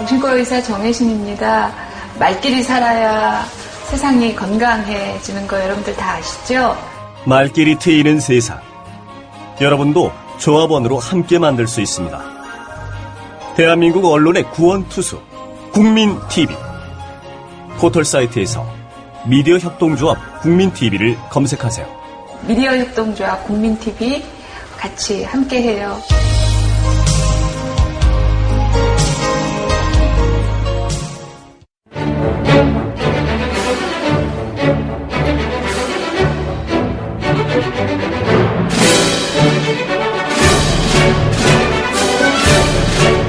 정신과 의사 정혜신입니다. 말끼리 살아야 세상이 건강해지는 거 여러분들 다 아시죠? 말끼리 트이는 세상. 여러분도 조합원으로 함께 만들 수 있습니다. 대한민국 언론의 구원투수 국민TV. 포털사이트에서 미디어 협동조합 국민TV를 검색하세요. 미디어 협동조합 국민TV 같이 함께해요.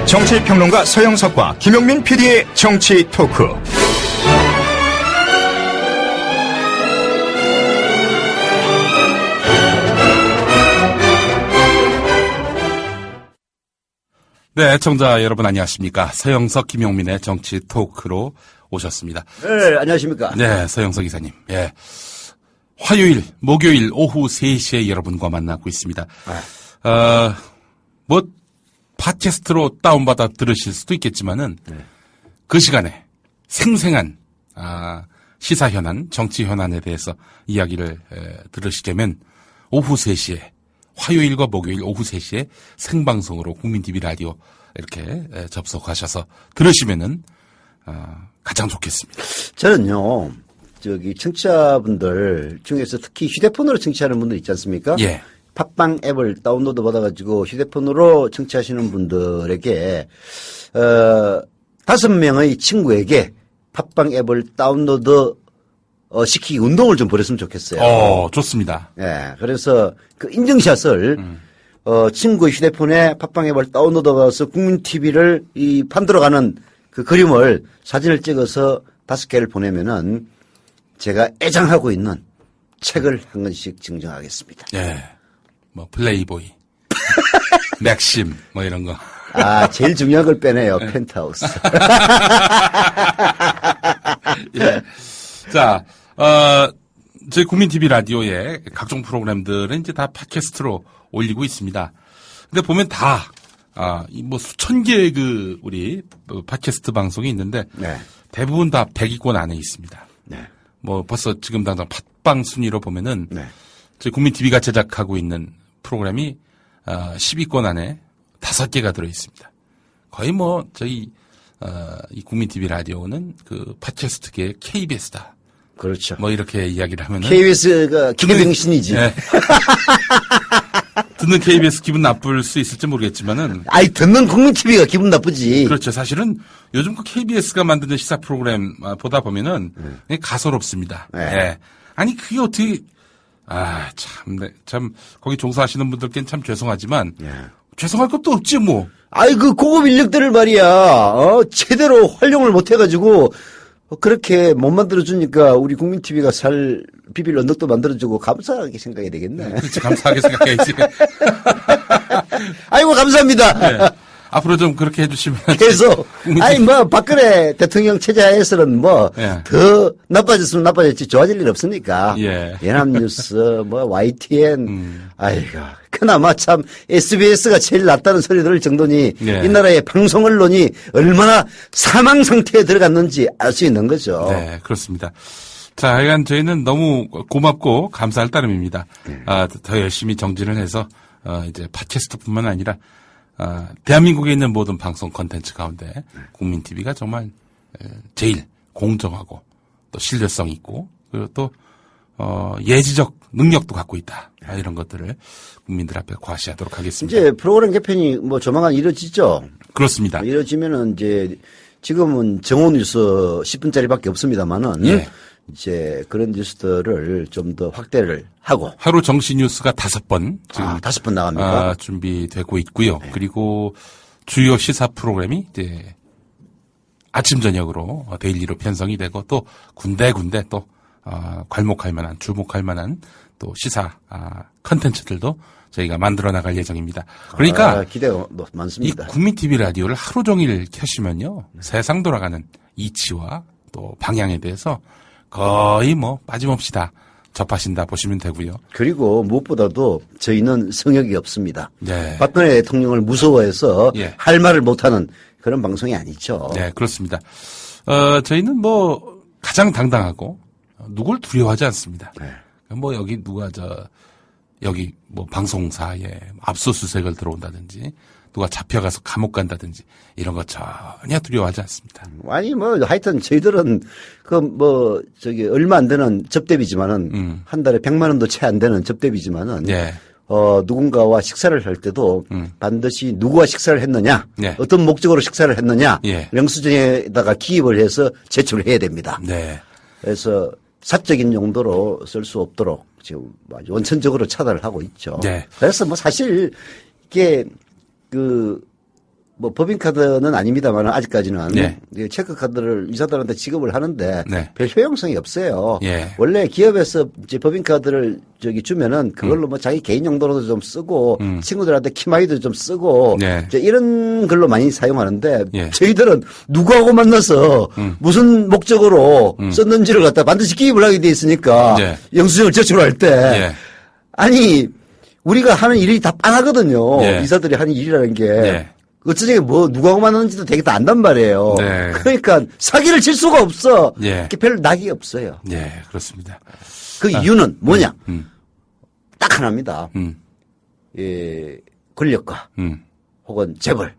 정치평론가 서영석과 김용민 PD의 정치 토크. 네, 애청자 여러분 안녕하십니까. 서영석, 김용민의 정치 토크로 오셨습니다. 네, 안녕하십니까. 네, 서영석 이사님. 예. 화요일, 목요일 오후 3시에 여러분과 만나고 있습니다. 팟캐스트로 다운받아 들으실 수도 있겠지만은, 그 시간에 생생한, 시사 현안, 정치 현안에 대해서 이야기를 들으시려면 오후 3시에 화요일과 목요일 오후 3시에 생방송으로 국민TV 라디오 이렇게 접속하셔서 들으시면은 가장 좋겠습니다. 저는요, 청취자분들 중에서 특히 휴대폰으로 청취하는 분들 있지 않습니까? 예. 팟빵 앱을 다운로드 받아가지고 휴대폰으로 청취하시는 분들에게 5명의 친구에게 팟빵 앱을 다운로드 시키기 운동을 좀 벌였으면 좋겠어요. 좋습니다. 예, 그래서 그 인증샷을 친구의 휴대폰에 팟빵 앱을 다운로드 받아서 국민TV를 판들어가는 그 그림을 사진을 찍어서 5개를 보내면은 제가 애장하고 있는 책을 한 권씩 증정하겠습니다. 예. 플레이보이, 맥심, 이런 거. 제일 중요한 걸 빼네요. 펜트하우스. 예. 자, 저희 국민TV 라디오에 각종 프로그램들은 이제 다 팟캐스트로 올리고 있습니다. 근데 보면 다, 수천 개의 우리 팟캐스트 방송이 있는데, 네. 대부분 다 100위권 안에 있습니다. 네. 벌써 지금 당장 팟빵 순위로 보면은, 네. 저희 국민TV가 제작하고 있는 프로그램이 10위권 안에 5개가 들어 있습니다. 거의 저희 이 국민TV 라디오는 그 팟캐스트계의 KBS다. 그렇죠. 이렇게 이야기를 하면은 KBS가 기계병신이지. 네. 듣는 KBS 기분 나쁠 수 있을지 모르겠지만은. 듣는 국민TV가 기분 나쁘지. 그렇죠. 사실은 요즘 그 KBS가 만드는 시사 프로그램 보다 보면은 가소롭습니다. 네. 네. 아니 그게 어떻게 참 거기 종사하시는 분들께는 참 죄송하지만 죄송할 것도 없지 뭐. 그 고급 인력들을 말이야. 제대로 활용을 못 해가지고 그렇게 못 만들어주니까 우리 국민TV가 살 비빌 언덕도 만들어주고 감사하게 생각해야 되겠네. 그렇지, 감사하게 생각해야지. 아이고 감사합니다. 네. 앞으로 좀 그렇게 해주시면. 그래서 박근혜 대통령 체제하에서는 더 나빠졌으면 나빠졌지 좋아질 일 없으니까. 예. 연합뉴스, YTN, 그나마 참 SBS가 제일 낫다는 소리 들을 정도니 이 나라의 방송 언론이 얼마나 사망 상태에 들어갔는지 알 수 있는 거죠. 네, 그렇습니다. 자, 하여간 저희는 너무 고맙고 감사할 따름입니다. 더 열심히 정진을 해서 이제 팟캐스트뿐만 아니라 대한민국에 있는 모든 방송 콘텐츠 가운데 국민TV가 정말 제일 공정하고 또 신뢰성 있고 그리고 또 예지적 능력도 갖고 있다. 이런 것들을 국민들 앞에 과시하도록 하겠습니다. 이제 프로그램 개편이 조만간 이루어지죠. 그렇습니다. 이루어지면은 이제 지금은 정오 뉴스 10분짜리밖에 없습니다만은 이제 그런 뉴스들을 좀 더 확대를 하고 하루 정시 뉴스가 5번 지금 5번 나갑니까? 준비되고 있고요. 네. 그리고 주요 시사 프로그램이 이제 아침 저녁으로 데일리로 편성이 되고 또 군데군데 또 괄목할 만한 주목할 만한 또 시사 컨텐츠들도 저희가 만들어 나갈 예정입니다. 그러니까 기대가 많습니다. 이 국민TV 라디오를 하루 종일 켜시면요. 세상 돌아가는 이치와 또 방향에 대해서 거의 빠짐없이 다 접하신다 보시면 되고요. 그리고 무엇보다도 저희는 성역이 없습니다. 네. 박근혜 대통령을 무서워해서 할 말을 못하는 그런 방송이 아니죠. 네, 그렇습니다. 저희는 뭐 가장 당당하고 누굴 두려워하지 않습니다. 네. 뭐 여기 누가 여기 뭐 방송사에 압수수색을 들어온다든지 누가 잡혀가서 감옥 간다든지 이런 거 전혀 두려워하지 않습니다. 아니 뭐 하여튼 저희들은 얼마 안 되는 접대비지만은 한 달에 100만 원도 채 안 되는 접대비지만은 예. 누군가와 식사를 할 때도 반드시 누구와 식사를 했느냐, 네. 어떤 목적으로 식사를 했느냐, 예. 영수증에다가 기입을 해서 제출을 해야 됩니다. 네. 그래서 사적인 용도로 쓸 수 없도록 지금 원천적으로 차단을 하고 있죠. 네. 그래서 뭐 사실 이게 법인카드는 아닙니다만 아직까지는 네. 체크카드를 이사들한테 지급을 하는데 네. 별 효용성이 없어요. 예. 원래 기업에서 이제 법인카드를 주면은 그걸로 뭐 자기 개인 용도로도 좀 쓰고 친구들한테 키마이도 좀 쓰고 네. 이제 이런 걸로 많이 사용하는데 예. 저희들은 누구하고 만나서 무슨 목적으로 썼는지를 갖다 반드시 기입을 하게 돼 있으니까 네. 영수증을 제출할 때 예. 아니 우리가 하는 일이 다 뻔하거든요. 예. 이사들이 하는 일이라는 게. 네. 어쩌지 누구하고 만났는지도 되게 다 안단 말이에요. 네. 그러니까 사기를 칠 수가 없어. 예. 별 낙이 없어요. 네, 그렇습니다. 그 이유는 뭐냐? 딱 하나입니다. 예, 권력과 혹은 재벌,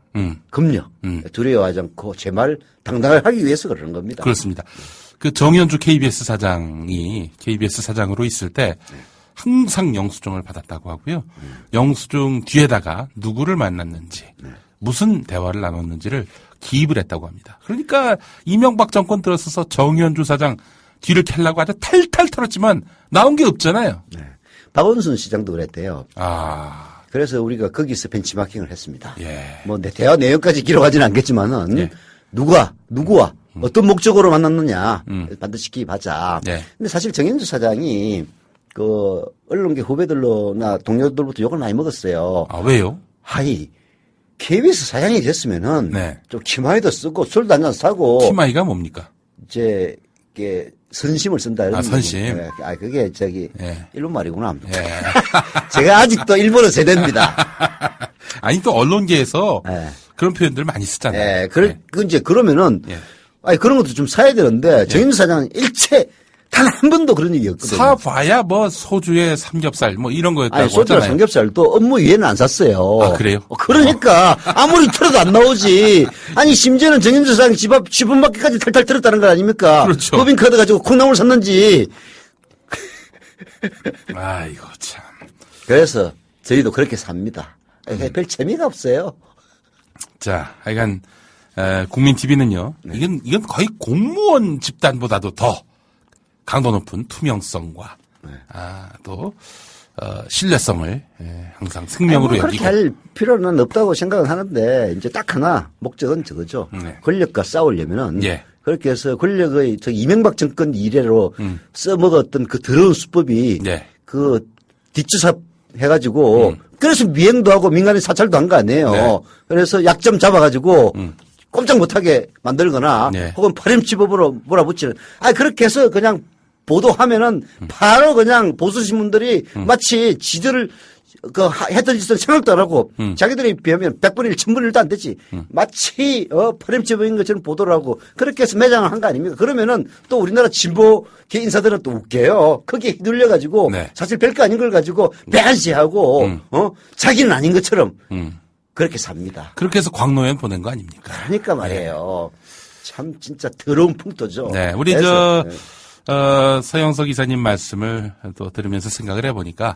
금력 두려워하지 않고 제 말 당당하게 하기 위해서 그러는 겁니다. 그렇습니다. 그 정현주 KBS 사장이 KBS 사장으로 있을 때 항상 영수증을 받았다고 하고요. 영수증 뒤에다가 누구를 만났는지 무슨 대화를 나눴는지를 기입을 했다고 합니다. 그러니까 이명박 정권 들어서서 정현주 사장 뒤를 캘라고 아주 탈탈 털었지만 나온 게 없잖아요. 네. 박원순 시장도 그랬대요. 아, 그래서 우리가 거기서 벤치마킹을 했습니다. 예. 뭐 내 대화 내용까지 기록하지는 않겠지만은 예. 누구와 어떤 목적으로 만났느냐 반드시 기입하자. 네. 근데 사실 정현주 사장이 그 언론계 후배들로나 동료들부터 욕을 많이 먹었어요. 아, 왜요? 하이 KBS 사장이 됐으면은 네. 좀 키마이도 쓰고 술도 한잔 사고 키마이가 뭡니까? 이제 이게 선심을 쓴다 이런. 아, 선심. 네. 그게 예. 일본 말이구나. 예. 제가 아직도 일본어 세대입니다. 아니 또 언론계에서 예. 그런 표현들 많이 쓰잖아요. 예. 이제 그러면은 예. 아니 그런 것도 좀 사야 되는데 정현주 사장은 일체 단 한 번도 그런 얘기 없거든요. 사봐야 뭐 소주에 삼겹살 뭐 이런 거였다고 아니 소주나 하잖아요. 삼겹살도 업무 위에는 안 샀어요. 아, 그래요? 그러니까 아무리 틀어도 안 나오지. 아니 심지어는 정현주 사장 집 앞 지분 받기까지 탈탈 틀었다는 거 아닙니까? 그렇죠. 법인카드 가지고 콩나물 샀는지. 아이고 참. 그래서 저희도 그렇게 삽니다. 별 재미가 없어요. 자, 하여간 국민 TV는요. 이건 거의 공무원 집단보다도 더 강도 높은 투명성과 또 신뢰성을 항상 생명으로 아니, 여기고. 그렇게 할 필요는 없다고 생각은 하는데 이제 딱 하나 목적은 저거죠. 네. 권력과 싸우려면은 예. 그렇게 해서 권력의 이명박 정권 이래로 써먹었던 그 더러운 수법이 네. 그 뒷주사 해가지고 그래서 미행도 하고 민간인 사찰도 한 거 아니에요. 네. 그래서 약점 잡아가지고 꼼짝 못하게 만들거나 네. 혹은 파렴치법으로 몰아붙이는. 그렇게 해서 그냥 보도하면은 바로 그냥 보수신문들이 마치 지들을 했던 짓을 생각도 안 하고 자기들이 비하면 100분의 1, 1000분의 1도 안 되지. 마치 파렴치법인 것처럼 보도를 하고 그렇게 해서 매장을 한 거 아닙니까? 그러면은 또 우리나라 진보계 인사들은 또 웃겨요. 거기에 휘둘려 가지고 네. 사실 별거 아닌 걸 가지고 배한시하고 자기는 아닌 것처럼 그렇게 삽니다. 그렇게 해서 광노현 보낸 거 아닙니까? 그러니까 말이에요. 참 진짜 더러운 풍토죠. 네, 우리 그래서, 서영석 이사님 말씀을 또 들으면서 생각을 해보니까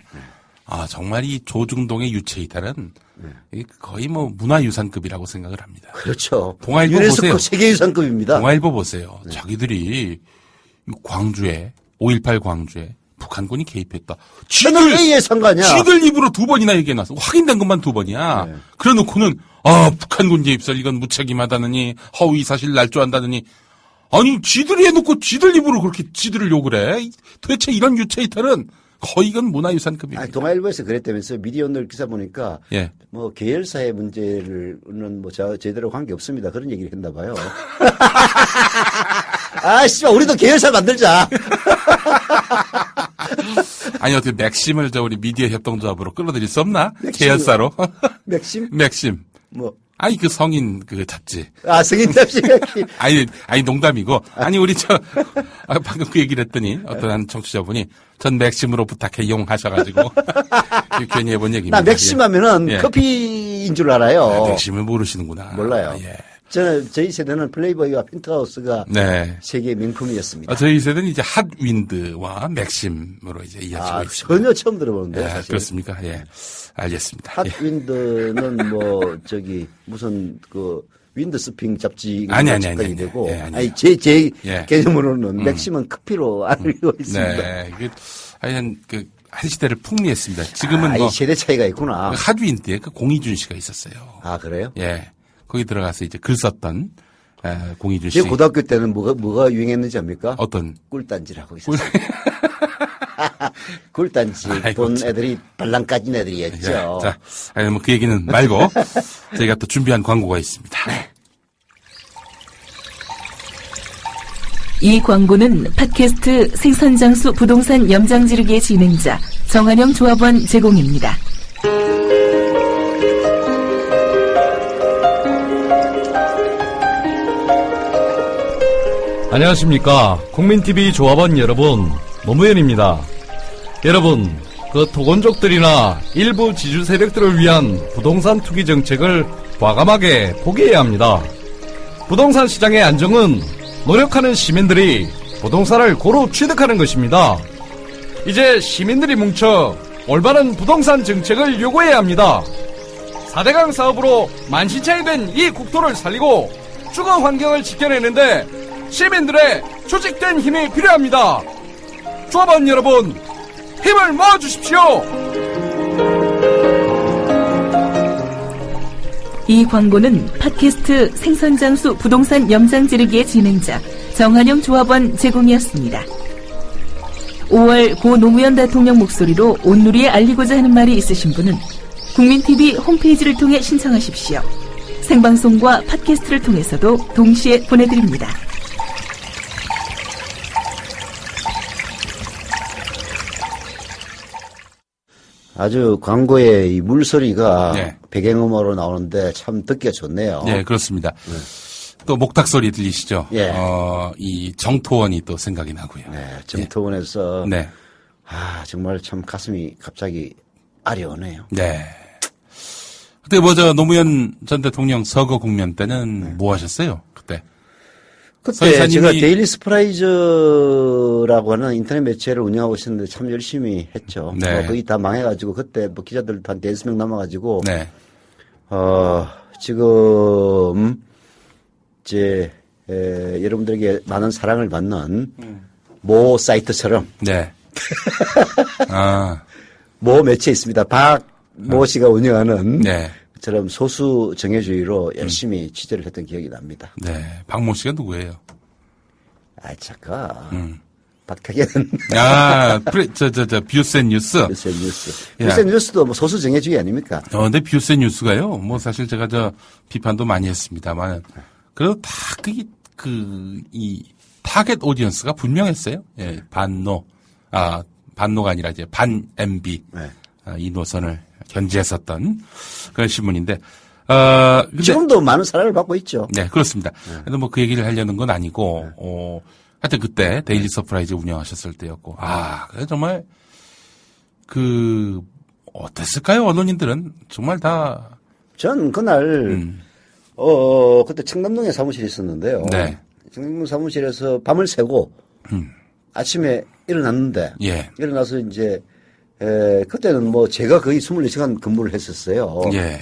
정말 이 조중동의 유체이탈은 거의 뭐 문화유산급이라고 생각을 합니다. 그렇죠. 동아일보 유네스코 보세요. 세계유산급입니다. 동아일보 보세요. 자기들이 광주에 5.18 광주에 북한군이 개입했다. 채널 A에 산 거 아니야? 지들 입으로 2번이나 얘기해놨어. 확인된 것만 2번이야. 네. 그래놓고는 북한군 개입설 이건 무책임하다느니 허위사실 날조한다느니 아니 지들이 해놓고 지들 입으로 그렇게 지들을 욕을 해. 도대체 이런 유체이탈은 거의 이건 문화유산급입니다. 동아일보에서 그랬다면서 미디어 오늘 기사 보니까 예. 뭐 계열사의 문제는 뭐 제대로 관계 없습니다. 그런 얘기를 했나 봐요. 씨발 우리도 계열사 만들자. 아니 어떻게 맥심을 우리 미디어 협동조합으로 끌어들일 수 없나? 맥심이요? 계열사로. 맥심? 맥심. 뭐 아니, 그 성인 그 잡지. 아, 성인 잡지가. 아니, 농담이고. 아니, 우리 방금 그 얘기를 했더니 어떤 한 청취자분이 전 맥심으로 부탁해용 하셔가지고. 괜히 해본 얘기입니다. 나 맥심 하면은 예. 커피인 줄 알아요. 아, 맥심을 모르시는구나. 몰라요. 예. 저희 세대는 플레이보이와 펜트하우스가 네. 세계의 명품이었습니다. 저희 세대는 이제 핫윈드와 맥심으로 이제 이어지고 있습니다. 전혀 처음 들어보는데. 예, 사실. 그렇습니까? 예. 알겠습니다. 예. 핫윈드는 뭐, 무슨 윈드스핑 잡지. 아니. 되고. 예, 아니에요. 제 예. 개념으로는 맥심은 커피로 알고 있습니다. 네. 하여간 한 시대를 풍미했습니다. 지금은 이 세대 차이가 있구나. 핫윈드에 공희준 씨가 있었어요. 아, 그래요? 예. 거기 들어가서 이제 글 썼던 공희준 씨. 제 고등학교 때는 뭐가 유행했는지 압니까? 어떤? 꿀단지라고 있었어요. 꿀단지 아이고, 본 애들이 발랑 까진 애들이었죠. 예. 자, 그 얘기는 말고 저희가 또 준비한 광고가 있습니다. 이 광고는 팟캐스트 생선장수 부동산 염장지르기 진행자 정한영 조합원 제공입니다. 안녕하십니까. 국민TV 조합원 여러분, 노무현입니다. 여러분, 토건족들이나 일부 지주 세력들을 위한 부동산 투기 정책을 과감하게 포기해야 합니다. 부동산 시장의 안정은 노력하는 시민들이 부동산을 고루 취득하는 것입니다. 이제 시민들이 뭉쳐 올바른 부동산 정책을 요구해야 합니다. 4대강 사업으로 만신창이 된 이 국토를 살리고 주거 환경을 지켜내는데 시민들의 조직된 힘이 필요합니다. 조합원 여러분, 힘을 모아주십시오. 이 광고는 팟캐스트 생선장수 부동산 염장지르기의 진행자 정한영 조합원 제공이었습니다. 5월 고 노무현 대통령 목소리로 온누리에 알리고자 하는 말이 있으신 분은 국민TV 홈페이지를 통해 신청하십시오. 생방송과 팟캐스트를 통해서도 동시에 보내드립니다. 아주 광고의 이 물소리가 네. 배경음악으로 나오는데 참 듣기가 좋네요. 네, 그렇습니다. 또 목탁 소리 들리시죠? 예. 이 정토원이 또 생각이 나고요. 네, 정토원에서 네. 정말 참 가슴이 갑자기 아려오네요. 네. 그때 노무현 전 대통령 서거 국면 때는 뭐 하셨어요? 그때 그때 제가 데일리 스프라이즈라고 하는 인터넷 매체를 운영하고 있었는데 참 열심히 했죠. 네. 거의 다 망해가지고 그때 기자들도 한 4명 남아가지고 네. 지금 여러분들에게 많은 사랑을 받는 모 사이트처럼 네. 모 매체 있습니다. 모 씨가 운영하는 네. 처럼 소수 정예주의로 열심히 취재를 했던 기억이 납니다. 네. 박모 씨가 누구예요? 잠깐. 박태견. 뷰센 뉴스. 뷰센 뉴스. 뷰센 뉴스도 뭐 소수 정예주의 아닙니까? 근데 뷰센 뉴스가요. 사실 제가 비판도 많이 했습니다만, 그래도 다 이 타겟 오디언스가 분명했어요. 예, 반노가 아니라 이제 반 MB. 네. 이 노선을 견지했었던 그런 신문인데, 근데 지금도 많은 사랑을 받고 있죠. 네, 그렇습니다. 그래도 그 얘기를 하려는 건 아니고, 하여튼 그때 데일리 서프라이즈 운영하셨을 때였고, 그래 정말, 어땠을까요? 언론인들은 정말 다. 전 그날, 그때 청담동에 사무실이 있었는데요. 네. 청담동 사무실에서 밤을 새고, 아침에 일어났는데, 예. 일어나서 이제, 그때는 제가 거의 24시간 근무를 했었어요. 예.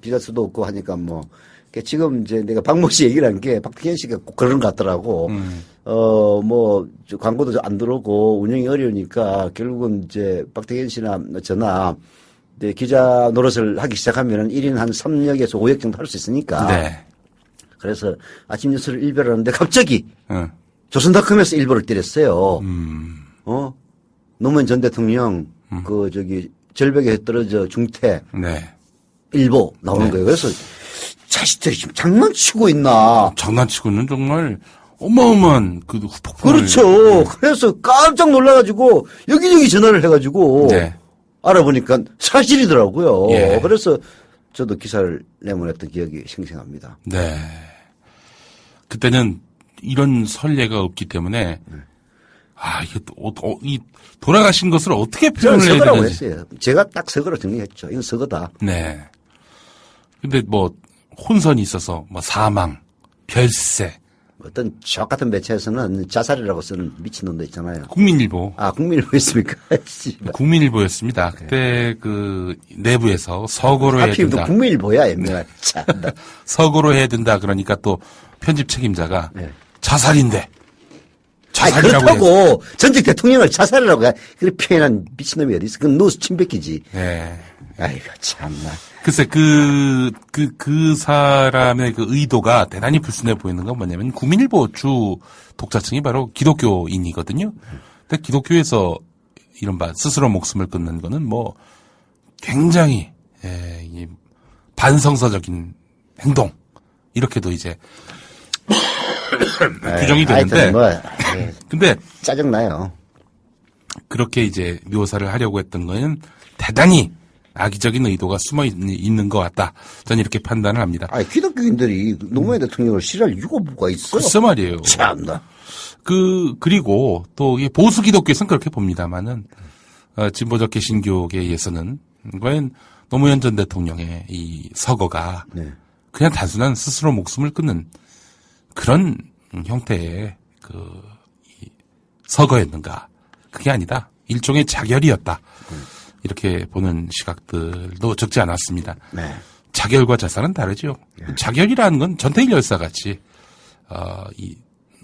비자 수도 없고 하니까 지금 이제 내가 박모 씨 얘기를 한 게 박태현 씨가 꼭 그런 것 같더라고. 광고도 안 들어오고 운영이 어려우니까 결국은 이제 박태현 씨나 저나 이제 기자 노릇을 하기 시작하면은 1인 한 3역에서 5역 정도 할 수 있으니까. 네. 그래서 아침 뉴스를 일별을 하는데 갑자기 조선닷컴에서 일보를 때렸어요. 노무현 전 대통령 절벽에 떨어져 중태. 네. 일보 나오는 거예요. 그래서 자식들이 지금 장난치고 있나. 장난치고는 정말 어마어마한 후폭풍을. 그렇죠. 그래서 깜짝 놀라가지고 여기저기 전화를 해가지고 알아보니까 사실이더라고요. 예. 그래서 저도 기사를 내보냈던 기억이 생생합니다. 네. 그때는 이런 선례가 없기 때문에 이게 이 돌아가신 것을 어떻게 표현을 해야 서거라고 되는지. 했어요. 제가 딱 서거로 정리했죠. 이건 서거다. 네. 근데 뭐 혼선이 있어서 뭐 사망, 별세. 어떤 저 같은 매체에서는 자살이라고 쓰는 미친놈도 있잖아요. 국민일보. 국민일보였습니까? 국민일보였습니다. 그때 그 내부에서 서거로 해야 하필 된다. 국민일보야, 엠네가. 서거로 해야 된다. 그러니까 또 편집 책임자가 네. 자살인데. 자살이라고 그렇다고 전직 대통령을 자살이라고 그렇게 표현한 미친놈이 어디 있어? 그건 노스 침뱉기지. 네. 아이고, 참나. 글쎄, 그 사람의 그 의도가 대단히 불순해 보이는 건 뭐냐면, 국민일보 주 독자층이 바로 기독교인이거든요. 근데 기독교에서 이른바 스스로 목숨을 끊는 거는 뭐, 굉장히, 이 반성서적인 행동. 이렇게도 이제, 규정이 되는데. 근데, 짜증나요. 그렇게 이제 묘사를 하려고 했던 거는 대단히 악의적인 의도가 숨어 있는 것 같다. 저는 이렇게 판단을 합니다. 기독교인들이 노무현 대통령을 싫어할 이유가 뭐가 있어? 글쎄 말이에요. 참나. 그리고 또 보수 기독교에서는 그렇게 봅니다만은, 진보적 개신교계에서는 과연 노무현 전 대통령의 이 서거가 그냥 단순한 스스로 목숨을 끊는 그런 형태의 이 서거였는가. 그게 아니다. 일종의 자결이었다. 이렇게 보는 시각들도 적지 않았습니다. 네. 자결과 자살은 다르죠. 자결이라는 건 전태일 열사같이 이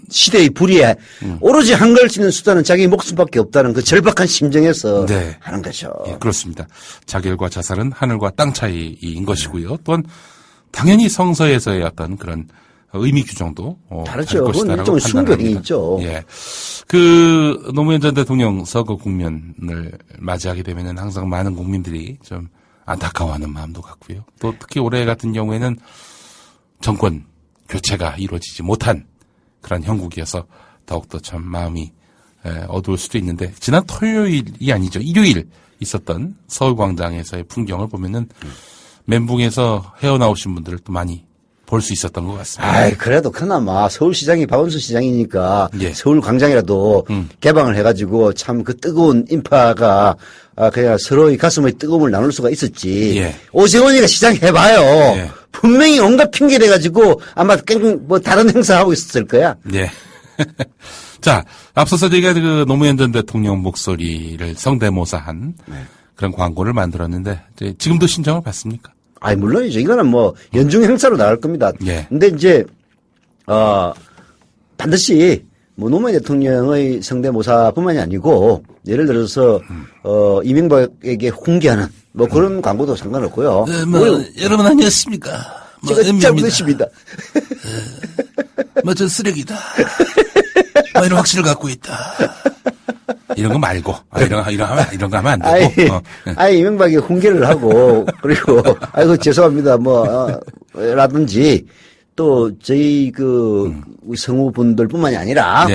시대의 불의에 오로지 한가할 수 있는 수단은 자기 목숨밖에 없다는 그 절박한 심정에서 하는 거죠. 예, 그렇습니다. 자결과 자살은 하늘과 땅 차이인 것이고요. 또한 당연히 성서에서의 어떤 그런 의미 규정도 다르죠. 그건 일종의 순교행위죠. 예. 노무현 전 대통령 서거 국면을 맞이하게 되면은 항상 많은 국민들이 좀 안타까워하는 마음도 갖고요. 또 특히 올해 같은 경우에는 정권 교체가 이루어지지 못한 그런 형국이어서 더욱더 참 마음이 어두울 수도 있는데, 지난 토요일이 아니죠. 일요일 있었던 서울광장에서의 풍경을 보면은 멘붕에서 헤어나오신 분들을 또 많이 볼 수 있었던 것 같습니다. 그래도 그나마 서울시장이 박원순 시장이니까 예. 서울광장이라도 개방을 해가지고 참 그 뜨거운 인파가 그냥 서로의 가슴의 뜨거움을 나눌 수가 있었지. 예. 오세훈이가 시장 해봐요. 예. 분명히 온갖 핑계 대가지고 아마 뭐 다른 행사하고 있었을 거야. 예. 자, 앞서서 저희가 그 노무현 전 대통령 목소리를 성대모사한 그런 광고를 만들었는데, 지금도 신청을 받습니까? 물론이죠. 이거는 뭐 연중 행사로 나갈 겁니다. 예. 근데 이제 반드시 뭐 노무현 대통령의 성대모사뿐만이 아니고 예를 들어서 이명박에게 훈계하는 뭐 그런 광고도 상관없고요. 여러분 안녕하십니까? 제가 잘못했습니다. 저 쓰레기다. 이런 확신을 갖고 있다. 이런 거 말고, 이런 거 하면 안 되고. 이명박이 훈계를 하고, 그리고, 죄송합니다, 라든지, 또, 저희 우리 성우분들 뿐만이 아니라,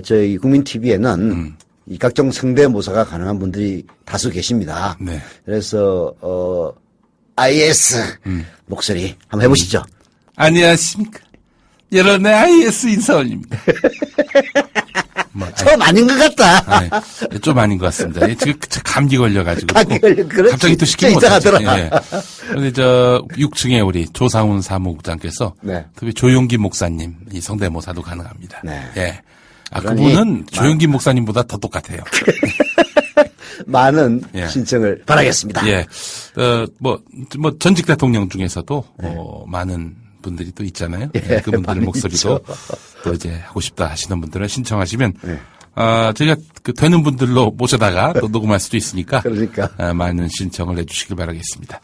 저희 국민TV에는 이 각종 성대모사가 가능한 분들이 다수 계십니다. 네. 그래서, IS 목소리 한번 해보시죠. 안녕하십니까. 여러분의 IS 인사 올립니다. 좀 아닌 것 같다. 좀 아닌 것 같습니다. 지금 감기 걸려가지고. 그렇지. 갑자기 또 시키면 이상하더라. 예. 그런데 6층에 우리 조상훈 사무국장께서 특히 조용기 목사님 이 성대모사도 가능합니다. 네. 예. 그분은 조용기 목사님보다 더 똑같아요. 많은 신청을 바라겠습니다. 예. 전직 대통령 중에서도 많은 분들이 또 있잖아요. 그분들의 목소리도 또 이제 하고 싶다 하시는 분들은 신청하시면 저희가 되는 분들로 모셔다가 또 녹음할 수도 있으니까 그러니까 많은 신청을 해주시길 바라겠습니다.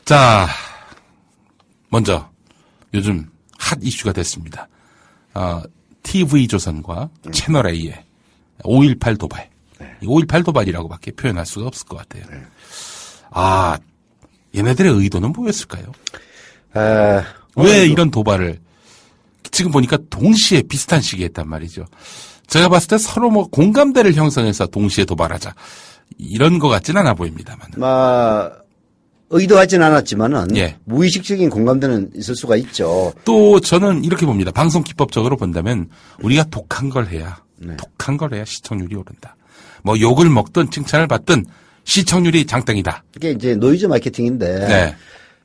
자, 먼저 요즘 핫 이슈가 됐습니다. TV조선과 채널A의 5.18 도발. 5.18 도발이라고밖에 표현할 수가 없을 것 같아요. 얘네들의 의도는 뭐였을까요? 왜 이런 도발을 지금 보니까 동시에 비슷한 시기에 했단 말이죠. 제가 봤을 때 서로 공감대를 형성해서 동시에 도발하자 이런 것 같지는 않아 보입니다만. 의도하진 않았지만은 예. 무의식적인 공감대는 있을 수가 있죠. 또 저는 이렇게 봅니다. 방송 기법적으로 본다면 우리가 독한 걸 해야 시청률이 오른다. 뭐 욕을 먹든 칭찬을 받든 시청률이 장땡이다. 이게 이제 노이즈 마케팅인데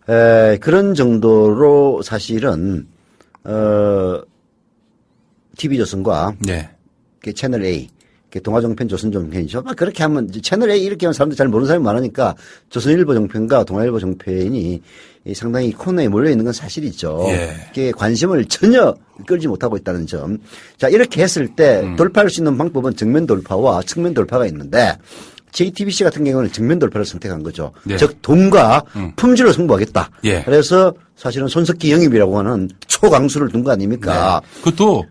네. 그런 정도로 사실은 TV조선과 네. 채널 A 동아종편, 조선종편이죠. 그렇게 하면 채널 A 이렇게 하면 사람들이 잘 모르는 사람이 많으니까 조선일보 종편과 동아일보 종편이 상당히 코너에 몰려 있는 건 사실이죠. 예. 이게 관심을 전혀 끌지 못하고 있다는 점. 자, 이렇게 했을 때 돌파할 수 있는 방법은 정면 돌파와 측면 돌파가 있는데 JTBC 같은 경우는 정면 돌파를 선택한 거죠. 네. 즉 돈과 품질로 승부하겠다. 예. 그래서 사실은 손석희 영입이라고 하는 초강수를 둔 거 아닙니까? 네. 그것도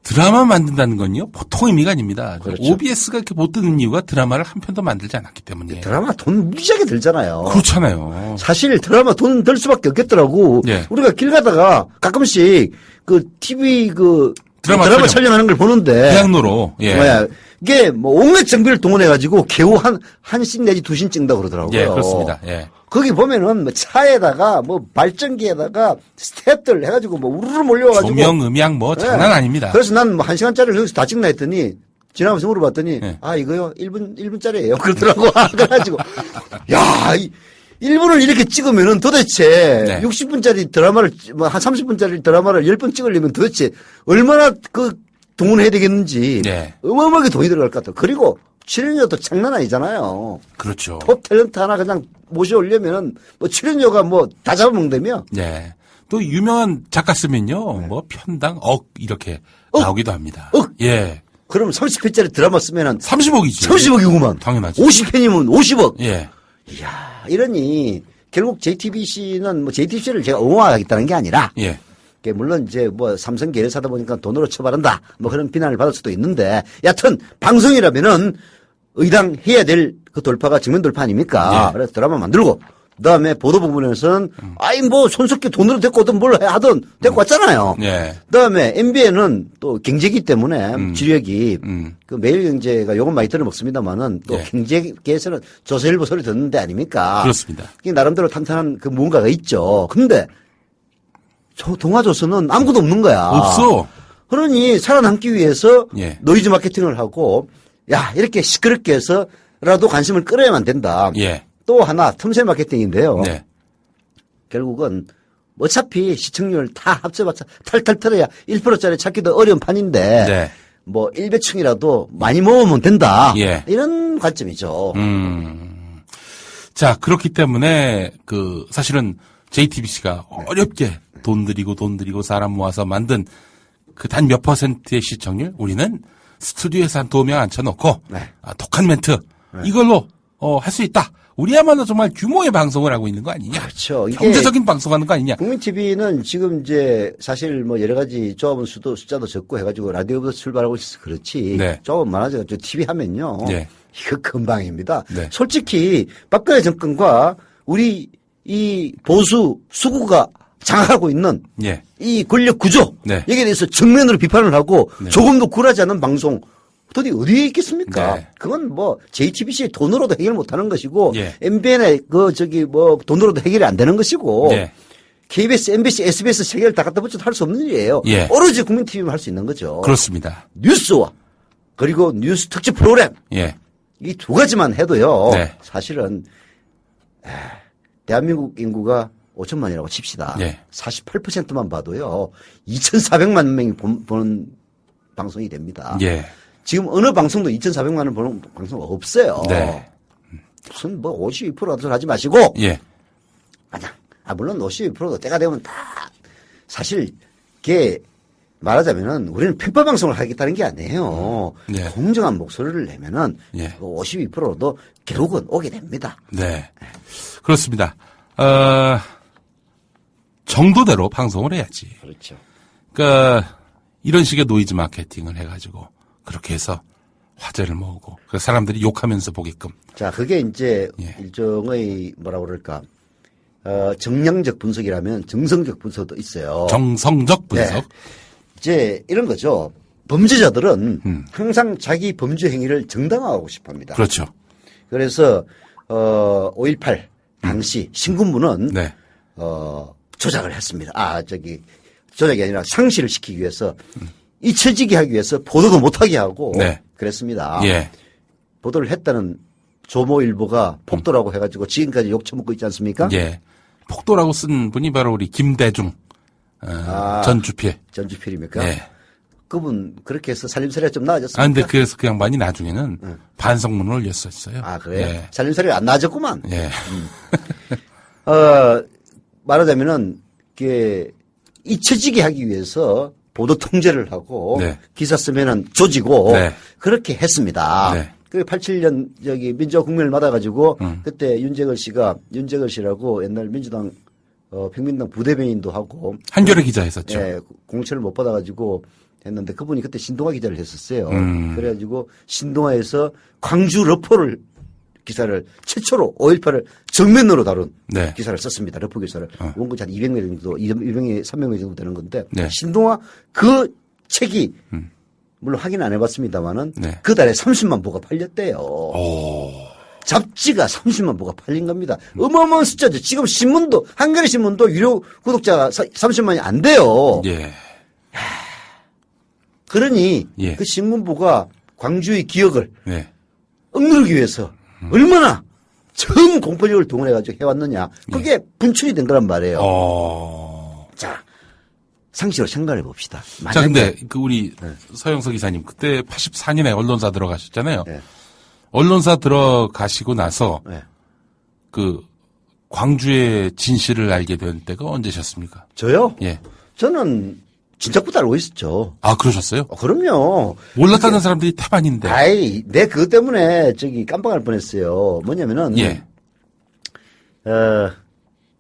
드라마 만든다는 건요 보통 의미가 아닙니다. 그렇죠. OBS가 이렇게 못 뜨는 이유가 드라마를 한 편도 만들지 않았기 때문이에요. 드라마 돈 무지하게 들잖아요. 그렇잖아요. 사실 드라마 돈 들 수밖에 없겠더라고. 예. 우리가 길 가다가 가끔씩 그 TV 드라마 촬영하는 걸 보는데. 대학로로. 예. 이게 뭐 온갖 장비를 동원해가지고 겨우 한 씬 내지 두 씬 찍는다고 그러더라고요. 예, 그렇습니다. 예. 거기 보면은 뭐 차에다가 뭐 발전기에다가 스태프들 해가지고 뭐 우르르 몰려와가지고. 조명, 음향 뭐 장난 아닙니다. 그래서 난 뭐 1시간짜리를 여기서 다 찍나 했더니 지나가면서 물어봤더니 네. 이거요 1분짜리예요 그러더라고. 그래가지고 야 1분을 이렇게 찍으면은 도대체 네. 60분짜리 드라마를 뭐 한 30분짜리 드라마를 10분 찍으려면 도대체 얼마나 동원해야 되겠는지 네. 어마어마하게 돈이 들어갈 것 같아요. 그리고 출연료도 장난 아니잖아요. 그렇죠. 톱 탤런트 하나 그냥 모셔오려면은 뭐 출연료가 뭐 다 잡아먹는다며. 네. 또 유명한 작가 쓰면요. 뭐 편당 억 이렇게 나오기도 합니다. 예. 그러면 30회짜리 드라마 쓰면은 30억이지. 30억이구만. 당연하죠. 50편이면 50억. 예. 이야, 이러니 결국 JTBC는 뭐 JTBC를 제가 옹호하겠다는 게 아니라 예. 물론 이제 뭐 삼성 계열사다 보니까 돈으로 처벌한다 뭐 그런 비난을 받을 수도 있는데 여하튼 방송이라면은 의당해야 될 그 돌파가 정면 돌파 아닙니까? 예. 그래서 드라마 만들고 그다음에 보도 부분에서는 뭐 손석희 돈으로 데리고 오든 뭘 하든 데리고 왔잖아요. 예. 그다음에 MBN은 또 경제기 때문에 지력이 그 매일경제가 요건 많이 들어먹습니다만은 또 예. 경제계에서는 조선일보 소리 듣는 데 아닙니까? 그렇습니다. 나름대로 탄탄한 그 무언가가 있죠. 근데 동아조선은 아무것도 없는 거야. 없어. 그러니 살아남기 위해서 예. 노이즈 마케팅을 하고 이렇게 시끄럽게 해서라도 관심을 끌어야만 된다. 예. 또 하나 틈새 마케팅인데요. 네. 결국은 어차피 시청률 다 합쳐봤자 탈탈 털어야 1%짜리 찾기도 어려운 판인데 네. 뭐 1배층이라도 많이 모으면 된다. 예. 이런 관점이죠. 자, 그렇기 때문에 사실은 JTBC가 어렵게 돈 들이고 사람 모아서 만든 그 단 몇 퍼센트의 시청률 우리는 스튜디오에서 한 2명 앉혀놓고 독한 멘트 이걸로 할 수 있다. 우리야말로 정말 규모의 방송을 하고 있는 거 아니냐. 그렇죠. 경제적인 방송하는 거 아니냐. 국민TV는 지금 이제 사실 뭐 여러 가지 조합원 숫자도 적고 해가지고 라디오부터 출발하고 있어서 그렇지. 네. 조합원 많아져가지고 TV 하면요. 네. 이거 금방입니다. 네. 솔직히 박근혜 정권과 우리 이 보수 수구가 장악하고 있는 예. 이 권력 구조 네. 여기에 대해서 정면으로 비판을 하고 네. 조금도 굴하지 않는 방송 도대체 어디에 있겠습니까? 네. 그건 뭐 JTBC의 돈으로도 해결 못하는 것이고 예. MBN의 돈으로도 해결이 안 되는 것이고 예. KBS, MBC, SBS 세 개를 다 갖다 붙여도 할 수 없는 일이에요. 예. 오로지 국민TV만 할 수 있는 거죠. 그렇습니다. 뉴스와 그리고 뉴스 특집 프로그램 예. 이 두 가지만 해도요. 네. 사실은 대한민국 인구가 5천만이라고 칩시다. 예. 48%만 봐도요. 2,400만 명이 보는 방송이 됩니다. 예. 지금 어느 방송도 2,400만 원 보는 방송 없어요. 네. 무슨 뭐 52%라도 하지 마시고. 예. 물론 52%도 때가 되면 다 사실 이게 말하자면은 우리는 편파 방송을 하겠다는 게 아니에요. 네. 공정한 목소리를 내면은 예. 52%도 결국은 오게 됩니다. 네. 그렇습니다. 정도대로 방송을 해야지. 그렇죠. 그러니까 이런 식의 노이즈 마케팅을 해가지고 그렇게 해서 화제를 모으고 그 사람들이 욕하면서 보게끔. 자, 그게 이제 예. 일종의 뭐라고 그럴까 정량적 분석이라면 정성적 분석도 있어요. 정성적 분석. 네. 이제 이런 거죠. 범죄자들은 항상 자기 범죄 행위를 정당화하고 싶어 합니다. 그렇죠. 그래서 5.18 당시 신군부는 네. 조작을 했습니다. 조작이 아니라 상실을 시키기 위해서 잊혀지게 하기 위해서 보도도 못하게 하고 네. 그랬습니다. 예. 보도를 했다는 조모일보가 폭도라고 해가지고 지금까지 욕 처먹고 있지 않습니까? 예. 폭도라고 쓴 분이 바로 우리 김대중 전 주필. 전 주필입니까? 예. 그분 그렇게 해서 살림살이가 좀 나아졌습니까? 근데 그래서 그 양반이 나중에는 반성문을 올렸었어요. 아, 그래요? 예. 살림살이가 안 나아졌구만. 예. 말하자면은, 잊혀지게 하기 위해서 보도 통제를 하고, 네. 기사 쓰면은 조지고, 네. 그렇게 했습니다. 네. 그 87년 민주화 국면을 맞아가지고, 그때 윤재걸 씨라고 옛날 민주당, 평민당 부대변인도 하고. 한겨레 기자 했었죠. 예, 공천을 못 받아가지고 했는데 그분이 그때 신동아 기자를 했었어요. 그래가지고 신동아에서 광주 러포를 기사를 최초로 5.18을 정면으로 다룬 네. 기사를 썼습니다. 러포 기사를. 원고지 한 200명 정도, 200명, 300명 정도 되는 건데 네. 신동아 그 책이 물론 확인 안 해봤습니다만은 네. 그 달에 30만 부가 팔렸대요. 잡지가 30만 부가 팔린 겁니다. 어마어마한 숫자죠. 지금 신문도, 한겨레 신문도 유료 구독자가 30만이 안 돼요. 예. 그러니 예. 그 신문부가 광주의 기억을 네. 억누르기 위해서 얼마나 전 공권력을 동원해가지고 해왔느냐. 그게 분출이 된 거란 말이에요. 자, 상식으로 생각해 봅시다. 자, 근데 우리 서영석 기사님 그때 84년에 언론사 들어가셨잖아요. 네. 언론사 들어가시고 나서 네. 광주의 진실을 알게 된 때가 언제셨습니까? 저요? 예. 저는 진짜부터 알고 있었죠. 아, 그러셨어요? 그럼요. 몰랐다는 사람들이 태반인데. 내 그것 때문에 깜빡할 뻔했어요. 뭐냐면은 예.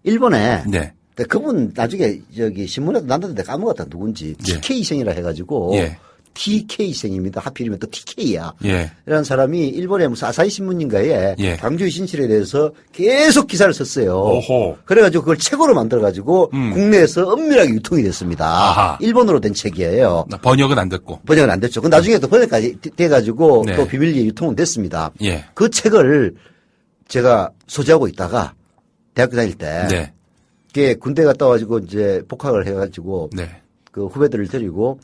일본에 네. 그분 나중에 신문에도 났는데 까먹었다 누군지 예. TK생이라 해가지고 예. TK생입니다. 하필이면 또 TK야. 예. 이라는 사람이 일본의 무슨 아사히 신문인가에 예. 광주의 진실에 대해서 계속 기사를 썼어요. 오호. 그래가지고 그걸 책으로 만들어가지고 국내에서 엄밀하게 유통이 됐습니다. 아하. 일본어로 된 책이에요. 번역은 안 됐고. 번역은 안 됐죠. 그 나중에 또 번역까지 돼가지고 네. 또 비밀리에 유통은 됐습니다. 예. 그 책을 제가 소지하고 있다가 대학교 다닐 때 네. 그게 군대 갔다 와가지고 이제 복학을 해가지고 네. 그 후배들을 데리고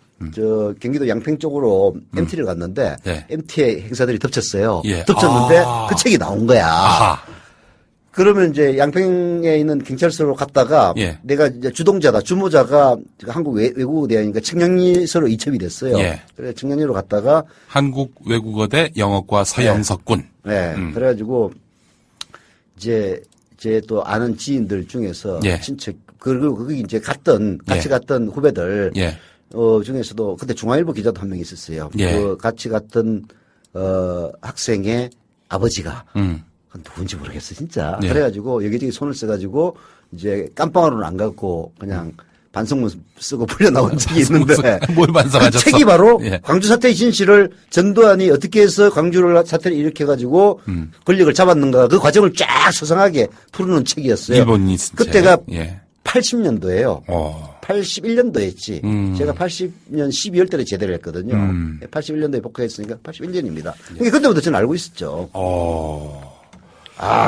경기도 양평 쪽으로 MT를 갔는데 네. MT의 행사들이 덮쳤어요. 예. 덮쳤는데 그 책이 나온 거야. 아하. 그러면 이제 양평에 있는 경찰서로 갔다가 예. 내가 이제 주모자가 한국 외국어대학이니까 청량리서로 이첩이 됐어요. 예. 그래 청량리로 갔다가 한국 외국어대 영어과 서영석군. 네. 그래가지고 이제 제 또 아는 지인들 중에서 예. 친척 그리고 거기 이제 같이 갔던 후배들 예. 중에서도 그때 중앙일보 기자도 한 명 있었어요. 예. 그 같이 갔던 학생의 아버지가 누군지 모르겠어 진짜. 예. 그래가지고 여기저기 손을 써가지고 이제 깜빵으로는 안 갔고 그냥 반성문 쓰고 풀려 나온 적이 있는데 뭘 반성하셨어? 그 책이 바로 예. 광주 사태의 진실을 전두환이 어떻게 해서 광주를 사태를 일으켜가지고 권력을 잡았는가 그 과정을 쫙 소상하게 풀어놓은 책이었어요. 일본인이 쓴 그때가 책. 예. 80년도예요. 81년도 했지. 제가 80년 12월 달에 제대를 했거든요. 81년도에 복학했으니까 81년입니다. 그러니까 그때부터 저는 알고 있었죠.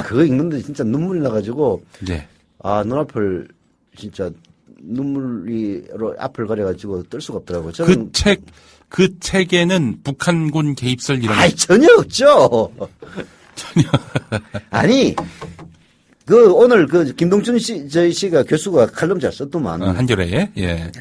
그거 읽는데 진짜 눈물이 나가지고 네. 눈앞을 진짜 눈물로 앞을 가려가지고 뜰 수가 없더라고요. 저는 그 책에는 북한군 개입설 이런. 전혀 없죠. 전혀. 아니, 오늘 김동준 씨가 교수가 칼럼 잘 썼더만. 한겨레에, 예.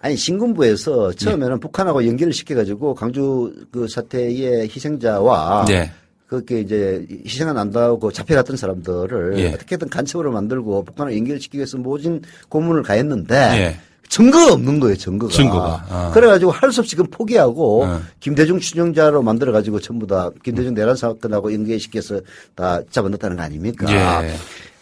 아니, 신군부에서 처음에는 북한하고 연결을 시켜가지고 광주 그 사태의 희생자와. 네. 그렇게 이제 희생을 안다고 잡혀갔던 사람들을 어떻게든 간첩으로 만들고 북한을 연결시키기 위해서 모진 고문을 가했는데 증거가 없는 거예요, 증거가. 그래가지고 할 수 없이 그건 포기하고 김대중 추종자로 만들어가지고 전부 다 김대중 내란 사건하고 연계시켜서 다 잡아넣었다는 거 아닙니까?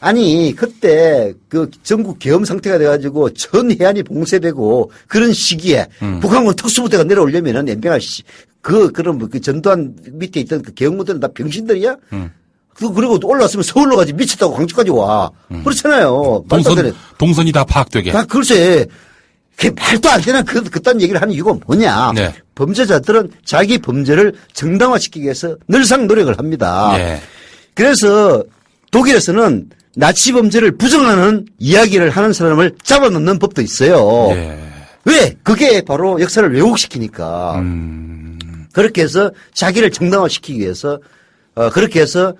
아니, 그때 전국 계엄 상태가 돼가지고 전 해안이 봉쇄되고 그런 시기에 북한군 특수부대가 내려오려면은 연병할 그런 전두환 밑에 있던 그 계엄군들은 다 병신들이야? 그리고 올라왔으면 서울로 가지 미쳤다고 광주까지 와. 그렇잖아요. 동선이 다 파악되게. 글쎄. 그게 말도 안 되는 그딴 얘기를 하는 이유가 뭐냐. 네. 범죄자들은 자기 범죄를 정당화시키기 위해서 늘상 노력을 합니다. 그래서 독일에서는 나치 범죄를 부정하는 이야기를 하는 사람을 잡아놓는 법도 있어요. 예. 왜? 그게 바로 역사를 왜곡시키니까. 그렇게 해서 자기를 정당화시키기 위해서 그렇게 해서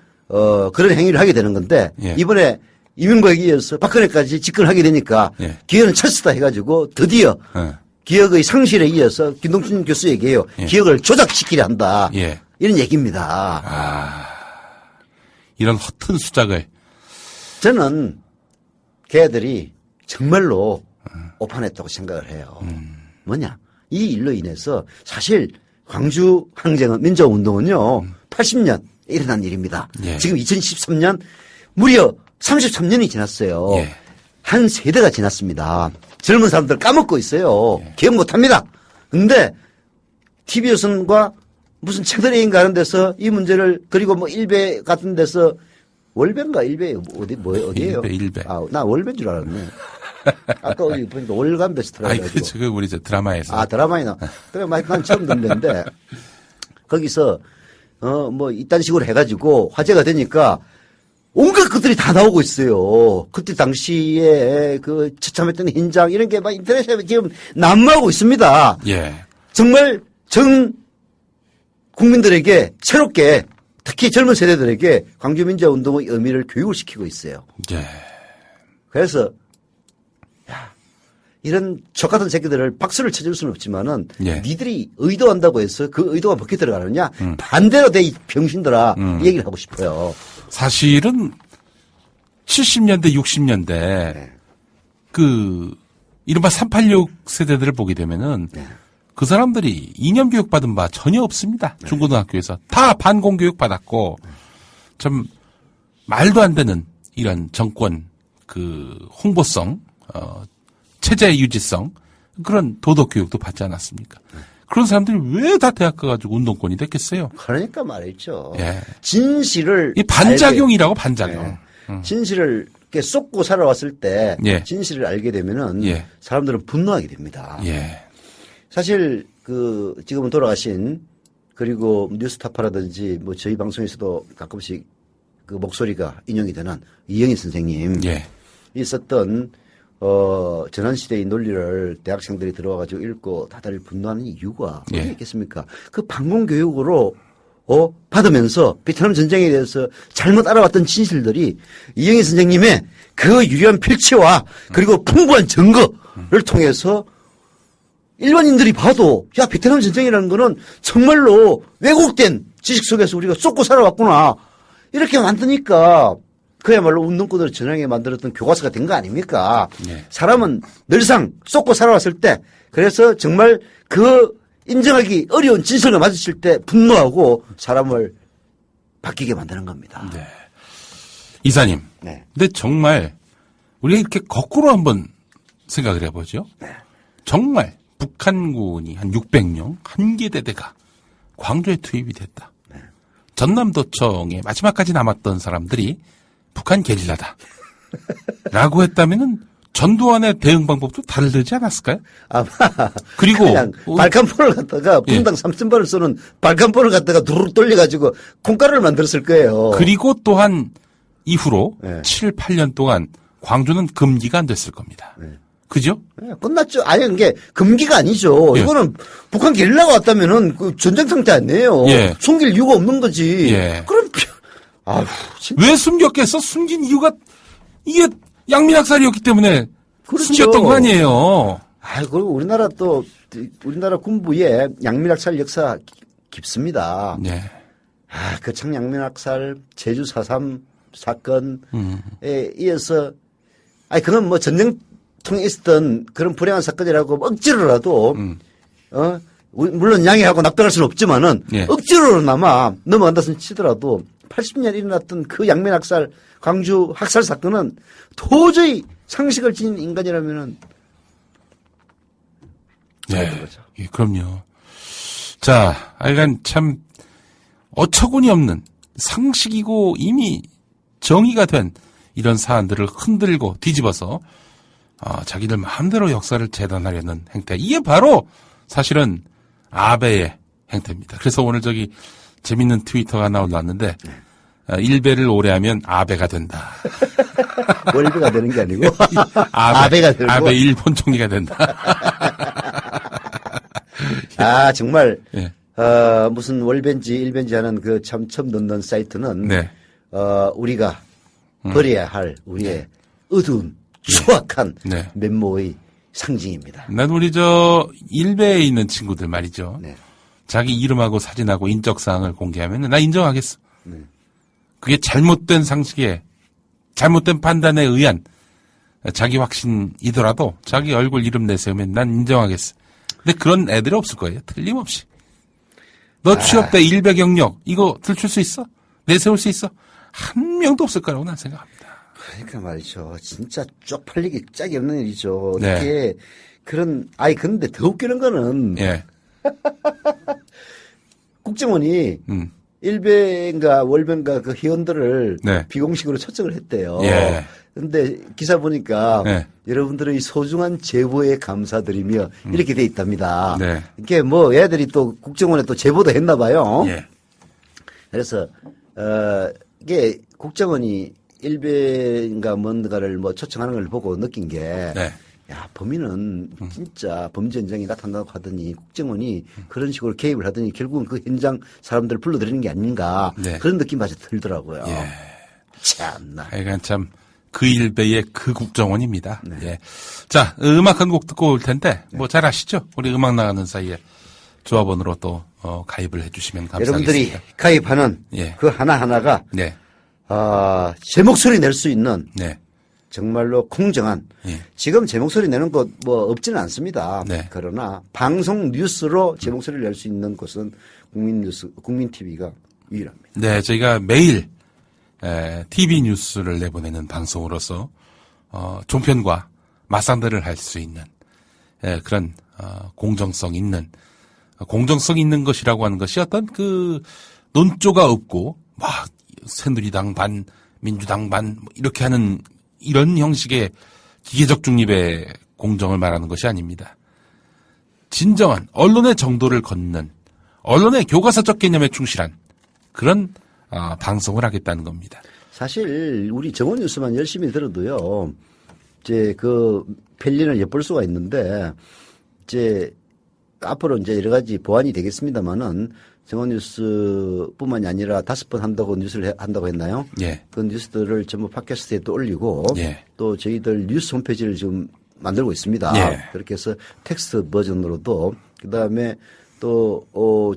그런 행위를 하게 되는 건데 예. 이번에 이명박에 이어서 박근혜까지 집권하게 되니까 예. 기회는 찬스다 해가지고 드디어 예. 기억의 상실에 이어서 김동춘 교수 얘기해요. 예. 기억을 조작시키려 한다. 예. 이런 얘기입니다. 이런 허튼 수작을. 저는 걔들이 정말로 오판했다고 생각을 해요. 뭐냐? 이 일로 인해서 사실 광주 항쟁은 민주화운동은요 80년 일어난 일입니다. 예. 지금 2013년 무려 33년이 지났어요. 예. 한 세대가 지났습니다. 젊은 사람들 까먹고 있어요. 기억 못합니다. 근데 TV조선과 무슨 채널A인가 하는 데서 이 문제를 그리고 뭐 일베 같은 데서 월배인가 일베 어디예요? 일베. 나 월배인 줄 알았네. 아까 어디 보니까 월간 베스트라고. 그 우리 저 드라마에서. 드라마에나. 드라마 난 처음 듣는데 거기서 뭐 이딴 식으로 해가지고 화제가 되니까 온갖 것들이 다 나오고 있어요. 그때 당시에 그 처참했던 현장 이런 게 막 인터넷에 지금 난무하고 있습니다. 예. 정말 전 국민들에게 새롭게 특히 젊은 세대들에게 광주민주화운동의 의미를 교육을 시키고 있어요. 예. 그래서 이런 족같은 새끼들을 박수를 쳐줄 수는 없지만은 예. 니들이 의도한다고 해서 그 의도가 먹혀 들어가느냐 반대로 돼 이 병신들아 이 얘기를 하고 싶어요. 사실은 70년대 60년대 그 이른바 386 세대들을 보게 되면은 그 사람들이 이념 교육 받은 바 전혀 없습니다. 중고등학교에서 다 반공 교육 받았고 좀 말도 안 되는 이런 정권 그 홍보성 체제 유지성 그런 도덕 교육도 받지 않았습니까? 그런 사람들이 왜 다 대학 가가지고 운동권이 됐겠어요? 그러니까 말이죠. 예. 진실을 이 반작용이라고 반작용. 진실을 이렇게 쏟고 살아왔을 때 예. 진실을 알게 되면은 예. 사람들은 분노하게 됩니다. 예. 사실 그 지금은 돌아가신 그리고 뉴스타파라든지 뭐 저희 방송에서도 가끔씩 그 목소리가 인용이 되는 이영희 선생님 예. 있었던 전환시대의 논리를 대학생들이 들어와가지고 읽고 다들 분노하는 이유가 예. 어디 있겠습니까? 그 반공교육으로 받으면서 베트남 전쟁에 대해서 잘못 알아왔던 진실들이 이영희 선생님의 그 유려한 필체와 그리고 풍부한 증거를 통해서 일반인들이 봐도 야 베트남 전쟁이라는 거는 정말로 왜곡된 지식 속에서 우리가 쏟고 살아왔구나 이렇게 만드니까 그야말로 운동권으로 전향에 만들었던 교과서가 된 거 아닙니까? 네. 사람은 늘상 쏟고 살아왔을 때 그래서 정말 그 인정하기 어려운 진실을 마주칠 때 분노하고 사람을 바뀌게 만드는 겁니다. 네. 이사님. 네. 근데 정말 우리가 이렇게 거꾸로 한번 생각을 해보죠. 네. 정말 북한군이 한 600명 한 개 대대가 광주에 투입이 됐다. 네. 전남도청에 마지막까지 남았던 사람들이 북한 게릴라다. 라고 했다면은 전두환의 대응 방법도 다르지 않았을까요? 아마 그리고 그냥 발칸포를 갖다가 분당 3,000발을 쏘는 발칸포를 갖다가 두루룩 돌려가지고 콩가루를 만들었을 거예요. 그리고 또한 이후로 네. 7, 8년 동안 광주는 금기가 안 됐을 겁니다. 네. 그죠? 네, 끝났죠. 아니, 이게 금기가 아니죠. 예. 이거는 북한 게릴라가 왔다면은 그 전쟁 상태 아니에요. 예. 숨길 이유가 없는 거지. 예. 그럼, 아휴, 진짜. 왜 숨겼겠어? 숨긴 이유가 이게 양민학살이었기 때문에 그렇죠. 숨겼던 거 아니에요. 아, 그리고 우리나라 군부의 양민학살 역사 깊습니다. 네. 아, 거창 양민학살, 제주 4.3 사건에 이어서, 아니, 그건 뭐 전쟁통에 있었던 그런 불행한 사건이라고 억지로라도, 물론 양해하고 납득할 수는 없지만은, 예. 억지로나마 넘어간다 치더라도 80년 일어났던 그 양민학살, 광주 학살 사건은 도저히 상식을 지닌 인간이라면은, 네. 예, 그럼요. 자, 하여간 참 어처구니 없는 상식이고 이미 정의가 된 이런 사안들을 흔들고 뒤집어서 자기들 마음대로 역사를 재단하려는 행태. 이게 바로 사실은 아베의 행태입니다. 그래서 오늘 저기 재밌는 트위터가 하나 올랐는데 일배를 오래 하면 아베가 된다. 월배가 되는 게 아니고 아베가 되고 아베 일본 총리가 된다. 아 정말 예. 무슨 월벤지 일벤지 하는 그 참 처음 듣는 사이트는 네. 우리가 버려야 할 우리의 어두운 추악한 네. 면모의 상징입니다. 난 우리 일베에 있는 친구들 말이죠. 네. 자기 이름하고 사진하고 인적사항을 공개하면 나 인정하겠어. 네. 그게 잘못된 상식에 잘못된 판단에 의한 자기 확신이더라도 자기 얼굴 이름 내세우면 난 인정하겠어. 근데 그런 애들이 없을 거예요. 틀림없이. 너 취업 때 일배 경력 이거 들출 수 있어? 내세울 수 있어? 한 명도 없을 거라고 난 생각합니다. 그러니까 말이죠. 진짜 쪽팔리기 짝이 없는 일이죠. 네. 어떻게 그런 근데 더 웃기는 거는 예. 국정원이 일배인가 월배인가 그 회원들을 네. 비공식으로 초청을 했대요. 예. 근데 기사 보니까 네. 여러분들의 소중한 제보에 감사드리며 이렇게 돼 있답니다. 네. 이게 뭐 애들이 또 국정원에 또 제보도 했나 봐요. 예. 그래서 이게 국정원이 일배인가 뭔가를 뭐 초청하는 걸 보고 느낀 게 네. 야, 범인은 진짜 범죄 현장에 나타난다고 하더니 국정원이 그런 식으로 개입을 하더니 결국은 그 현장 사람들을 불러들이는 게 아닌가 네. 그런 느낌마저 들더라고요. 예. 참나. 하여간 참 그 일배의 그 국정원입니다. 네. 예. 자, 음악 한 곡 듣고 올 텐데 뭐 잘 아시죠? 우리 음악 나가는 사이에 조합원으로 또 가입을 해주시면 감사하겠습니다. 여러분들이 가입하는 예. 그 하나하나가 네. 제 목소리 낼 수 있는 네. 정말로 공정한 예. 지금 제 목소리 내는 곳 뭐 없지는 않습니다. 네. 그러나 방송 뉴스로 제 목소리를 낼 수 있는 곳은 국민 TV가 유일합니다. 네, 저희가 매일 TV 뉴스를 내보내는 방송으로서 종편과 맞상대를 할 수 있는 그런 공정성 있는 것이라고 하는 것이 어떤 그 논조가 없고 막 새누리당 반 민주당 반 이렇게 하는 이런 형식의 기계적 중립의 공정을 말하는 것이 아닙니다. 진정한 언론의 정도를 걷는 언론의 교과서적 개념에 충실한 그런 방송을 하겠다는 겁니다. 사실 우리 정원 뉴스만 열심히 들어도요. 이제 그 편리를 엿볼 수가 있는데 이제 앞으로 이제 여러 가지 보완이 되겠습니다만은 정원 뉴스뿐만이 아니라 5번 한다고 뉴스를 한다고 했나요? 예. 그 뉴스들을 전부 팟캐스트에 또 올리고 예. 또 저희들 뉴스 홈페이지를 지금 만들고 있습니다. 예. 그렇게 해서 텍스트 버전으로도 그다음에 또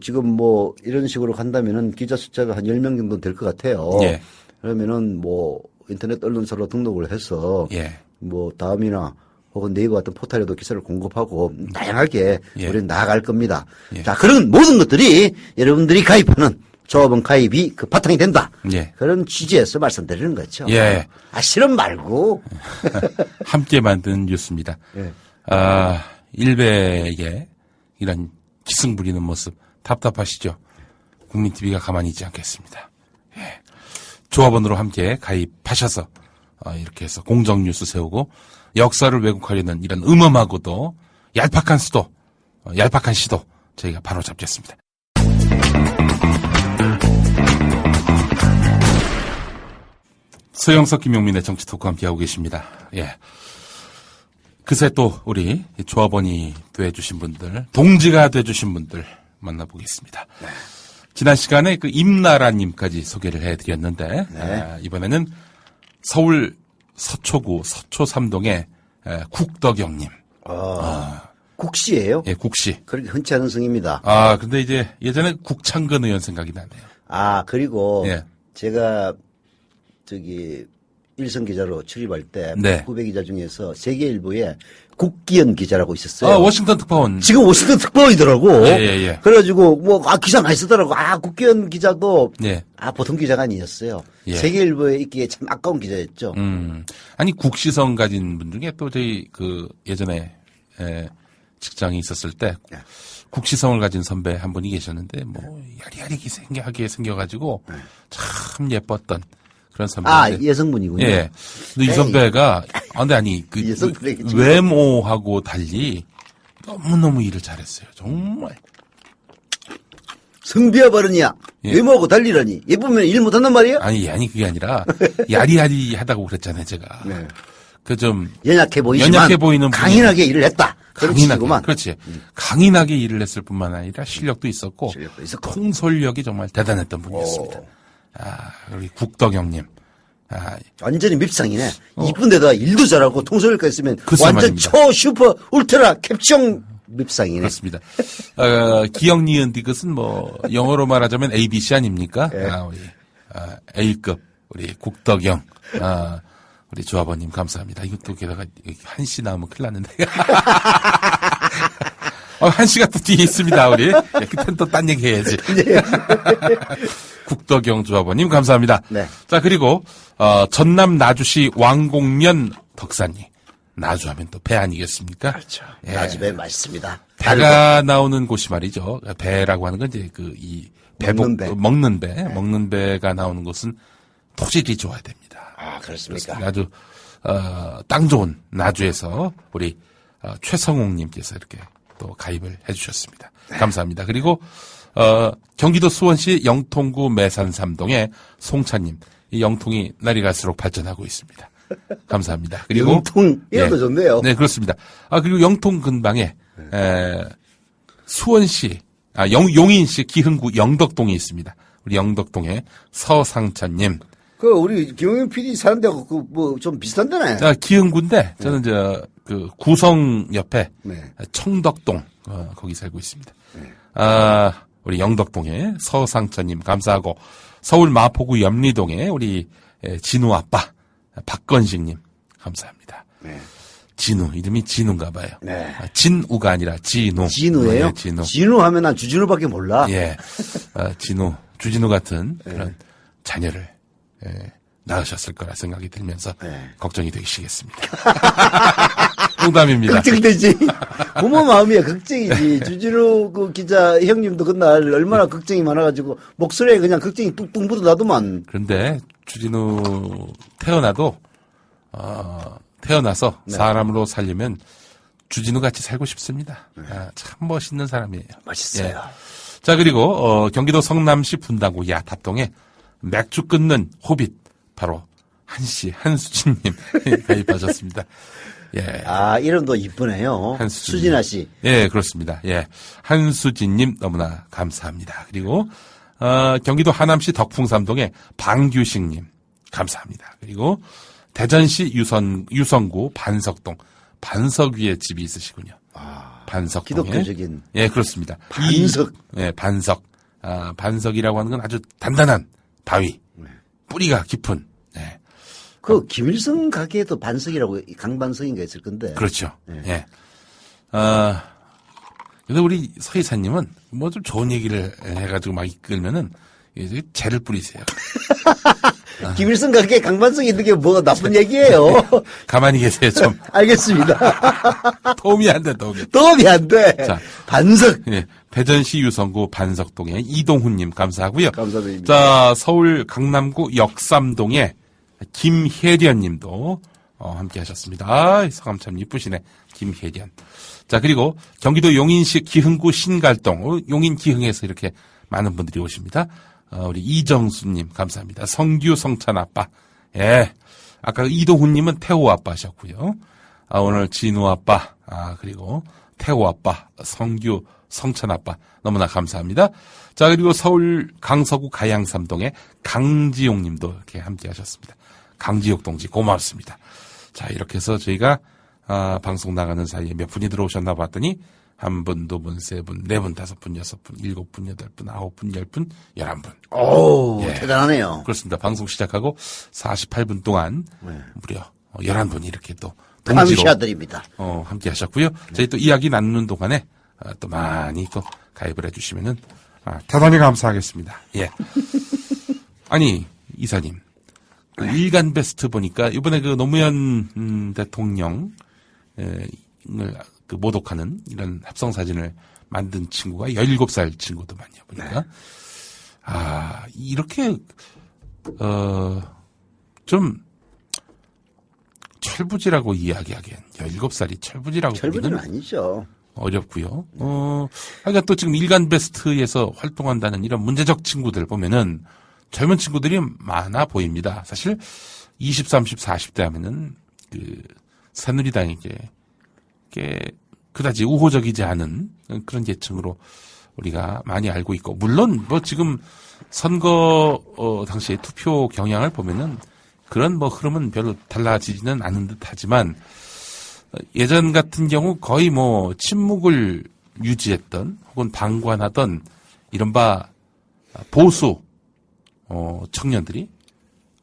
지금 뭐 이런 식으로 간다면은 기자 숫자가 한 10명 정도 될 것 같아요. 예. 그러면은 뭐 인터넷 언론사로 등록을 해서 예. 뭐 다음이나 혹은 네이버 같은 포털에도 기사를 공급하고 다양하게 예. 우리는 나아갈 겁니다. 예. 자, 그런 모든 것들이 여러분들이 가입하는 조합원 가입이 그 바탕이 된다. 예. 그런 취지에서 말씀드리는 거죠. 예. 실험 말고. 함께 만든 뉴스입니다. 예. 일베에게 이런 기승 부리는 모습 답답하시죠? 국민TV가 가만히 있지 않겠습니다. 예. 조합원으로 함께 가입하셔서 이렇게 해서 공정뉴스 세우고 역사를 왜곡하려는 이런 음험하고도 얄팍한 시도 저희가 바로 잡겠습니다. 서영석 김용민의 정치 토크 함께하고 계십니다. 예. 그새 또 우리 조합원이 돼주신 분들, 동지가 돼주신 분들 만나보겠습니다. 네. 지난 시간에 그 임나라님까지 소개를 해드렸는데 네. 이번에는 서울 서초구 서초삼동의 국덕영님. 국시예요? 예, 국시. 그렇게 흔치 않은 성입니다. 근데 이제 예전에 국창근 의원 생각이 나네요. 그리고 예. 제가 일선 기자로 출입할 때 네. 후배 기자 중에서 세계일보에 국기현 기자라고 있었어요. 워싱턴 특파원. 지금 워싱턴 특파원이더라고. 예. 그래가지고 기사 많이 쓰더라고. 국기현 기자도 예. 보통 기자가 아니었어요. 예. 세계일보에 있기에 참 아까운 기자였죠. 아니 국시성 가진 분 중에 또 저희 예전에 직장이 있었을 때 국시성을 가진 선배 한 분이 계셨는데 야리야리하게 생겨가지고 참 예뻤던 그런 선배인데. 여성분이군요. 예. 근데 이 선배가 외모하고 달리 너무너무 일을 잘했어요. 정말. 성비야 바르냐? 외모하고 달리라니. 예쁘면 일 못한단 말이에요? 아니, 그게 아니라, 야리야리 하다고 그랬잖아요, 제가. 네. 연약해 보이는 강인하게 일을 했다. 강인하게. 그렇지. 강인하게 일을 했을 뿐만 아니라 실력도 있었고, 통솔력이 정말 대단했던 분이었습니다. 우리 국덕영님. 완전히 밉상이네. 이쁜데다가 일도 잘하고 통솔력까지 있으면 완전 말입니다. 슈퍼 울트라 캡숑 밉상이네. 그렇습니다. 기억, 니은, 디귿은 영어로 말하자면 ABC 아닙니까? 네. 우리, A급, 우리 국덕영, 우리 조합원님 감사합니다. 이것도 게다가 한씨 나오면 큰일 났는데. 한씨가 또 뒤에 있습니다, 우리. 그땐 또 딴 얘기 해야지. 국덕영 조합원님 감사합니다. 네. 자, 그리고, 전남 나주시 왕곡면 덕산리. 나주하면 또 배 아니겠습니까? 그렇죠. 나주배 맛있습니다. 배가 나오는 곳이 말이죠. 배라고 하는 건 이제 먹는 배가 나오는 곳은 토질이 좋아야 됩니다. 그렇습니까? 아주, 땅 좋은 나주에서 우리, 최성옥님께서 이렇게 또 가입을 해주셨습니다. 감사합니다. 그리고, 경기도 수원시 영통구 매산삼동의 송차님. 이 영통이 날이 갈수록 발전하고 있습니다. 감사합니다. 그리고 영통 이름도 좋네요. 네, 그렇습니다. 그리고 영통 근방에 수원시 용인시 기흥구 영덕동이 있습니다. 우리 영덕동에 서상찬님. 우리 김용현 PD 사는 데하고 좀 비슷한 데네. 기흥구인데 저는 구성 옆에 네. 청덕동 거기 살고 있습니다. 우리 영덕동에 서상찬님 감사하고 서울 마포구 염리동에 우리 진우 아빠 박건식님 감사합니다. 네. 진우 이름이 진우인가 봐요. 네. 진우가 아니라 진우. 진우예요? 네, 진우. 진우 하면 난 주진우밖에 몰라. 예, 진우 주진우 같은 그런 자녀를 낳으셨을 거라 생각이 들면서 걱정이 되시겠습니다. 농담입니다. 걱정되지. 부모 마음이야 걱정이지. 주진우 기자 형님도 그날 얼마나 걱정이 많아가지고 목소리에 그냥 걱정이 뚝뚝 묻어나더만. 그런데 주진우 태어나서 사람으로 살려면 주진우 같이 살고 싶습니다. 참 멋있는 사람이에요. 맛있어요. 예. 자, 그리고 경기도 성남시 분당구 야탑동에 맥주 끊는 호빗 바로 한수진님 가입하셨습니다. 예. 이름도 이쁘네요. 수진아 씨. 예, 그렇습니다. 예. 한수진님 너무나 감사합니다. 그리고, 경기도 하남시 덕풍삼동의 방규식님 감사합니다. 그리고 대전시 유성구 반석동, 반석 위에 집이 있으시군요. 반석동에. 기독교적인. 예, 그렇습니다. 반석. 반석. 반석이라고 하는 건 아주 단단한 바위. 뿌리가 깊은. 예. 김일성 가게에도 반석이라고 강반석인가 있을 건데. 그렇죠. 예. 근데 우리 서 이사님은 좀 좋은 얘기를 해가지고 막 이끌면은 이제 재를 뿌리세요. 김일성 가게에 강반석이 있는 게 뭐 나쁜 얘기예요. 가만히 계세요, 좀. 알겠습니다. 도움이 안 돼, 도움이 안 돼. 자, 반석. 예. 대전시 유성구 반석동의 이동훈님 감사하고요. 감사드립니다. 자, 서울 강남구 역삼동의 김혜련 님도 함께 하셨습니다. 성함 참 이쁘시네. 김혜련. 자, 그리고 경기도 용인시 기흥구 신갈동, 용인 기흥에서 이렇게 많은 분들이 오십니다. 우리 이정수님 감사합니다. 성규 성찬 아빠. 예. 아까 이동훈 님은 태호 아빠셨고요. 오늘 진우 아빠, 그리고 태호 아빠, 성규 성찬 아빠 너무나 감사합니다. 자, 그리고 서울 강서구 가양삼동의 강지용 님도 이렇게 함께 하셨습니다. 강지옥 동지 고맙습니다. 자, 이렇게 해서 저희가 방송 나가는 사이에 몇 분이 들어오셨나 봤더니 1분, 2분, 3분, 4분, 5분, 6분, 7분, 8분, 9분, 10분, 11분. 오, 예. 대단하네요. 그렇습니다. 방송 시작하고 48분 동안 무려 11분이 이렇게 또 동지로 감사드립니다. 함께 하셨고요. 저희 또 이야기 나누는 동안에 또 많이 또 가입을 해주시면은 대단히 감사하겠습니다. 예. 아니 이사님, 일간 베스트 보니까 이번에 노무현 대통령을 모독하는 이런 합성 사진을 만든 친구가 17살 친구더만요. 보니까 이렇게 좀 철부지라고 이야기하기엔 17살이 철부지라고 철부지는 아니죠. 어렵고요. 하여간 또 지금 일간 베스트에서 활동한다는 이런 문제적 친구들 보면은 젊은 친구들이 많아 보입니다. 사실 20, 30, 40대 하면은 새누리당에게 그다지 우호적이지 않은 그런 계층으로 우리가 많이 알고 있고, 물론 뭐 지금 선거 당시에 투표 경향을 보면은 그런 뭐 흐름은 별로 달라지지는 않은 듯하지만 예전 같은 경우 거의 뭐 침묵을 유지했던 혹은 방관하던 이른바 보수 청년들이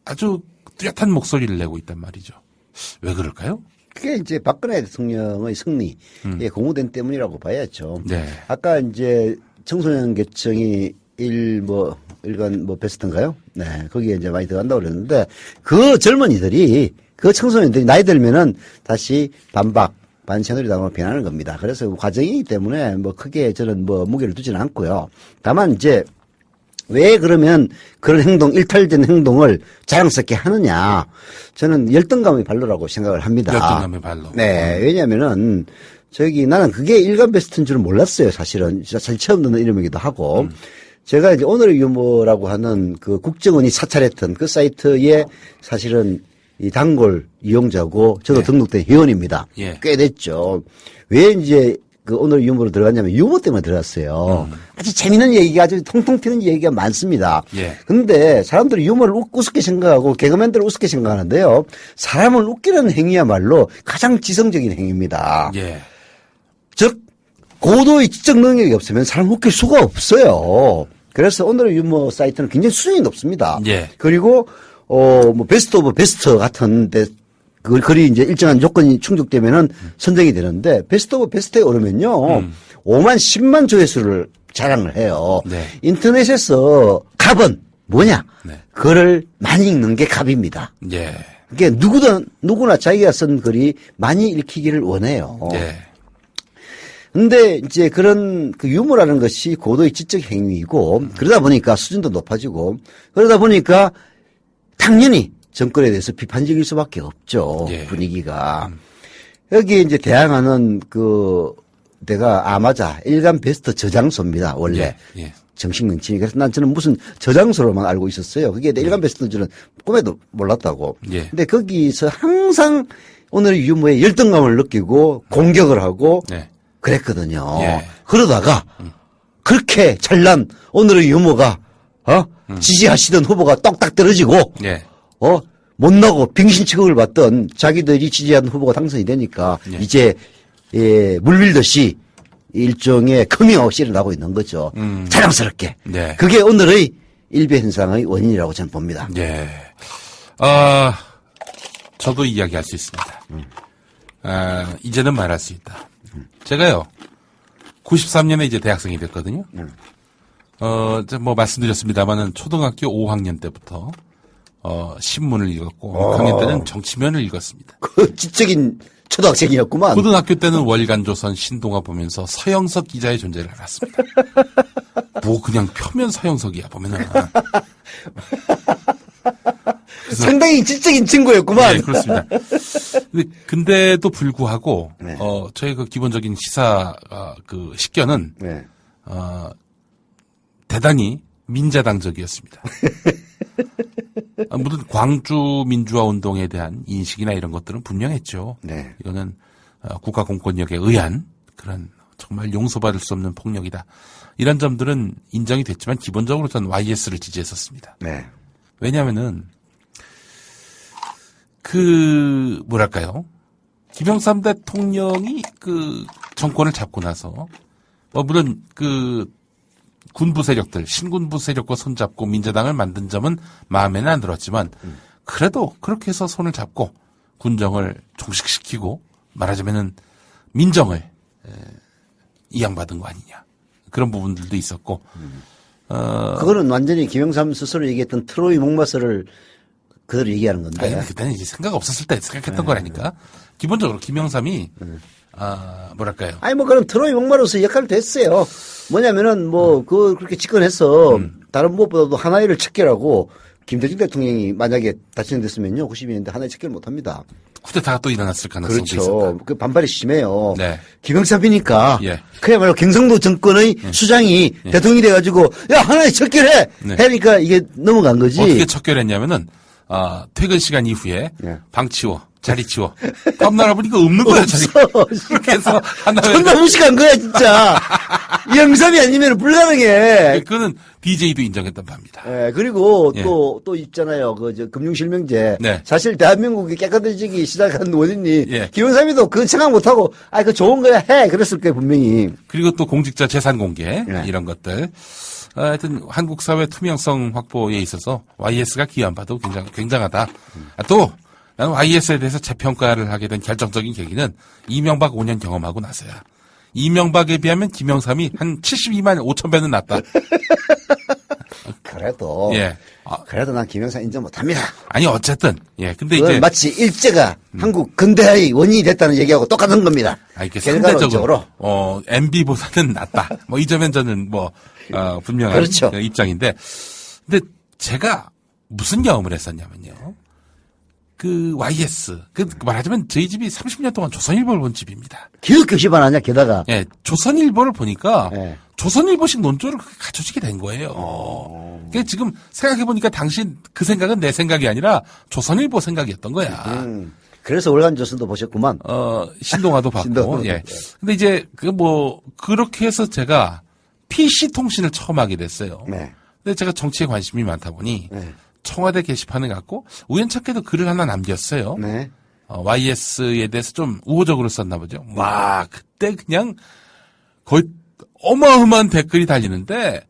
아주 뚜렷한 목소리를 내고 있단 말이죠. 왜 그럴까요? 그게 이제 박근혜 대통령의 승리에 공유된 때문이라고 봐야죠. 네. 아까 이제 청소년 계층이 일간 베스트인가요? 네. 거기에 이제 많이 들어간다고 그랬는데 그 젊은이들이 그 청소년들이 나이 들면은 다시 반새누리당으로 변하는 겁니다. 그래서 그 과정이기 때문에 뭐 크게 저는 뭐 무게를 두지는 않고요. 다만 이제 왜 그러면 그런 행동, 일탈된 행동을 자랑스럽게 하느냐. 저는 열등감의 발로라고 생각을 합니다. 열등감의 발로. 네. 왜냐면은 나는 그게 일간 베스트인 줄은 몰랐어요. 사실은. 진짜 사실 처음 듣는 이름이기도 하고. 제가 이제 오늘의 유머라고 하는 그 국정원이 사찰했던 그 사이트에 사실은 이 단골 이용자고 저도 등록된 회원입니다. 꽤 됐죠. 왜 이제 그 오늘 유머로 들어갔냐면 유머 때문에 들어갔어요. 아주 재밌는 얘기가 아주 통통 튀는 얘기가 많습니다. 근데 사람들이 유머를 우습게 생각하고 개그맨들을 우습게 생각하는데요. 사람을 웃기는 행위야말로 가장 지성적인 행위입니다. 즉 고도의 지적 능력이 없으면 사람을 웃길 수가 없어요. 그래서 오늘의 유머 사이트는 굉장히 수준이 높습니다. 그리고 뭐 베스트 오브 베스트 같은데 그 글이 이제 일정한 요건이 충족되면은 선정이 되는데 베스트 오브 베스트에 오르면요. 5만 10만 조회수를 자랑을 해요. 인터넷에서 갑은 뭐냐? 글을 많이 읽는 게 갑입니다. 그게 누구나 자기가 쓴 글이 많이 읽히기를 원해요. 근데 이제 그런 그 유머라는 것이 고도의 지적 행위이고 그러다 보니까 수준도 높아지고 그러다 보니까 당연히 정권에 대해서 비판적일 수밖에 없죠. 분위기가. 여기 이제 대항하는 내가 맞아. 일간 베스트 저장소입니다. 원래. 정식 명칭이. 그래서 저는 무슨 저장소로만 알고 있었어요. 그게 일간 베스트인 줄은 꿈에도 몰랐다고. 근데 거기서 항상 오늘의 유머에 열등감을 느끼고 공격을 하고 그랬거든요. 그러다가 그렇게 잘난 오늘의 유머가 지지하시던 후보가 똑딱 떨어지고 못나고 빙신 취급을 받던 자기들이 지지하는 후보가 당선이 되니까 이제 물밀듯이 일종의 커밍아웃이 일어나고 있는 거죠. 자랑스럽게. 그게 오늘의 일배 현상의 원인이라고 저는 봅니다. 저도 이야기할 수 있습니다. 이제는 말할 수 있다. 제가요 93년에 이제 대학생이 됐거든요. 뭐 말씀드렸습니다만은 초등학교 5학년 때부터 신문을 읽었고 6학년 때는 정치면을 읽었습니다. 그 지적인 초등학생이었구만. 고등학교 때는 월간조선 신동아 보면서 서영석 기자의 존재를 알았습니다. 뭐 그냥 표면 서영석이야 보면은. 상당히 지적인 친구였구만. 네, 그렇습니다. 근데도 불구하고 저희 그 기본적인 시사 그 식견은 대단히 민자당적이었습니다. 물론 광주 민주화 운동에 대한 인식이나 이런 것들은 분명했죠. 이거는 국가 공권력에 의한 그런 정말 용서받을 수 없는 폭력이다. 이런 점들은 인정이 됐지만 기본적으로 저는 YS를 지지했었습니다. 왜냐하면은 뭐랄까요? 김영삼 대통령이 그 정권을 잡고 나서 물론 군부 세력들, 신군부 세력과 손잡고 민자당을 만든 점은 마음에는 안 들었지만 그래도 그렇게 해서 손을 잡고 군정을 종식시키고 말하자면은 민정을 이양받은 거 아니냐. 그런 부분들도 있었고. 그거는 완전히 김영삼 스스로 얘기했던 트로이 목마설을 그대로 얘기하는 건데. 아니, 그때는 이제 생각 없었을 때 생각했던 거라니까. 기본적으로 김영삼이 뭐랄까요. 그럼 트로이 목마로서 역할을 됐어요. 뭐냐면은 그렇게 집권해서 다른 무엇보다도 하나이를 척결하고 김대중 대통령이 만약에 다시 됐으면요. 92년대 하나이 척결 못 합니다. 쿠데타가 또 일어났을 가능성도 그렇죠. 있었다. 그 반발이 심해요. 네. 김영삼이니까 예. 그야말로 경상도 정권의 수장이 대통령이 돼가지고 야 하나에 척결해 하니까 이게 넘어간 거지. 어떻게 척결했냐면은 퇴근 시간 이후에 방 치워. 자리 치워. 다음날 보니까 없는 거야, 자리. 그렇게 해서 존나 무식한 거야, 진짜. 영삼이 아니면 불가능해. 그거는 DJ도 인정했단 말입니다. 예, 그리고 또 있잖아요. 금융실명제. 네. 사실 대한민국이 깨끗해지기 시작한 원인이 예. 김영삼이도 그건 생각 못하고 그거 좋은 거야 해. 그랬을 거예요, 분명히. 그리고 또 공직자 재산 공개. 이런 것들. 하여튼 한국 사회 투명성 확보에 있어서 YS가 기여한 바도 굉장하다. 또 나는 YS에 대해서 재평가를 하게 된 결정적인 계기는 이명박 5년 경험하고 나서야. 이명박에 비하면 김영삼이 한 72만 5천 배는 낫다. 그래도. 예. 그래도 난 김영삼 인정 못 합니다. 아니, 어쨌든. 예. 근데 그건 이제. 마치 일제가 한국 근대화의 원인이 됐다는 얘기하고 똑같은 겁니다. 이렇게 상대적으로. MB보다는 낫다. 이 점엔 저는 분명한 그렇죠. 입장인데. 근데 제가 무슨 경험을 했었냐면요. 그 YS 말하자면 저희 집이 30년 동안 조선일보를 본 집입니다. 기독 교시반 아니야 게다가. 예, 조선일보를 보니까 조선일보식 논조를 가져주게 된 거예요. 그러니까 지금 생각해 보니까 당신 그 생각은 내 생각이 아니라 조선일보 생각이었던 거야. 그래서 월간 조선도 보셨구만. 신동아도 봤고. 예. 근데 이제 그렇게 해서 제가 PC 통신을 처음 하게 됐어요. 네. 근데 제가 정치에 관심이 많다 보니. 청와대 게시판을 갖고 우연찮게도 글을 하나 남겼어요. 네. YS에 대해서 좀 우호적으로 썼나 보죠. 와, 그때 그냥 거의 어마어마한 댓글이 달리는데,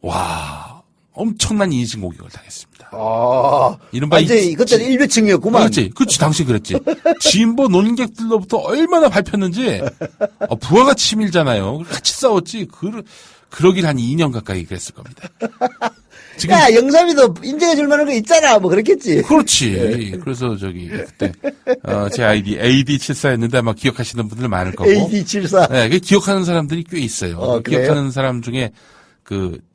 와, 엄청난 인신공격을 당했습니다. 이른바 그때는 일배층이었구만. 그렇지, 당신 그랬지. 진보 논객들로부터 얼마나 밟혔는지, 부하가 치밀잖아요. 같이 싸웠지. 그러길 한 2년 가까이 그랬을 겁니다. 지금 야, 영삼이도 인정해 줄 만한 거 있잖아. 그렇겠지. 그렇지. 그래서 그때, 제 아이디 AD74였는데 아마 기억하시는 분들 많을 거고. AD74. 네, 기억하는 사람들이 꽤 있어요. 기억하는 사람 중에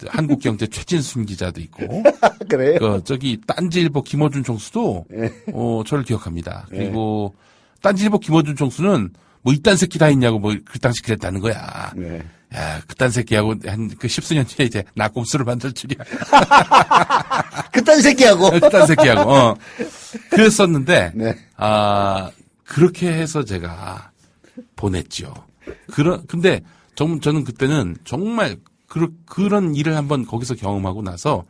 한국경제 최진순 기자도 있고. 그래요? 딴지일보 김어준 총수도, 저를 기억합니다. 그리고 딴지일보 김어준 총수는 이딴 새끼 다 있냐고 그 당시 그랬다는 거야. 네. 야, 그딴 새끼하고 한 10수년 뒤에 이제 낙곰수를 만들 줄이야. 그딴 새끼하고. 그딴 새끼하고, 그랬었는데, 네. 그렇게 해서 제가 보냈죠. 근데 저는 그때는 정말 그런 일을 한번 거기서 경험하고 나서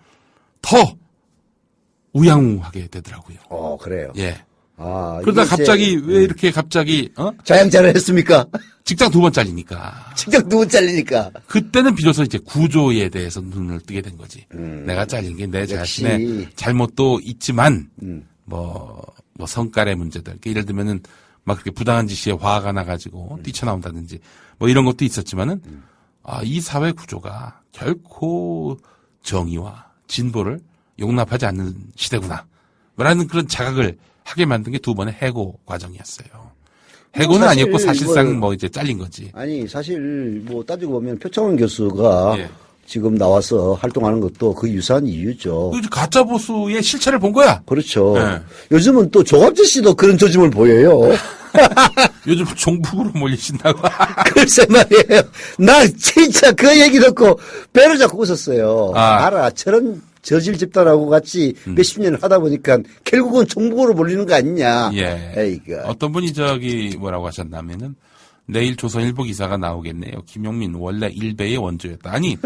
더 우양우하게 되더라고요. 그래요? 예. 그러다 갑자기, 왜 이렇게 갑자기, 자양자를 했습니까? 직장 2번 잘리니까. 직장 2번 잘리니까. 그때는 비로소 이제 구조에 대해서 눈을 뜨게 된 거지. 내가 잘린 게 내 자신의 잘못도 있지만, 성깔의 문제들. 예를 들면은, 그렇게 부당한 짓에 화가 나가지고 뛰쳐나온다든지, 이런 것도 있었지만은, 이 사회 구조가 결코 정의와 진보를 용납하지 않는 시대구나. 라는 그런 자각을 하게 만든 게 2번의 해고 과정이었어요. 해고는 아니었고 사실상 이제 잘린 거지. 아니 사실 따지고 보면 표창원 교수가 지금 나와서 활동하는 것도 그 유사한 이유죠. 가짜 보수의 실체를 본 거야. 그렇죠. 네. 요즘은 또 조갑재 씨도 그런 조짐을 보여요. 요즘 종북으로 몰리신다고. 글쎄 말이에요. 나 진짜 그 얘기 듣고 배를 잡고 웃었어요. 알아. 저런 저질 집단하고 같이 몇십 년을 하다 보니까 결국은 종북으로 몰리는 거 아니냐. 예. 에이가. 어떤 분이 뭐라고 하셨냐면은 내일 조선일보 기사가 나오겠네요. 김용민 원래 일베의 원조였다. 아니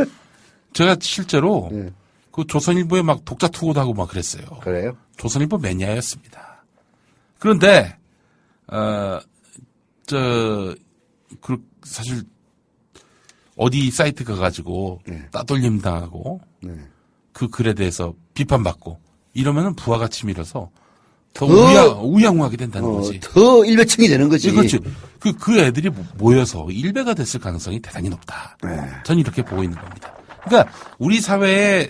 제가 실제로 그 조선일보에 독자 투고도 하고 그랬어요. 그래요? 조선일보 매니아였습니다. 그런데 사실 어디 사이트 가가지고 따돌림 당하고 그 글에 대해서 비판받고 이러면은 부하가 치밀어서 더 우양우하게 된다는 거지. 더 일배층이 되는 거지. 그렇지. 그 애들이 모여서 일배가 됐을 가능성이 대단히 높다. 전 이렇게 보고 있는 겁니다. 그러니까 우리 사회에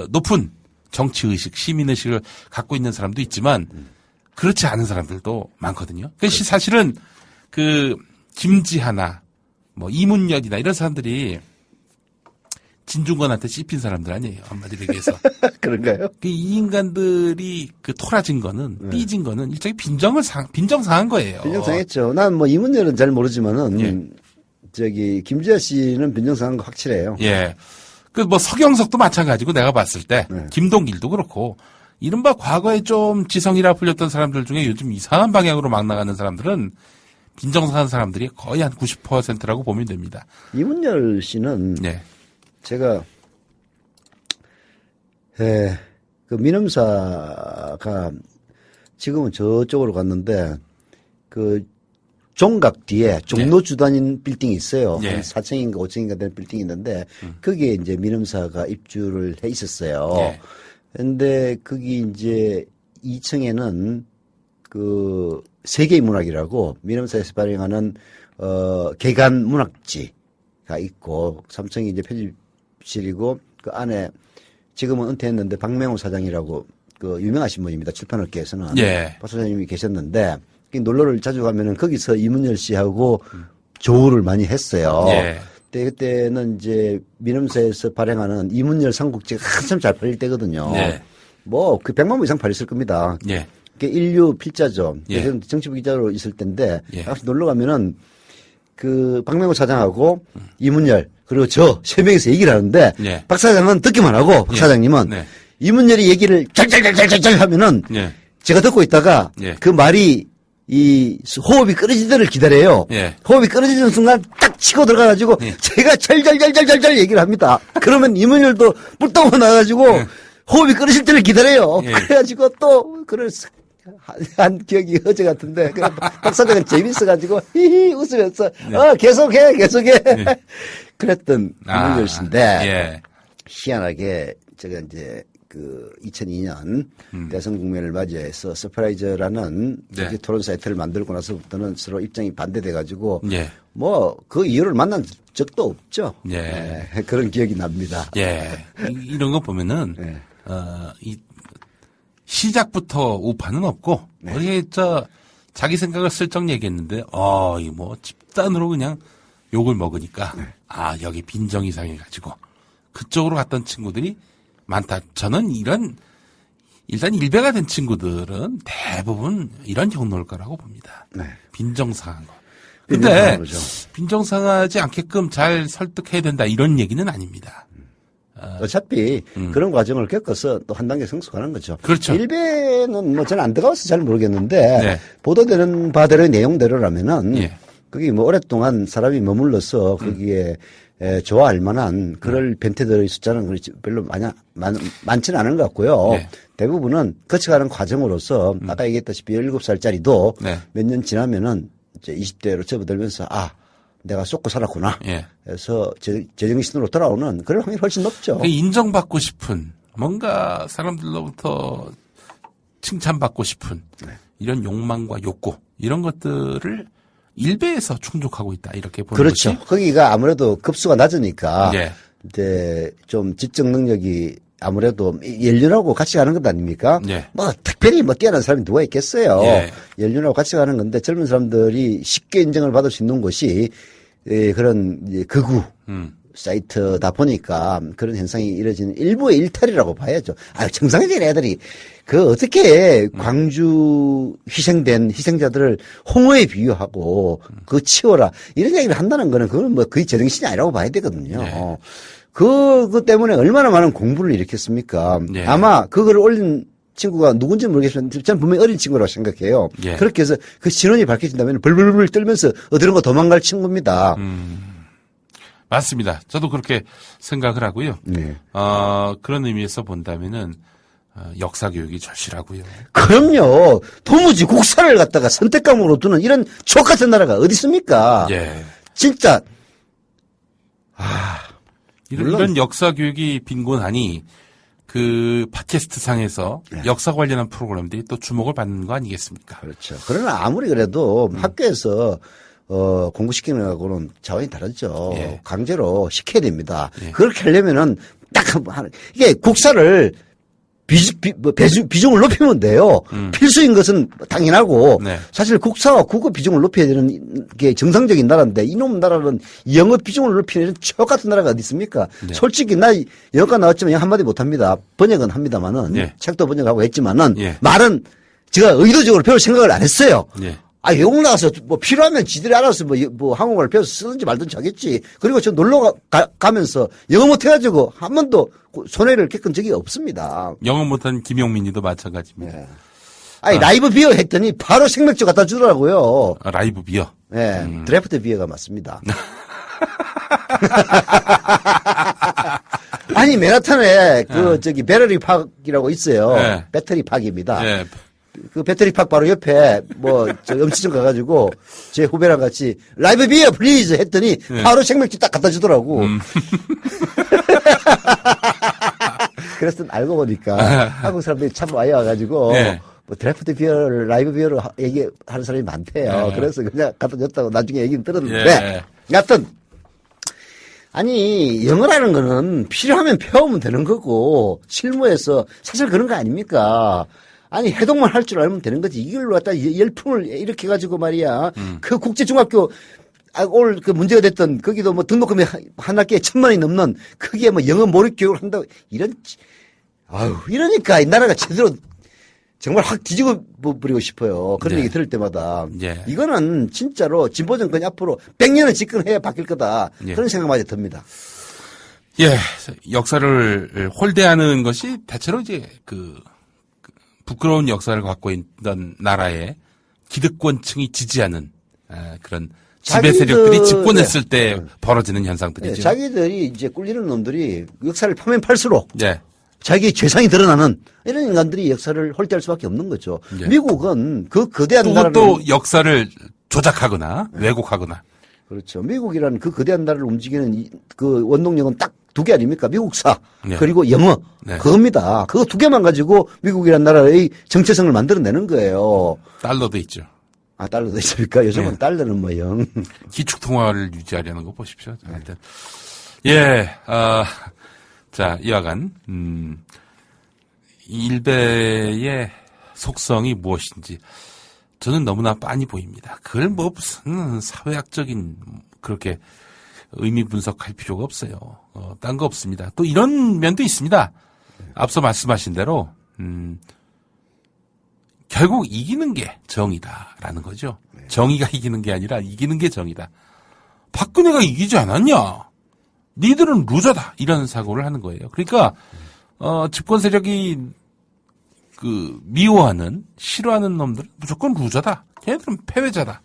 높은 정치의식, 시민의식을 갖고 있는 사람도 있지만 그렇지 않은 사람들도 많거든요. 그래서 사실은 김지하나 이문열이나 이런 사람들이 진중권한테 씹힌 사람들 아니에요. 한마디로 얘기해서. 그런가요? 이 인간들이 그 토라진 거는, 삐진 거는 일종의 빈정상한 거예요. 빈정상했죠. 난 뭐 이문열은 잘 모르지만은, 김주아 씨는 빈정상한 거 확실해요. 예. 그 뭐 서경석도 마찬가지고 내가 봤을 때, 김동길도 그렇고, 이른바 과거에 좀 지성이라 불렸던 사람들 중에 요즘 이상한 방향으로 막 나가는 사람들은 빈정상한 사람들이 거의 한 90%라고 보면 됩니다. 이문열 씨는 제가 그 민음사가 지금은 저쪽으로 갔는데 그 종각 뒤에 종로주단인 빌딩이 있어요. 한 4층인가 5층인가 되는 빌딩이 있는데 거기에 이제 민음사가 입주를 해 있었어요. 근데 거기 이제 2층에는 그 세계의 문학이라고 민음사에서 발행하는 개간 문학지가 있고 3층이 이제 편집실이고 그 안에 지금은 은퇴했는데 박명호 사장이라고 그 유명하신 분입니다. 출판업계에서는 박 사장님이 계셨는데 놀러를 자주 가면은 거기서 이문열 씨하고 조우를 많이 했어요. 그때는 이제 민음사에서 발행하는 이문열 삼국지가 한참 잘 팔릴 때거든요. 뭐 그 100만 부 이상 팔렸을 겁니다. 그게 인류 필자죠. 저는 정치부 기자로 있을 때인데 같이 놀러 가면은 그 박명호 사장하고 이문열 그리고 저 세 명이서 얘기를 하는데 박 사장은 듣기만 하고 박 사장님은 이문열이 얘기를 짤짤짤짤짤 하면은 제가 듣고 있다가 그 말이 이 호흡이 끊어지기를 기다려요. 호흡이 끊어지는 순간 딱 치고 들어가가지고 제가 잘잘잘잘잘 얘기를 합니다. 그러면 이문열도 뿔떡 나가가지고 호흡이 끊어질 때를 기다려요. 그래가지고 또 그걸 한 기억이 어제 같은데 박 사장은 재밌어가지고 히히 웃으면서 계속해 그랬던 이문열 씨인데 희한하게 제가 이제 그 2002년 대선 국면을 맞이해서 서프라이즈라는 토론 사이트를 만들고 나서부터는 서로 입장이 반대돼가지고 뭐 그 이유를 만난 적도 없죠. 그런 기억이 납니다. 이런 거 보면은 이 시작부터 우파는 없고 어디에 자기 생각을 슬쩍 얘기했는데 이 뭐 집단으로 그냥 욕을 먹으니까 여기 빈정이 상해가지고 그쪽으로 갔던 친구들이 많다. 저는 일단 일배가 된 친구들은 대부분 이런 경로일 거라고 봅니다. 빈정상한 거. 근데 빈정상하지 않게끔 잘 설득해야 된다 이런 얘기는 아닙니다. 어차피 그런 과정을 겪어서 또 한 단계 성숙하는 거죠. 그렇죠. 일배는 뭐 저는 안 들어가서 잘 모르겠는데 보도되는 바대로의 내용대로라면은 거기 뭐 오랫동안 사람이 머물러서 거기에 좋아할 만한 그럴 변태들의 숫자는 별로 많지는 않은 것 같고요. 대부분은 거쳐가는 과정으로서 아까 얘기했다시피 17살짜리도 몇 년 지나면은 이제 20대로 접어들면서 내가 쏟고 살았구나. 그래서 제정신으로 돌아오는 그럴 확률이 훨씬 높죠. 인정받고 싶은 뭔가 사람들로부터 칭찬받고 싶은 이런 욕망과 욕구 이런 것들을 일배에서 충족하고 있다 이렇게 보는 그렇죠. 거지? 거기가 아무래도 급수가 낮으니까 이제 좀 지적 능력이 아무래도 연륜하고 같이 가는 것 아닙니까? 뭐 특별히 뭐 뛰어난 사람이 누가 있겠어요. 연륜하고 같이 가는 건데 젊은 사람들이 쉽게 인정을 받을 수 있는 곳이 그런 이제 극우 사이트다 보니까 그런 현상이 이뤄지는 일부의 일탈이라고 봐야죠. 정상적인 애들이 어떻게 광주 희생된 희생자들을 홍어에 비유하고 치워라 이런 얘기를 한다는 거는 그건 뭐 거의 제정신이 아니라고 봐야 되거든요. 그거 때문에 얼마나 많은 공부를 일으켰습니까? 아마 그걸 올린 친구가 누군지 모르겠지만 저는 분명히 어린 친구라고 생각해요. 그렇게 해서 그 신원이 밝혀진다면 벌벌벌 떨면서 어디론가 도망갈 친구입니다. 맞습니다. 저도 그렇게 생각을 하고요. 그런 의미에서 본다면은 역사 교육이 절실하고요. 그럼요. 도무지 국사를 갖다가 선택감으로 두는 이런 족같은 나라가 어디 있습니까? 진짜 이런 역사 교육이 빈곤하니 그 팟캐스트 상에서 역사 관련한 프로그램들이 또 주목을 받는 거 아니겠습니까? 그렇죠. 그러나 아무리 그래도 학교에서 공부시키는 거하고는 차원이 다르죠. 강제로 시켜야 됩니다. 그렇게 하려면은 딱 이게 국사를 비중을 높이면 돼요. 필수인 것은 당연하고 네. 사실 국사와 국어 비중을 높여야 되는 게 정상적인 나라인데 이놈 나라는 영어 비중을 높이는 척 같은 나라가 어디 있습니까? 네. 솔직히 나 영어가 나왔지만 영 한마디 못합니다. 번역은 합니다만은 네. 책도 번역하고 했지만은 네. 말은 제가 의도적으로 배울 생각을 안 했어요. 네. 영어 나가서 뭐 필요하면 지들이 알아서 뭐 한국어를 배워서 쓰든지 말든지 하겠지. 그리고 저 놀러 가면서 영어 못해가지고 한 번도 손해를 겪은 적이 없습니다. 영어 못한 김용민이도 마찬가지입니다. 네. 라이브 비어 했더니 바로 생맥주 갖다 주더라고요. 라이브 비어. 네, 드래프트 비어가 맞습니다. 아니 맨하탄에 배터리 팍이라고 있어요. 네. 배터리 팍입니다. 네. 그 배터리 팍 바로 옆에 음식점 가가지고 제 후배랑 같이 라이브 비어 플리즈 했더니 바로 생맥주 딱 갖다 주더라고. 그래서 알고 보니까 한국 사람들이 참 많이 와가지고 네. 뭐 드래프트 비어를 라이브 비어로 얘기하는 사람이 많대요. 네. 그래서 그냥 갖다 줬다고 나중에 얘기는 들었는데 네. 여하튼 아니 영어라는 거는 필요하면 배우면 되는 거고 실무에서 사실 그런 거 아닙니까? 아니 해동만 할 줄 알면 되는 거지. 이걸로 갖다 열풍을 일으켜 가지고 말이야. 그 국제중학교 올 그 문제가 됐던 거기도 뭐 등록금이 한 학기에 1,000만 원이 넘는 거기에 뭐 영어 몰입 교육을 한다고 이러니까 이 나라가 제대로 정말 확 뒤집어 버리고 싶어요. 그런 네. 얘기 들을 때마다. 예. 이거는 진짜로 진보 정권이 앞으로 100년을 집권해야 바뀔 거다. 예. 그런 생각마저 듭니다. 예, 역사를 홀대하는 것이 대체로 이제 부끄러운 역사를 갖고 있던 나라의 기득권층이 지지하는 그런 지배 세력들이 집권했을 때 벌어지는 현상들이죠. 네, 자기들이 이제 꿀리는 놈들이 역사를 파면 팔수록 네. 자기의 죄상이 드러나는 이런 인간들이 역사를 홀대할 수밖에 없는 거죠. 네. 미국은 그 거대한 나라를 또 역사를 조작하거나 왜곡하거나. 그렇죠. 미국이라는 그 거대한 나라를 움직이는 그 원동력은 딱 두 개 아닙니까? 미국사 네. 그리고 영어 네. 그겁니다. 그거 두 개만 가지고 미국이라는 나라의 정체성을 만들어내는 거예요. 달러도 있죠. 달러도 있습니까? 요즘은 네. 달러는 뭐 영. 기축통화를 유지하려는 거 보십시오. 하여튼. 예, 자, 이와간, 일베의 속성이 무엇인지 저는 너무나 빤히 보입니다. 그걸 뭐 무슨 사회학적인 그렇게 의미 분석할 필요가 없어요. 딴 거 없습니다. 또 이런 면도 있습니다. 앞서 말씀하신 대로, 결국 이기는 게 정의다라는 거죠. 정의가 이기는 게 아니라 이기는 게 정의다. 박근혜가 이기지 않았냐? 니들은 루저다. 이런 사고를 하는 거예요. 그러니까 집권 세력이 미워하는 싫어하는 놈들은 무조건 루저다. 걔네들은 패배자다.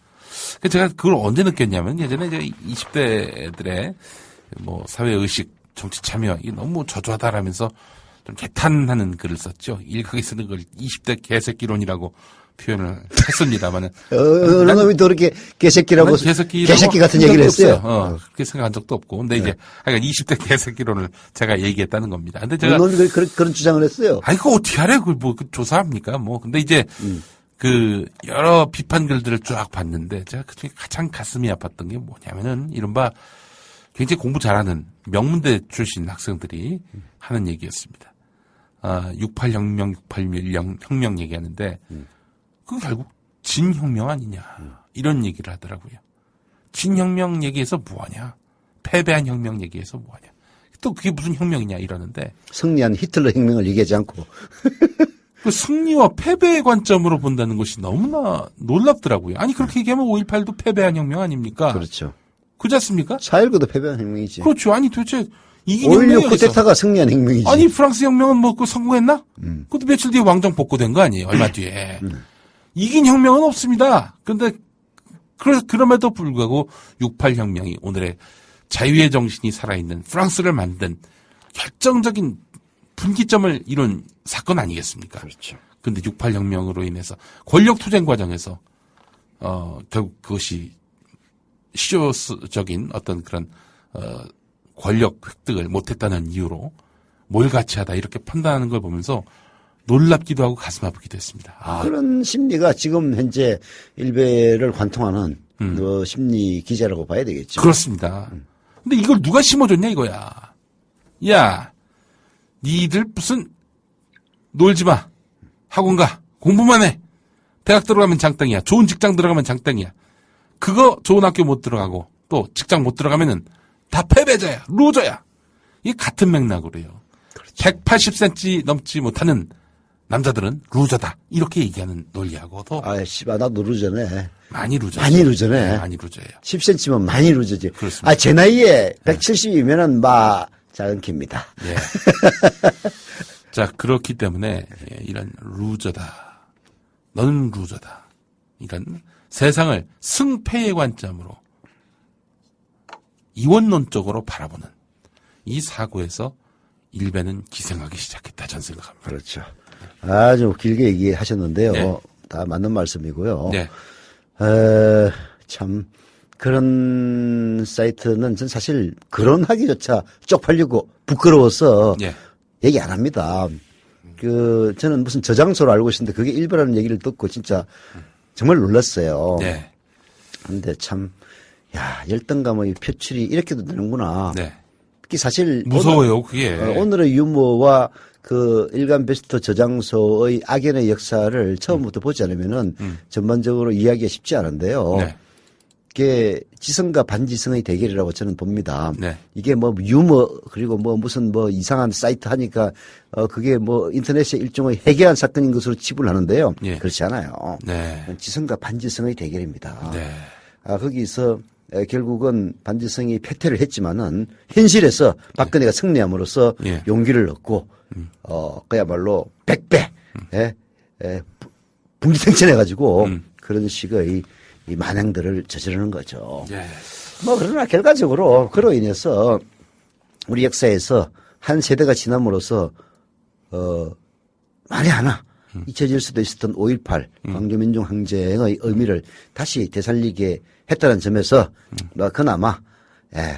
제가 그걸 언제 느꼈냐면 예전에 이제 20대들의 뭐 사회 의식, 정치 참여 이게 너무 저조하다라면서 좀 개탄하는 글을 썼죠. 일각에 쓰는 걸 20대 개새끼론이라고 표현을 했습니다만은. 어느 놈이 또 이렇게 개새끼라고 개새끼 같은 얘기를 했어요. 그렇게 생각한 적도 없고. 근데 이제, 20대 개새끼론을 제가 얘기했다는 겁니다. 근데 제가. 어느 놈이 그런 주장을 했어요. 아니, 그거 어떻게 하래? 조사합니까? 근데 이제, 여러 비판 글들을 쫙 봤는데, 제가 그중에 가장 가슴이 아팠던 게 뭐냐면은, 이른바 굉장히 공부 잘하는 명문대 출신 학생들이 하는 얘기였습니다. 68혁명, 68혁명 얘기하는데, 그건 결국 진혁명 아니냐. 이런 얘기를 하더라고요. 진혁명 얘기해서 뭐하냐. 패배한 혁명 얘기해서 뭐하냐. 또 그게 무슨 혁명이냐 이러는데. 승리한 히틀러 혁명을 얘기하지 않고. 그 승리와 패배의 관점으로 본다는 것이 너무나 놀랍더라고요. 아니 그렇게 얘기하면 5.18도 패배한 혁명 아닙니까? 그렇죠. 그렇지 않습니까? 4.19도 패배한 혁명이지. 그렇죠. 아니 도대체 이긴 혁명이 5.16 쿠데타가 승리한 혁명이지. 아니 프랑스 혁명은 성공했나? 그것도 며칠 뒤에 왕정 복구된 거 아니에요. 얼마 뒤에. 이긴 혁명은 없습니다. 그런데 그럼에도 불구하고 68혁명이 오늘의 자유의 정신이 살아있는 프랑스를 만든 결정적인 분기점을 이룬 사건 아니겠습니까? 그렇죠. 그런데 68혁명으로 인해서 권력 투쟁 과정에서 결국 그것이 시조적인 어떤 그런 권력 획득을 못했다는 이유로 몰가치하다 이렇게 판단하는 걸 보면서 놀랍기도 하고 가슴 아프기도 했습니다. 그런 심리가 지금 현재 일베를 관통하는 그 심리 기제라고 봐야 되겠죠. 그렇습니다. 근데 이걸 누가 심어줬냐 이거야. 야, 니들 무슨 놀지 마. 학원 가. 공부만 해. 대학 들어가면 장땡이야. 좋은 직장 들어가면 장땡이야. 그거 좋은 학교 못 들어가고 또 직장 못 들어가면은 다 패배자야. 루저야. 이게 같은 맥락으로요. 그렇죠. 180cm 넘지 못하는 남자들은 루저다. 이렇게 얘기하는 논리하고도. 아, 씨발, 나도 루저네. 많이 루저. 많이 루저네. 네, 많이 루저예요. 10cm면 많이 루저지. 그렇습니다. 아, 제 나이에 170이면은 막 작은 키입니다. 예. 자, 그렇기 때문에 이런 루저다. 너는 루저다. 이런 세상을 승패의 관점으로 이원론적으로 바라보는 이 사고에서 일베는 기생하기 시작했다. 저는 생각합니다. 그렇죠. 아주 길게 얘기하셨는데요. 네. 다 맞는 말씀이고요. 네. 참 그런 사이트는 전 사실 거론하기조차 쪽팔리고 부끄러워서 네. 얘기 안 합니다. 저는 무슨 저장소로 알고 있었는데 그게 일베라는 얘기를 듣고 진짜 정말 놀랐어요. 네. 근데 참, 야, 열등감의 표출이 이렇게도 되는구나. 네. 그게 사실. 무서워요, 그게. 오늘의 유머와 그 일간 베스트 저장소의 악연의 역사를 처음부터 보지 않으면은 전반적으로 이해하기가 쉽지 않은데요. 네. 이게 지성과 반지성의 대결이라고 저는 봅니다. 네. 이게 뭐 유머 그리고 뭐 무슨 뭐 이상한 사이트 하니까 그게 뭐 인터넷의 일종의 해괴한 사건인 것으로 치부를 하는데요. 예. 그렇지 않아요. 네. 지성과 반지성의 대결입니다. 네. 거기서 결국은 반지성이 패퇴를 했지만은 현실에서 박근혜가 승리함으로써 예. 용기를 얻고 그야말로 100배 분기탱천해가지고 그런 식의 이 만행들을 저지르는 거죠. 예. 뭐 그러나 결과적으로 그로 인해서 우리 역사에서 한 세대가 지남으로써 말이 하나 잊혀질 수도 있었던 5.18 광주민중항쟁의 의미를 다시 되살리게 했다는 점에서 그나마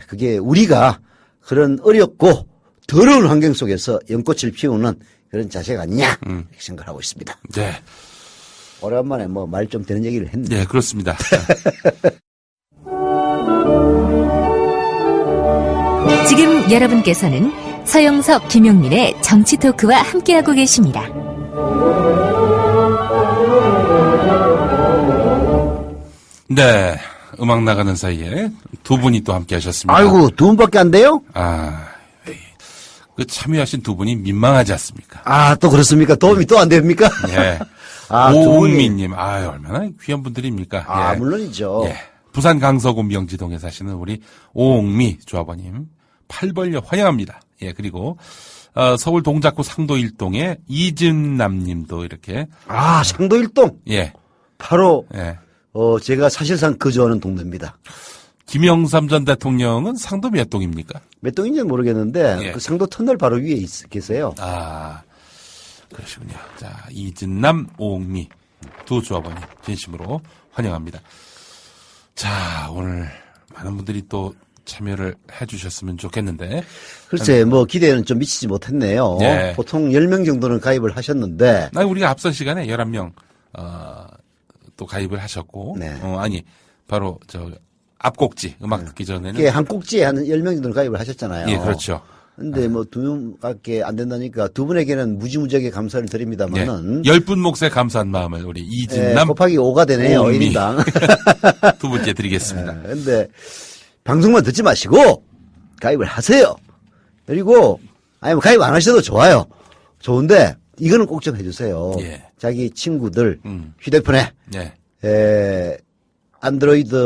그게 우리가 그런 어렵고 더러운 환경 속에서 연꽃을 피우는 그런 자세가 아니냐 이렇게 생각하고 있습니다. 네. 오랜만에 뭐 말 좀 되는 얘기를 했는데. 네, 그렇습니다. 지금 여러분께서는 서영석, 김용민의 정치 토크와 함께하고 계십니다. 네. 음악 나가는 사이에 두 분이 또 함께 하셨습니다. 아이고, 두 분밖에 안 돼요? 그 참여하신 두 분이 민망하지 않습니까? 아, 또 그렇습니까? 도움이 또 안 됩니까? 예. 아, 오은미님, 얼마나 귀한 분들입니까? 아, 예. 물론이죠. 예. 부산 강서구 명지동에 사시는 우리 오옥미 조합원님, 8벌려 환영합니다. 예, 그리고, 서울 동작구 상도 1동에 이진남님도 이렇게. 아, 상도 1동? 예. 바로, 예. 제가 사실상 거주하는 동네입니다. 김영삼 전 대통령은 상도 몇 동입니까? 몇 동인지는 모르겠는데, 예. 그 상도 터널 바로 위에 계세요. 아, 그러시군요. 자, 이진남, 오옥미 두 조합원님 진심으로 환영합니다. 자, 오늘 많은 분들이 또 참여를 해 주셨으면 좋겠는데. 글쎄, 뭐 기대는 좀 미치지 못했네요. 네. 보통 10명 정도는 가입을 하셨는데. 우리가 앞선 시간에 11명, 또 가입을 하셨고. 네. 바로 앞곡지, 음악 듣기 전에는. 한 꼭지에 한 10명 정도는 가입을 하셨잖아요. 예, 그렇죠. 근데 뭐 두 명밖에 안 된다니까 두 분에게는 무지무지하게 감사를 드립니다만은. 10분 몫에 감사한 마음을 우리 이진남. 곱하기 5가 되네요. 오은미. 1인당. 두 분께 드리겠습니다. 근데 방송만 듣지 마시고 가입을 하세요. 그리고 뭐 가입 안 하셔도 좋아요. 좋은데 이거는 꼭 좀 해주세요. 예. 자기 친구들 휴대폰에 예. 안드로이드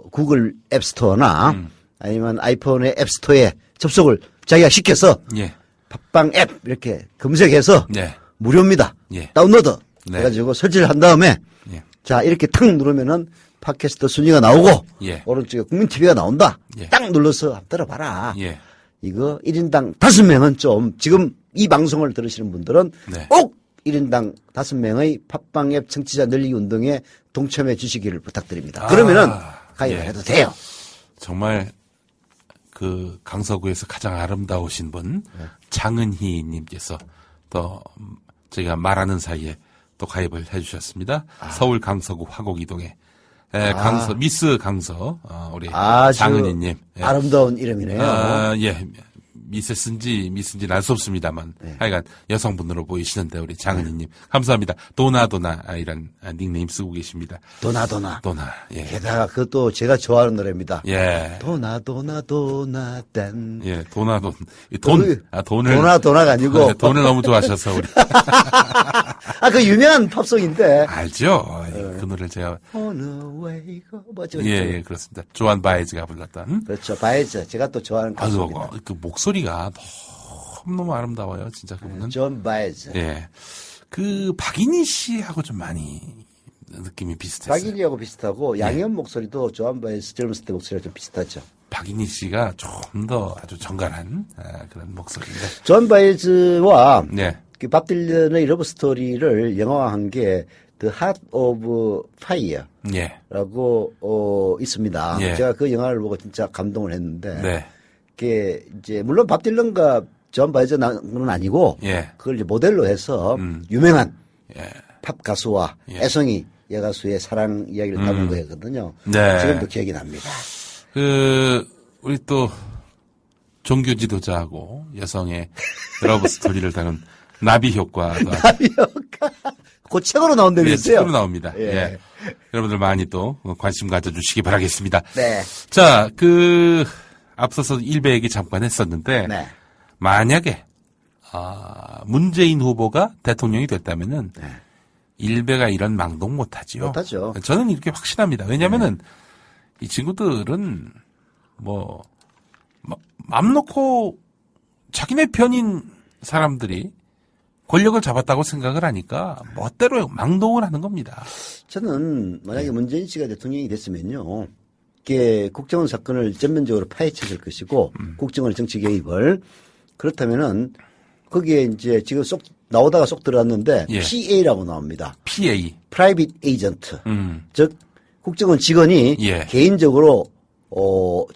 구글 앱스토어나 아니면 아이폰의 앱스토어에 접속을 자기가 시켜서 예. 팟빵 앱 이렇게 검색해서 예. 무료입니다. 예. 다운로드 네. 해가지고 설치를 한 다음에 예. 자 이렇게 탁 누르면은 팟캐스트 순위가 나오고 예. 오른쪽에 국민TV가 나온다. 예. 딱 눌러서 한번 들어봐라. 예. 이거 1인당 5명은 좀 지금 이 방송을 들으시는 분들은 네. 꼭 1인당 5명의 팟빵 앱 청취자 늘리기 운동에 동참해 주시기를 부탁드립니다. 그러면은 가입을 예. 해도 돼요. 정말 그 강서구에서 가장 아름다우신 분 장은희 님께서 또 제가 말하는 사이에 또 가입을 해 주셨습니다. 서울 강서구 화곡이동에 강서 미스 강서 우리 장은희 님. 아름다운 이름이네요. 예. 미스인지 알 수 없습니다만 하여간 여성분으로 보이시는데 우리 장은희님 감사합니다. 도나 이런 닉네임 쓰고 계십니다. 도나. 예. 게다가 그것도 제가 좋아하는 노래입니다. 예. 도나 딴. 예, 돈을 도나가 아니고 돈을 너무 좋아하셔서 우리 그 유명한 팝송인데. 알죠. 그 노래를 제가 예, 그렇습니다. 조한 바에즈가 불렀던. 그렇죠. 바에즈. 제가 또 좋아하는 가수입니다. 그 목소리가 너무 아름다워요. 진짜 그분은. 존 바에즈. 예. 그 박인희 씨하고 좀 많이 느낌이 비슷했어요. 박인희하고 비슷하고 양현 목소리도 조한 바에즈 젊었을 때 목소리가 좀 비슷하죠. 박인희 씨가 좀 더 아주 정갈한 그런 목소리인데. 존 바에즈와 네. 그 밥 딜런의 러브 스토리를 영화화한 게 The Heart of Fire라고 있습니다. 예. 제가 그 영화를 보고 진짜 감동을 했는데, 네. 그게 이제 물론 밥 딜런과 존 바에즈는 아니고, 그걸 이제 모델로 해서 유명한 팝 가수와 애송이 여가수의 사랑 이야기를 담은 거였거든요. 네. 지금도 기억이 납니다. 우리 또 종교 지도자하고 여성의 러브 스토리를 다룬 나비 효과가. 그 책으로 나온다면서요? 책으로 나옵니다. 예. 여러분들 많이 또 관심 가져주시기 바라겠습니다. 네. 자, 앞서서 일베 얘기 잠깐 했었는데, 만약에, 문재인 후보가 대통령이 됐다면은, 일베가 이런 망동 못하지요. 못하죠. 저는 이렇게 확신합니다. 왜냐면은, 이 친구들은, 맘 놓고 자기네 편인 사람들이 권력을 잡았다고 생각을 하니까 멋대로 망동을 하는 겁니다. 저는 만약에 문재인 씨가 대통령이 됐으면요. 이게 국정원 사건을 전면적으로 파헤쳤을 것이고 국정원의 정치 개입을 그렇다면은 거기에 이제 지금 나오다가 쏙 들어갔는데 PA라고 나옵니다. PA. Private Agent. 즉 국정원 직원이 개인적으로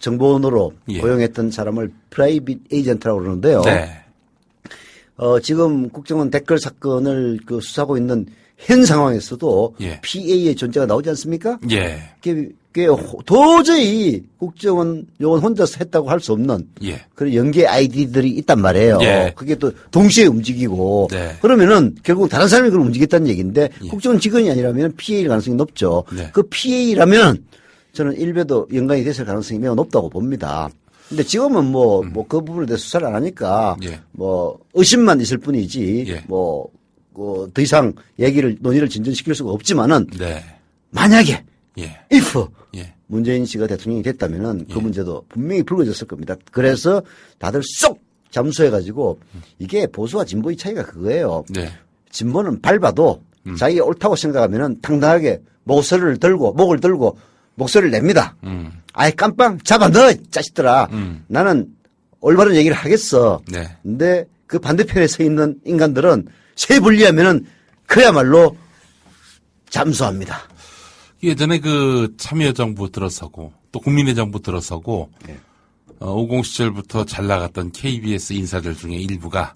정보원으로 고용했던 사람을 Private Agent라고 그러는데요. 네. 지금 국정원 댓글 사건을 수사하고 있는 현 상황에서도 PA의 존재가 나오지 않습니까? 그게 도저히 국정원 요원 혼자서 했다고 할 수 없는 그런 연계 아이디들이 있단 말이에요. 그게 또 동시에 움직이고 그러면은 결국 다른 사람이 그걸 움직였다는 얘기인데 국정원 직원이 아니라면 PA일 가능성이 높죠. 그 PA라면 저는 일베도 연관이 됐을 가능성이 매우 높다고 봅니다. 근데 지금은 그 부분에 대해서 수사를 안 하니까 의심만 있을 뿐이지 더 이상 논의를 진전시킬 수가 없지만은 만약에 if 문재인 씨가 대통령이 됐다면은 그 문제도 분명히 불거졌을 겁니다. 그래서 다들 쏙 잠수해가지고 이게 보수와 진보의 차이가 그거예요. 진보는 밟아도 자기가 옳다고 생각하면은 당당하게 목을 들고 목소리를 냅니다. 아예 깜빵 잡아 넣어 자식들아. 나는 올바른 얘기를 하겠어. 근데 그 반대편에 서 있는 인간들은 세 분리하면은 그야말로 잠수합니다. 예전에 참여정부 들어서고 또 국민의 정부 들어서고 50 시절부터 잘 나갔던 KBS 인사들 중에 일부가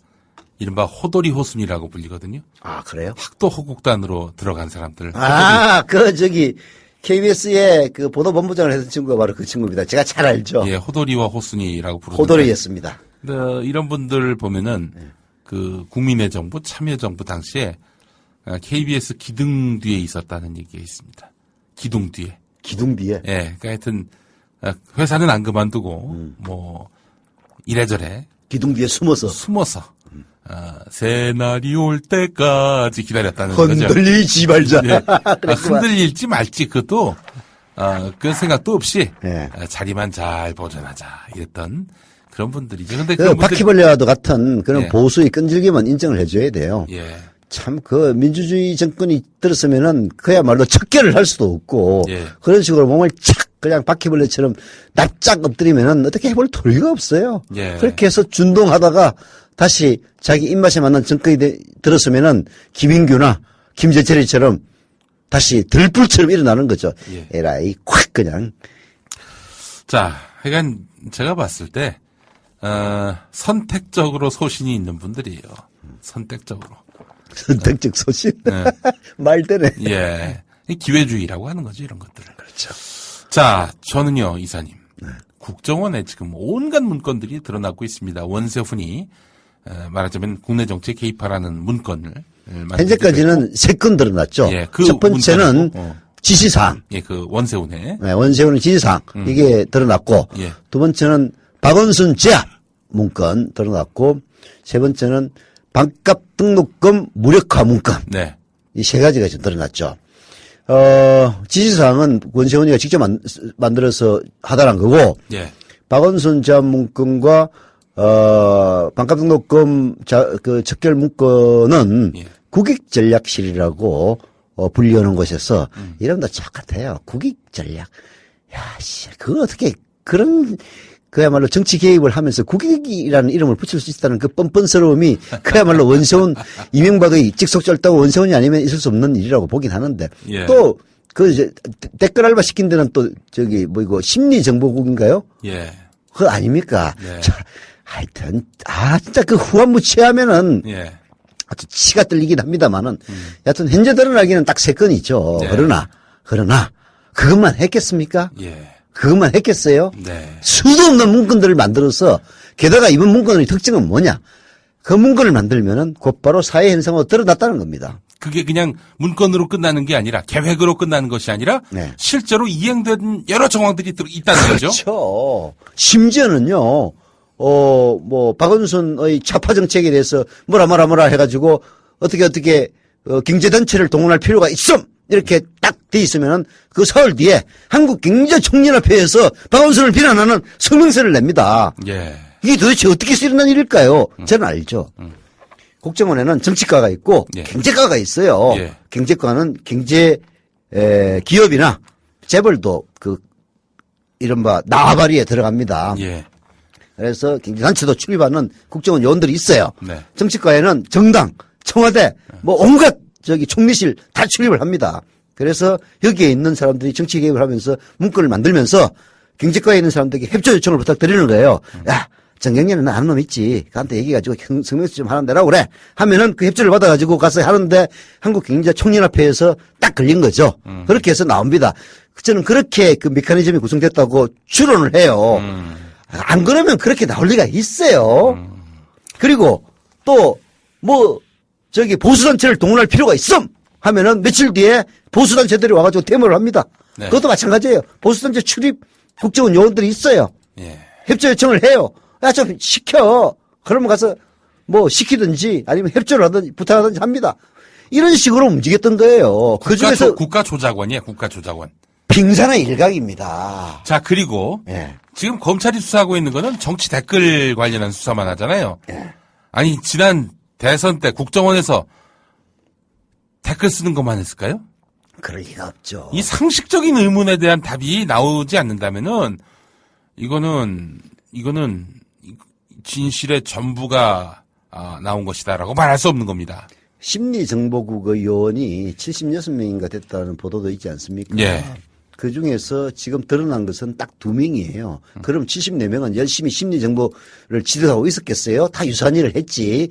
이른바 호돌이 호순이라고 불리거든요. 아, 그래요? 학도 호국단으로 들어간 사람들. KBS의 보도본부장을 했던 친구가 바로 그 친구입니다. 제가 잘 알죠. 호돌이와 호순이라고 부르는데. 호돌이였습니다. 이런 분들 보면은 국민의 정부, 참여정부 당시에 KBS 기둥 뒤에 있었다는 얘기가 있습니다. 기둥 뒤에. 기둥 뒤에? 그러니까 하여튼 회사는 안 그만두고 이래저래 기둥 뒤에 숨어서 새날이 올 때까지 기다렸다는 흔들리지 말자. 흔들릴지 말지 그것도 그 생각도 없이 자리만 잘 보존하자 이랬던 그런 분들이죠. 근데 바퀴벌레와도 같은 그런 보수의 끈질김은 인정을 해줘야 돼요. 참 민주주의 정권이 들었으면은 그야말로 척결을 할 수도 없고 그런 식으로 몸을 착 그냥 바퀴벌레처럼 납작 엎드리면은 어떻게 해볼 도리가 없어요. 그렇게 해서 준동하다가 다시 자기 입맛에 맞는 정권이 들었으면은 김인규나 김재철이처럼 다시 들불처럼 일어나는 거죠. 에라이 콱 그냥. 자, 하여간 제가 봤을 때 선택적으로 소신이 있는 분들이에요. 선택적 소신? 말 되네. 기회주의라고 하는 거죠, 이런 것들을. 그렇죠. 자, 저는요, 이사님. 국정원에 지금 온갖 문건들이 드러나고 있습니다. 원세훈이 말하자면 국내 정치에 개입하라는 문건을 현재까지는 3건 드러났죠. 예, 그 첫 번째는 지시사항. 예, 그 원세훈의. 네, 원세훈의 지시사항. 이게 드러났고, 예. 두 번째는 박원순 제압 문건 드러났고, 세 번째는 반값 등록금 무력화 문건. 네. 이 3가지가 지금 드러났죠. 지시사항은 원세훈이가 직접 만들어서 하달한 거고, 예. 박원순 제압 문건과 반값 등록금 그 척결 문건은 예. 국익전략실이라고 분류하는 곳에서 이름도 똑같아요. 국익전략. 야, 씨, 그거 어떻게 그런 그야말로 정치 개입을 하면서 국익이라는 이름을 붙일 수 있다는 그 뻔뻔스러움이 그야말로 원세훈 이명박의 직속절당 원세훈이 아니면 있을 수 없는 일이라고 보긴 하는데 예. 또 그 이제 댓글 알바 시킨 데는 또 저기 뭐 이거 심리정보국인가요? 예. 그거 아닙니까? 네. 하여튼 진짜 그 후한무 취하면은 예. 아주 치가 떨리긴 합니다만은 여하튼 현재 드러나기는 딱 3건이죠. 네. 그러나 그것만 했겠습니까? 예. 그것만 했겠어요? 네. 수도 없는 문건들을 만들어서 게다가 이번 문건의 특징은 뭐냐? 그 문건을 만들면은 곧바로 사회 현상으로 드러났다는 겁니다. 그게 그냥 문건으로 끝나는 게 아니라 계획으로 끝나는 것이 아니라 네. 실제로 이행된 여러 정황들이 있다는 거죠. 그렇죠. 심지어는요. 뭐 박원순의 좌파 정책에 대해서 뭐라 해가지고 어떻게 경제단체를 동원할 필요가 있음 이렇게 딱 돼 있으면은 그 사흘 뒤에 한국경제총연합회에서 박원순을 비난하는 성명서를 냅니다. 예. 이게 도대체 어떻게 일어난 일일까요? 저는 알죠. 국정원에는 정치과가 있고 예. 경제과가 있어요. 예. 경제과는 기업이나 재벌도 그 이른바 나발이에 들어갑니다. 예. 그래서 경제단체도 출입하는 국정원 요원들이 있어요. 네. 정치과에는 정당, 청와대, 뭐 온갖 총리실 다 출입을 합니다. 그래서 여기에 있는 사람들이 정치 개입을 하면서 문건을 만들면서 경제과에 있는 사람들에게 협조 요청을 부탁드리는 거예요. 야, 정경련은 아는 놈 있지. 그한테 얘기해가지고 성명서 좀 하는 데라고 그래. 하면은 그 협조를 받아가지고 가서 하는데 한국경제총연합회에서 딱 걸린 거죠. 그렇게 해서 나옵니다. 저는 그렇게 그 메커니즘이 구성됐다고 추론을 해요. 안 그러면 그렇게 나올 리가 있어요. 그리고 또 보수단체를 동원할 필요가 있음 하면은 며칠 뒤에 보수단체들이 와가지고 데모를 합니다. 네. 그것도 마찬가지예요. 보수단체 출입 국정원 요원들이 있어요. 예. 협조 요청을 해요. 야, 좀 시켜. 그러면 가서 시키든지 아니면 협조를 하든지 부탁하든지 합니다. 이런 식으로 움직였던 거예요. 그 중에서 국가조작원이에요. 국가조작원. 빙산의 일각입니다. 자, 그리고 예. 지금 검찰이 수사하고 있는 거는 정치 댓글 관련한 수사만 하잖아요. 예. 아니, 지난 대선 때 국정원에서 댓글 쓰는 것만 했을까요? 그럴 리가 없죠. 이 상식적인 의문에 대한 답이 나오지 않는다면은 이거는 진실의 전부가 나온 것이다라고 말할 수 없는 겁니다. 심리정보국의 요원이 76명인가 됐다는 보도도 있지 않습니까? 예. 그 중에서 지금 드러난 것은 딱 2명이에요. 그럼 74명은 열심히 심리정보를 지도하고 있었겠어요? 다 유사한 일을 했지.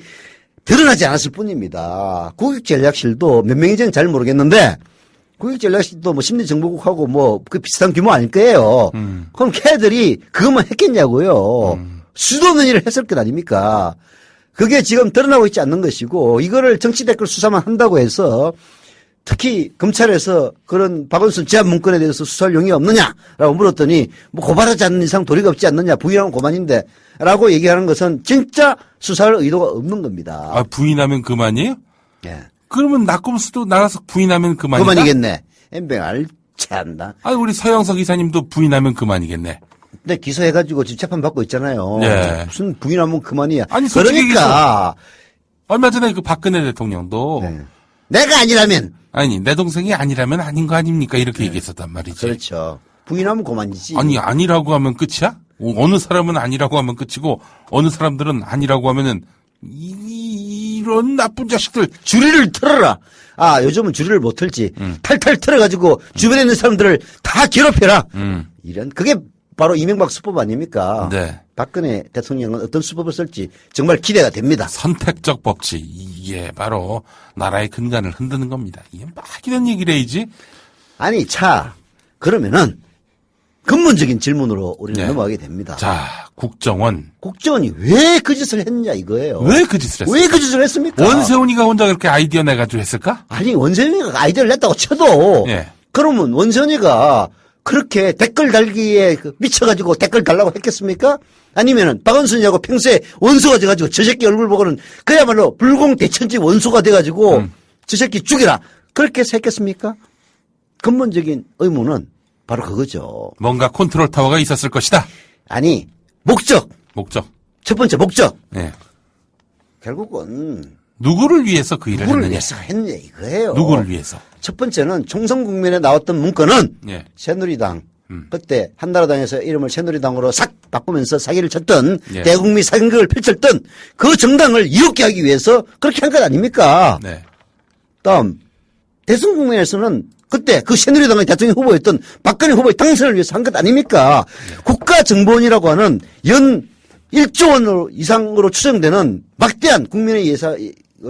드러나지 않았을 뿐입니다. 국익전략실도 몇 명인지는 잘 모르겠는데 국익전략실도 뭐 심리정보국하고 그 비슷한 규모 아닐 거예요. 그럼 걔들이 그것만 했겠냐고요. 수도 없는 일을 했을 것 아닙니까? 그게 지금 드러나고 있지 않는 것이고 이거를 정치 댓글 수사만 한다고 해서 특히 검찰에서 그런 박원순 제압 문건에 대해서 수사할 용의가 없느냐라고 물었더니 고발하지 않는 이상 도리가 없지 않느냐 부인하면 고만인데 라고 얘기하는 것은 진짜 수사할 의도가 없는 겁니다. 부인하면 그만이에요? 예. 그러면 낙검수도 나가서 부인하면 그만이다? 그만이겠네. 엠뱅 알찬다. 우리 서영석 이사님도 부인하면 그만이겠네. 근데 기소해가지고 지금 재판 받고 있잖아요. 예. 무슨 부인하면 그만이야. 아니, 솔직히 그러니까. 얼마 전에 그 박근혜 대통령도. 네. 내가 아니라면. 아니, 내 동생이 아니라면 아닌 거 아닙니까? 이렇게 얘기했었단 말이지. 그렇죠. 부인하면 그만이지. 아니, 아니라고 하면 끝이야? 어느 사람은 아니라고 하면 끝이고, 어느 사람들은 아니라고 하면은, 이런 나쁜 자식들. 주리를 틀어라. 요즘은 주리를 못 틀지. 탈탈 틀어가지고 주변에 있는 사람들을 다 괴롭혀라. 그게 바로 이명박 수법 아닙니까? 네. 박근혜 대통령은 어떤 수법을 쓸지 정말 기대가 됩니다. 선택적 법치. 이게 바로 나라의 근간을 흔드는 겁니다. 이게 막 이런 얘기를 해야지. 아니, 그러면은 근본적인 질문으로 우리는 네. 넘어가게 됩니다. 자, 국정원이 왜 그 짓을 했느냐 이거예요. 왜 그 짓을 했어요? 왜 그 짓을 했습니까? 원세훈이가 혼자 그렇게 아이디어 내가지고 했을까? 아니 원세훈이가 아이디어를 냈다고 쳐도 예. 그러면 원세훈이가 그렇게 댓글 달기에 미쳐가지고 댓글 달라고 했겠습니까? 아니면은 박원순이하고 평소에 원수가 돼가지고 저 새끼 얼굴 보고는 그야말로 불공대천지 원수가 돼가지고 저 새끼 죽여라 그렇게 해서 했겠습니까? 근본적인 의무는 바로 그거죠. 뭔가 컨트롤 타워가 있었을 것이다. 아니 목적. 첫 번째 목적. 예. 결국은 누구를 위해서 그 일을 누구를 했느냐? 위해서 했느냐 이거예요. 누구를 위해서? 첫 번째는 총선 국면에 나왔던 문건은 예. 새누리당 그때 한나라당에서 이름을 새누리당으로 싹 바꾸면서 사기를 쳤던 예. 대국민 사격을 펼쳤던 그 정당을 이롭게 하기 위해서 그렇게 한 것 아닙니까? 네. 다음 대선 국면에서는 그때 그 새누리당의 대통령 후보였던 박근혜 후보의 당선을 위해서 한 것 아닙니까? 국가정보원이라고 하는 연 1조 원 이상으로 추정되는 막대한 국민의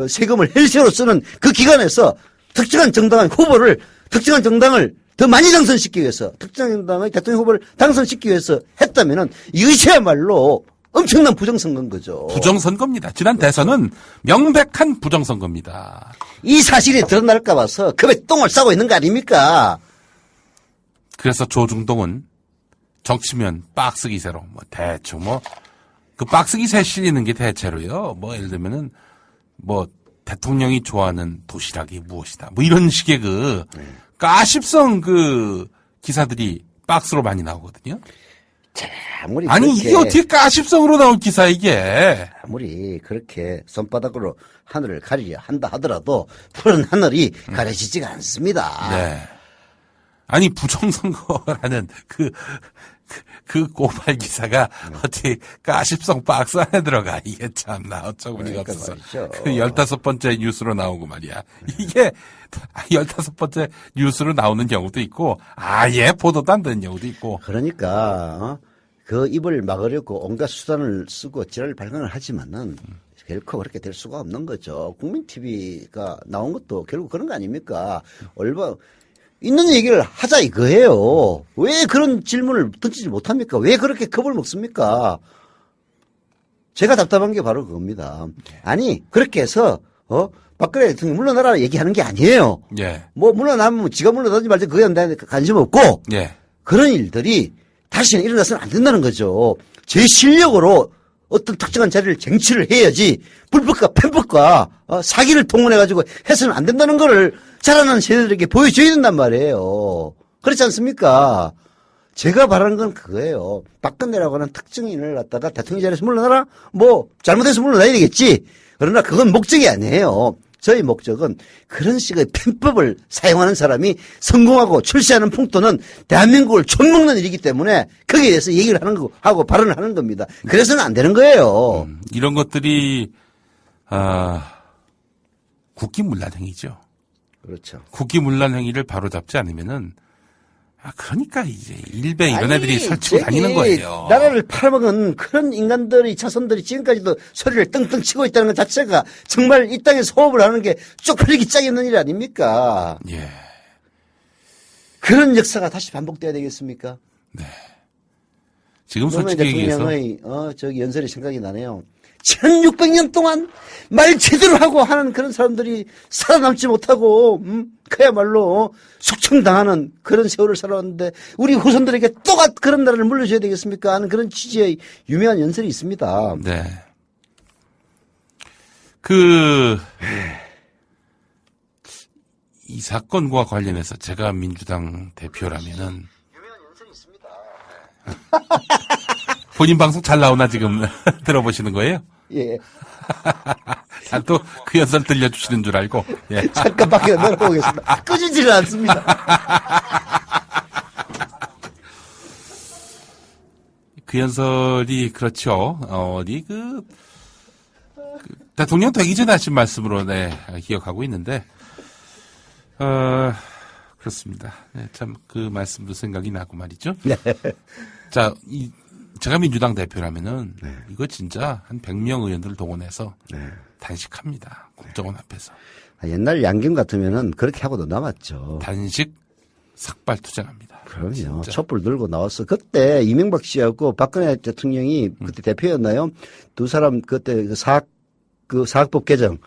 세금을 헬세로 쓰는 그 기관에서 특정한 정당의 후보를 특정한 정당을 더 많이 당선시키기 위해서 특정한 정당의 대통령 후보를 당선시키기 위해서 했다면은 이것이야말로 엄청난 부정선거인 거죠. 부정선거입니다. 지난 대선은 명백한 부정선거입니다. 이 사실이 드러날까 봐서 급에 똥을 싸고 있는 거 아닙니까? 그래서 조중동은 정치면 박스 기세로 대충 그 박스 기세에 실리는 게 대체로요. 예를 들면은 대통령이 좋아하는 도시락이 무엇이다. 이런 식의 가십성 기사들이 박스로 많이 나오거든요. 아니 이게 어떻게 가십성으로 나온 기사 이게. 아무리 그렇게 손바닥으로 하늘을 가리려 한다 하더라도 푸른 하늘이 가려지지가 않습니다. 네. 아니 부정선거라는 그 고발 기사가 어떻게 가십성 박스 안에 들어가. 이게 참나 어처구니가 없어서. 그 15번째 뉴스로 나오고 말이야. 이게 15번째 뉴스로 나오는 경우도 있고 아예 보도도 안 되는 경우도 있고. 그러니까 그 입을 막으려고 온갖 수단을 쓰고 지랄 발광을 하지만은 결코 그렇게 될 수가 없는 거죠. 국민TV가 나온 것도 결국 그런 거 아닙니까? 있는 얘기를 하자 이거예요. 왜 그런 질문을 던지지 못합니까? 왜 그렇게 겁을 먹습니까? 제가 답답한 게 바로 그겁니다. 아니 그렇게 해서 박근혜 대통령 물러나라 얘기하는 게 아니에요. 예. 물러나면 지가 물러나지 말지 그게 안 관심 없고 예. 그런 일들이 다시는 일어나서는 안 된다는 거죠. 제 실력으로 어떤 특정한 자리를 쟁취를 해야지 불법과 편법과 사기를 동원해가지고 해서는 안 된다는 거를 자라나는 세대들에게 보여줘야 된단 말이에요. 그렇지 않습니까? 제가 바라는 건 그거예요. 박근혜라고 하는 특정인을 갖다가 대통령 자리에서 물러나라? 잘못해서 물러나야 되겠지. 그러나 그건 목적이 아니에요. 저희 목적은 그런 식의 편법을 사용하는 사람이 성공하고 출세하는 풍토는 대한민국을 촌먹는 일이기 때문에 거기에 대해서 얘기를 하는 거고 하고 발언을 하는 겁니다. 그래서는 안 되는 거예요. 이런 것들이 국기문란행위죠. 그렇죠. 국기문란 행위를 바로잡지 않으면은 그러니까 이제 일베 이런 애들이 설치고 다니는 거예요. 나라를 팔아먹은 그런 인간들이 자손들이 지금까지도 소리를 떵떵 치고 있다는 것 자체가 정말 이 땅에서 호흡을 하는 게 쪽팔리기 짝이 없는 일 아닙니까? 예. 그런 역사가 다시 반복돼야 되겠습니까? 네. 지금 솔직히 얘기해서 대통령의 연설이 생각이 나네요. 1600년 동안 말 제대로 하고 하는 그런 사람들이 살아남지 못하고 그야말로 숙청당하는 그런 세월을 살아왔는데 우리 후손들에게 또 그런 나라를 물려줘야 되겠습니까 하는 그런 취지의 유명한 연설이 있습니다. 네. 이 사건과 관련해서 제가 민주당 대표라면은 유명한 연설이 있습니다. 본인 방송 잘 나오나 지금 들어보시는 거예요? 예. 또 그 연설 들려주시는 줄 알고. 예. 잠깐 밖에 내려보겠습니다. 꺼지지는 않습니다. 그 연설이 그렇죠. 대통령 되기 전에 하신 말씀으로 기억하고 있는데 그렇습니다. 네, 참 그 말씀도 생각이 나고 말이죠. 네. 자, 제가 민주당 대표라면은 이거 진짜 한 100명 의원들을 동원해서 단식합니다. 국정원 앞에서. 옛날 양경 같으면은 그렇게 하고도 남았죠. 단식 삭발투쟁합니다. 그럼요. 진짜. 촛불 들고 나왔어. 그때 이명박 씨하고 박근혜 대통령이 그때 대표였나요? 두 사람 그때 사학법 개정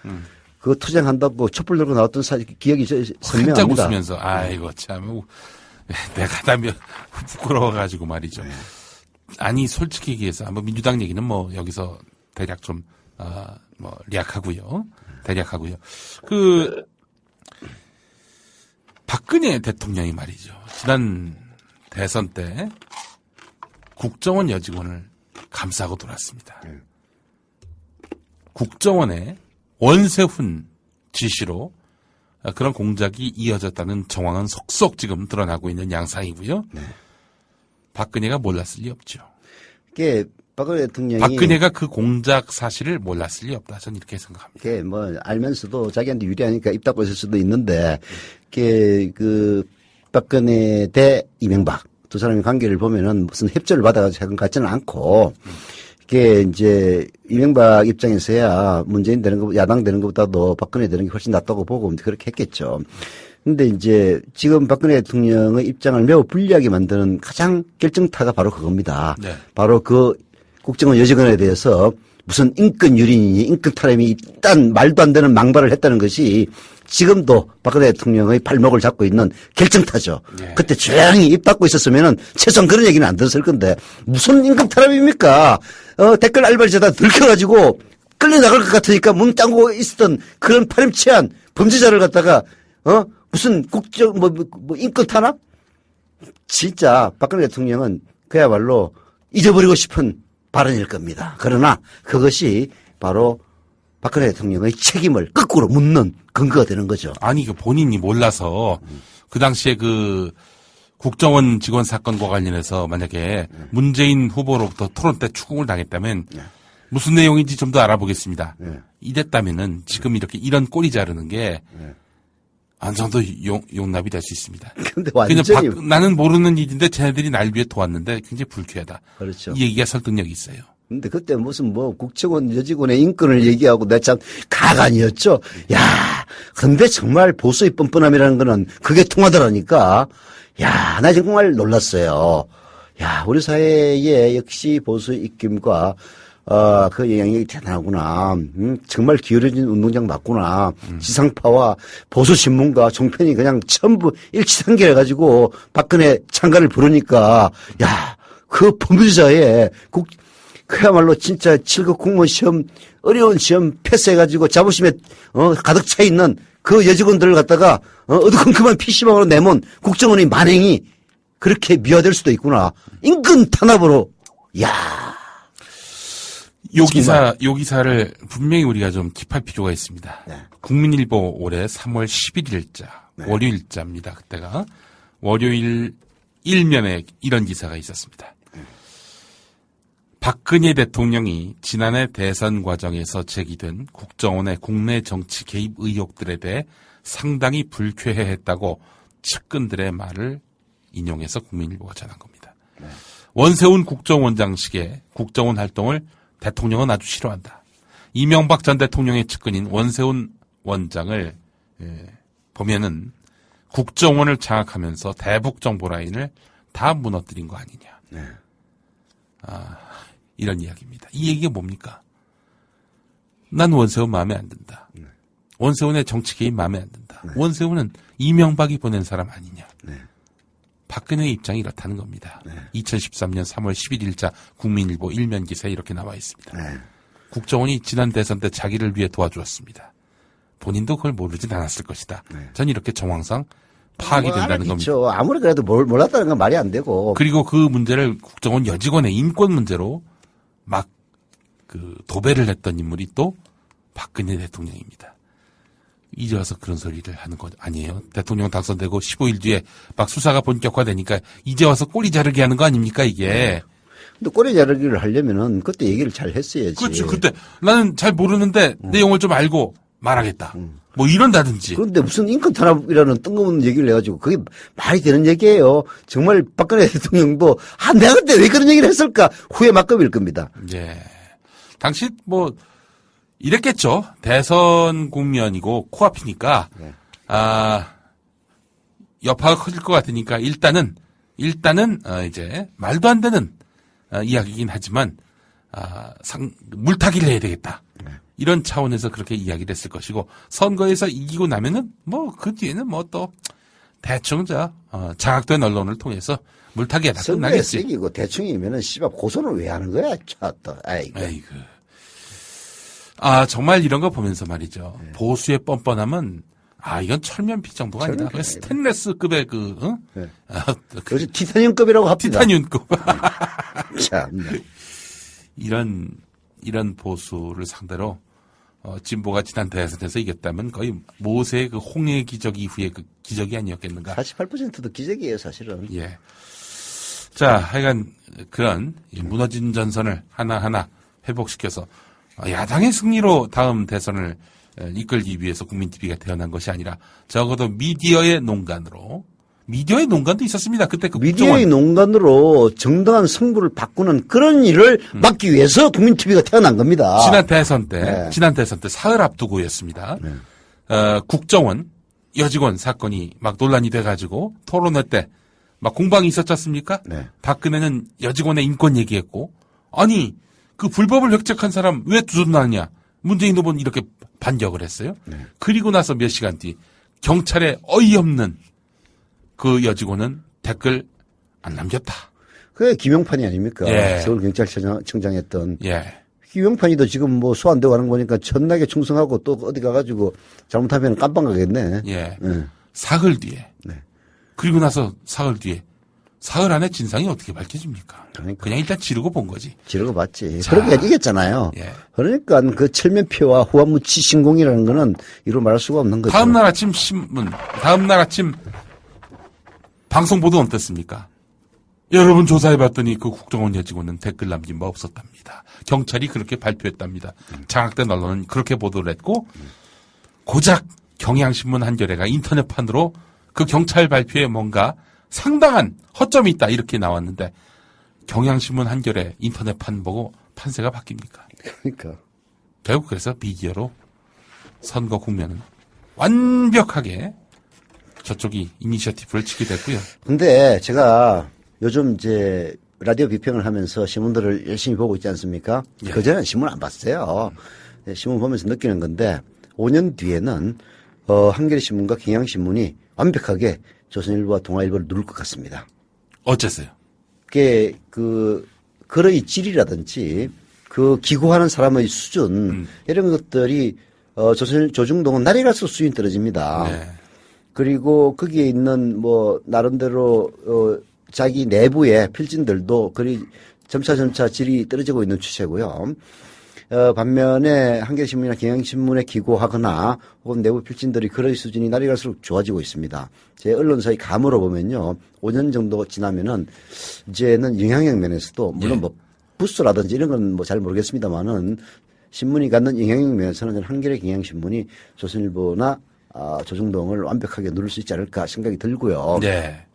그 투쟁한다고 촛불 들고 나왔던 기억이 선명합니다. 활짝 웃으면서 아이고 참 내가 다면 부끄러워가지고 말이죠. 아니 솔직히 얘기해서 뭐 민주당 얘기는 뭐 여기서 대략 좀 뭐 리약하고요. 대략하고요. 박근혜 대통령이 말이죠. 지난 대선 때 국정원 여직원을 감싸고 돌았습니다. 국정원의 원세훈 지시로 그런 공작이 이어졌다는 정황은 속속 지금 드러나고 있는 양상이고요. 네. 박근혜가 몰랐을 리 없죠. 이게 박근혜 대통령이 박근혜가 그 공작 사실을 몰랐을 리 없다. 저는 이렇게 생각합니다. 이게 뭐 알면서도 자기한테 유리하니까 입 닫고 있을 수도 있는데 이게 박근혜 대 이명박 두 사람의 관계를 보면은 무슨 협조를 받아가지고 하는 것 같지는 않고 이게 이제 이명박 입장에서야 문재인 되는 거 야당 되는 것보다도 박근혜 되는 게 훨씬 낫다고 보고 그렇게 했겠죠. 근데 이제 지금 박근혜 대통령의 입장을 매우 불리하게 만드는 가장 결정타가 바로 그겁니다. 네. 바로 그 국정원 여직원에 대해서 무슨 인권 유린이니 인권 타령이 일단 말도 안 되는 망발을 했다는 것이 지금도 박근혜 대통령의 발목을 잡고 있는 결정타죠. 네. 그때 조용히 입 닫고 있었으면은 최소한 그런 얘기는 안 들었을 건데 무슨 임금 탈압입니까? 댓글 알바리자다 들켜가지고 끌려나갈 것 같으니까 문 잠그고 있었던 그런 파렴치한 범죄자를 갖다가 무슨 국정 뭐 인권 탄압? 진짜 박근혜 대통령은 그야말로 잊어버리고 싶은 발언일 겁니다. 그러나 그것이 바로 박근혜 대통령의 책임을 거꾸로 묻는 근거가 되는 거죠. 아니, 본인이 몰라서 그 당시에 국정원 직원 사건과 관련해서 만약에 문재인 후보로부터 토론 때 추궁을 당했다면 무슨 내용인지 좀 더 알아보겠습니다. 이랬다면은 지금 이런 꼬리 자르는 게 어느 정도 용납이 될 수 있습니다. 근데 완전히 나는 모르는 일인데 쟤네들이 날 위해 도왔는데 굉장히 불쾌하다. 그렇죠. 이 얘기가 설득력이 있어요. 근데 그때 무슨 국정원 여직원의 인권을 얘기하고 내가 참 가관이었죠. 야, 근데 정말 보수의 뻔뻔함이라는 거는 그게 통하더라니까. 야, 나 정말 놀랐어요. 야, 우리 사회에 역시 보수의 입김과 그 영향력이 대단하구나. 정말 기울어진 운동장 맞구나. 지상파와 보수신문과 종편이 그냥 전부 일치단결해가지고 박근혜 창가를 부르니까, 야, 그 범죄자의 그야말로 진짜 7급 공무원 시험, 어려운 시험 패스해가지고 자부심에, 가득 차 있는 그 여직원들을 갖다가, 어두컴컴한 PC방으로 내몬 국정원의 만행이 그렇게 미화될 수도 있구나. 인권 탄압으로, 야. 요 기사를 분명히 우리가 좀 킵할 필요가 있습니다. 네. 국민일보 올해 3월 11일자, 네. 월요일자입니다. 그때가. 월요일 일면에 이런 기사가 있었습니다. 박근혜 대통령이 지난해 대선 과정에서 제기된 국정원의 국내 정치 개입 의혹들에 대해 상당히 불쾌해했다고 측근들의 말을 인용해서 국민일보가 전한 겁니다. 네. 원세훈 국정원장식의 국정원 활동을 대통령은 아주 싫어한다. 이명박 전 대통령의 측근인 원세훈 원장을 보면은 국정원을 장악하면서 대북 정보 라인을 다 무너뜨린 거 아니냐. 네. 이런 이야기입니다. 이 얘기가 뭡니까? 난 원세훈 마음에 안 든다. 네. 원세훈의 정치 개입 마음에 안 든다. 네. 원세훈은 이명박이 보낸 사람 아니냐. 네. 박근혜의 입장이 이렇다는 겁니다. 네. 2013년 3월 11일자 국민일보 일면 기사에 이렇게 나와 있습니다. 네. 국정원이 지난 대선 때 자기를 위해 도와주었습니다. 본인도 그걸 모르진 않았을 것이다. 네. 전 이렇게 정황상 파악이 된다는 겁니다. 아무리 그래도 몰랐다는 건 말이 안 되고. 그리고 그 문제를 국정원 여직원의 인권 문제로 막 도배를 했던 인물이 또 박근혜 대통령입니다. 이제 와서 그런 소리를 하는 것 아니에요? 대통령 당선되고 15일 뒤에 막 수사가 본격화되니까 이제 와서 꼬리 자르기 하는 거 아닙니까 이게? 근데 꼬리 자르기를 하려면은 그때 얘기를 잘 했어야지. 그렇죠. 그때 나는 잘 모르는데 내용을 좀 알고 말하겠다. 뭐 이런다든지. 그런데 무슨 인권 탄압이라는 뜬금없는 얘기를 해가지고 그게 말이 되는 얘기예요. 정말 박근혜 대통령도 내가 그때 왜 그런 얘기를 했을까 후회 막급일 겁니다. 예. 당시 이랬겠죠. 대선 국면이고 코앞이니까 여파가 커질 것 같으니까 일단은 이제 말도 안 되는 이야기이긴 하지만 물타기를 해야 되겠다. 이런 차원에서 그렇게 이야기를 했을 것이고 선거에서 이기고 나면은 뭐 그 뒤에는 뭐 또 대충 장악된 언론을 통해서 물타기가 다 끝나겠지. 선거에서 이기고 대충이면은 씨발 고소는 왜 하는 거야? 또 아이고. 정말 이런 거 보면서 말이죠. 네. 보수의 뻔뻔함은 이건 철면피 정도가 아니다. 스테인레스급의 네. 그래서 티타늄급이라고 합니다. 티타늄급. 참. 이런 보수를 상대로 진보가 지난 대선에서 이겼다면 거의 모세의 그 홍해 기적 이후의 그 기적이 아니었겠는가. 48%도 기적이에요, 사실은. 예. 자, 하여간 그런 무너진 전선을 하나하나 회복시켜서 야당의 승리로 다음 대선을 이끌기 위해서 국민TV가 태어난 것이 아니라 적어도 미디어의 농간으로 미디어의 농간도 있었습니다. 그때 그 미디어의 농간으로 정당한 승부를 바꾸는 그런 일을 막기 위해서 국민TV가 태어난 겁니다. 지난 대선 때 사흘 앞두고였습니다. 국정원 여직원 사건이 막 논란이 돼가지고 토론회 때 막 공방이 있었지 않습니까? 네. 박근혜는 여직원의 인권 얘기했고 아니 그 불법을 획책한 사람 왜 두둔하느냐 문재인 후보는 이렇게 반격을 했어요. 네. 그리고 나서 몇 시간 뒤 경찰의 어이없는 그 여직원은 댓글 안 남겼다. 그게 김용판이 아닙니까? 예. 서울경찰청장 했던. 예. 김용판이도 지금 뭐 소환되고 하는 거니까 천나게 충성하고 또 어디 가가지고 잘못하면 깜빵 가겠네. 예. 사흘 뒤에. 네. 그리고 나서 사흘 뒤에. 사흘 안에 진상이 어떻게 밝혀집니까? 그러니까. 그냥 일단 지르고 본 거지. 지르고 봤지. 그러니까 이겼잖아요. 예. 그러니까 그 철면피와 후한무치 신공이라는 거는 이루 말할 수가 없는 거죠. 다음 날 아침 신문, 다음 날 아침 방송 보도 어땠습니까? 여러분 조사해봤더니 그 국정원 여직원은 댓글 남긴 바 없었답니다. 경찰이 그렇게 발표했답니다. 장악된 언론은 그렇게 보도를 했고 고작 경향신문 한겨레가 인터넷판으로 그 경찰 발표에 뭔가 상당한 허점이 있다 이렇게 나왔는데 경향신문 한겨레 인터넷판 보고 판세가 바뀝니까? 그러니까. 결국 그래서 미디어로 선거 국면은 완벽하게 저쪽이 이니셔티브를 치게 됐고요. 근데 제가 요즘 이제 라디오 비평을 하면서 신문들을 열심히 보고 있지 않습니까? 예. 그전에는 신문 안 봤어요. 신문 보면서 느끼는 건데 5년 뒤에는 한겨레 신문과 경향신문이 완벽하게 조선일보와 동아일보를 누를 것 같습니다. 어째서요? 그게 글의 질이라든지 그 기고하는 사람의 수준 이런 것들이 조중동은 날이 갈수록 수준이 떨어집니다. 네. 그리고 거기에 있는 뭐 나름대로 자기 내부의 필진들도 그리 점차 질이 떨어지고 있는 추세고요. 반면에 한겨레신문이나 경향신문에 기고하거나 혹은 내부 필진들이 그럴 수준이 날이 갈수록 좋아지고 있습니다. 제 언론사의 감으로 보면요. 5년 정도 지나면은 이제는 영향력 면에서도 물론 뭐 부스라든지 이런 건 뭐 잘 모르겠습니다만은 신문이 갖는 영향력 면에서는 저는 한겨레 경향신문이 조선일보나 조중동을 완벽하게 누를 수 있지 않을까 생각이 들고요. 네.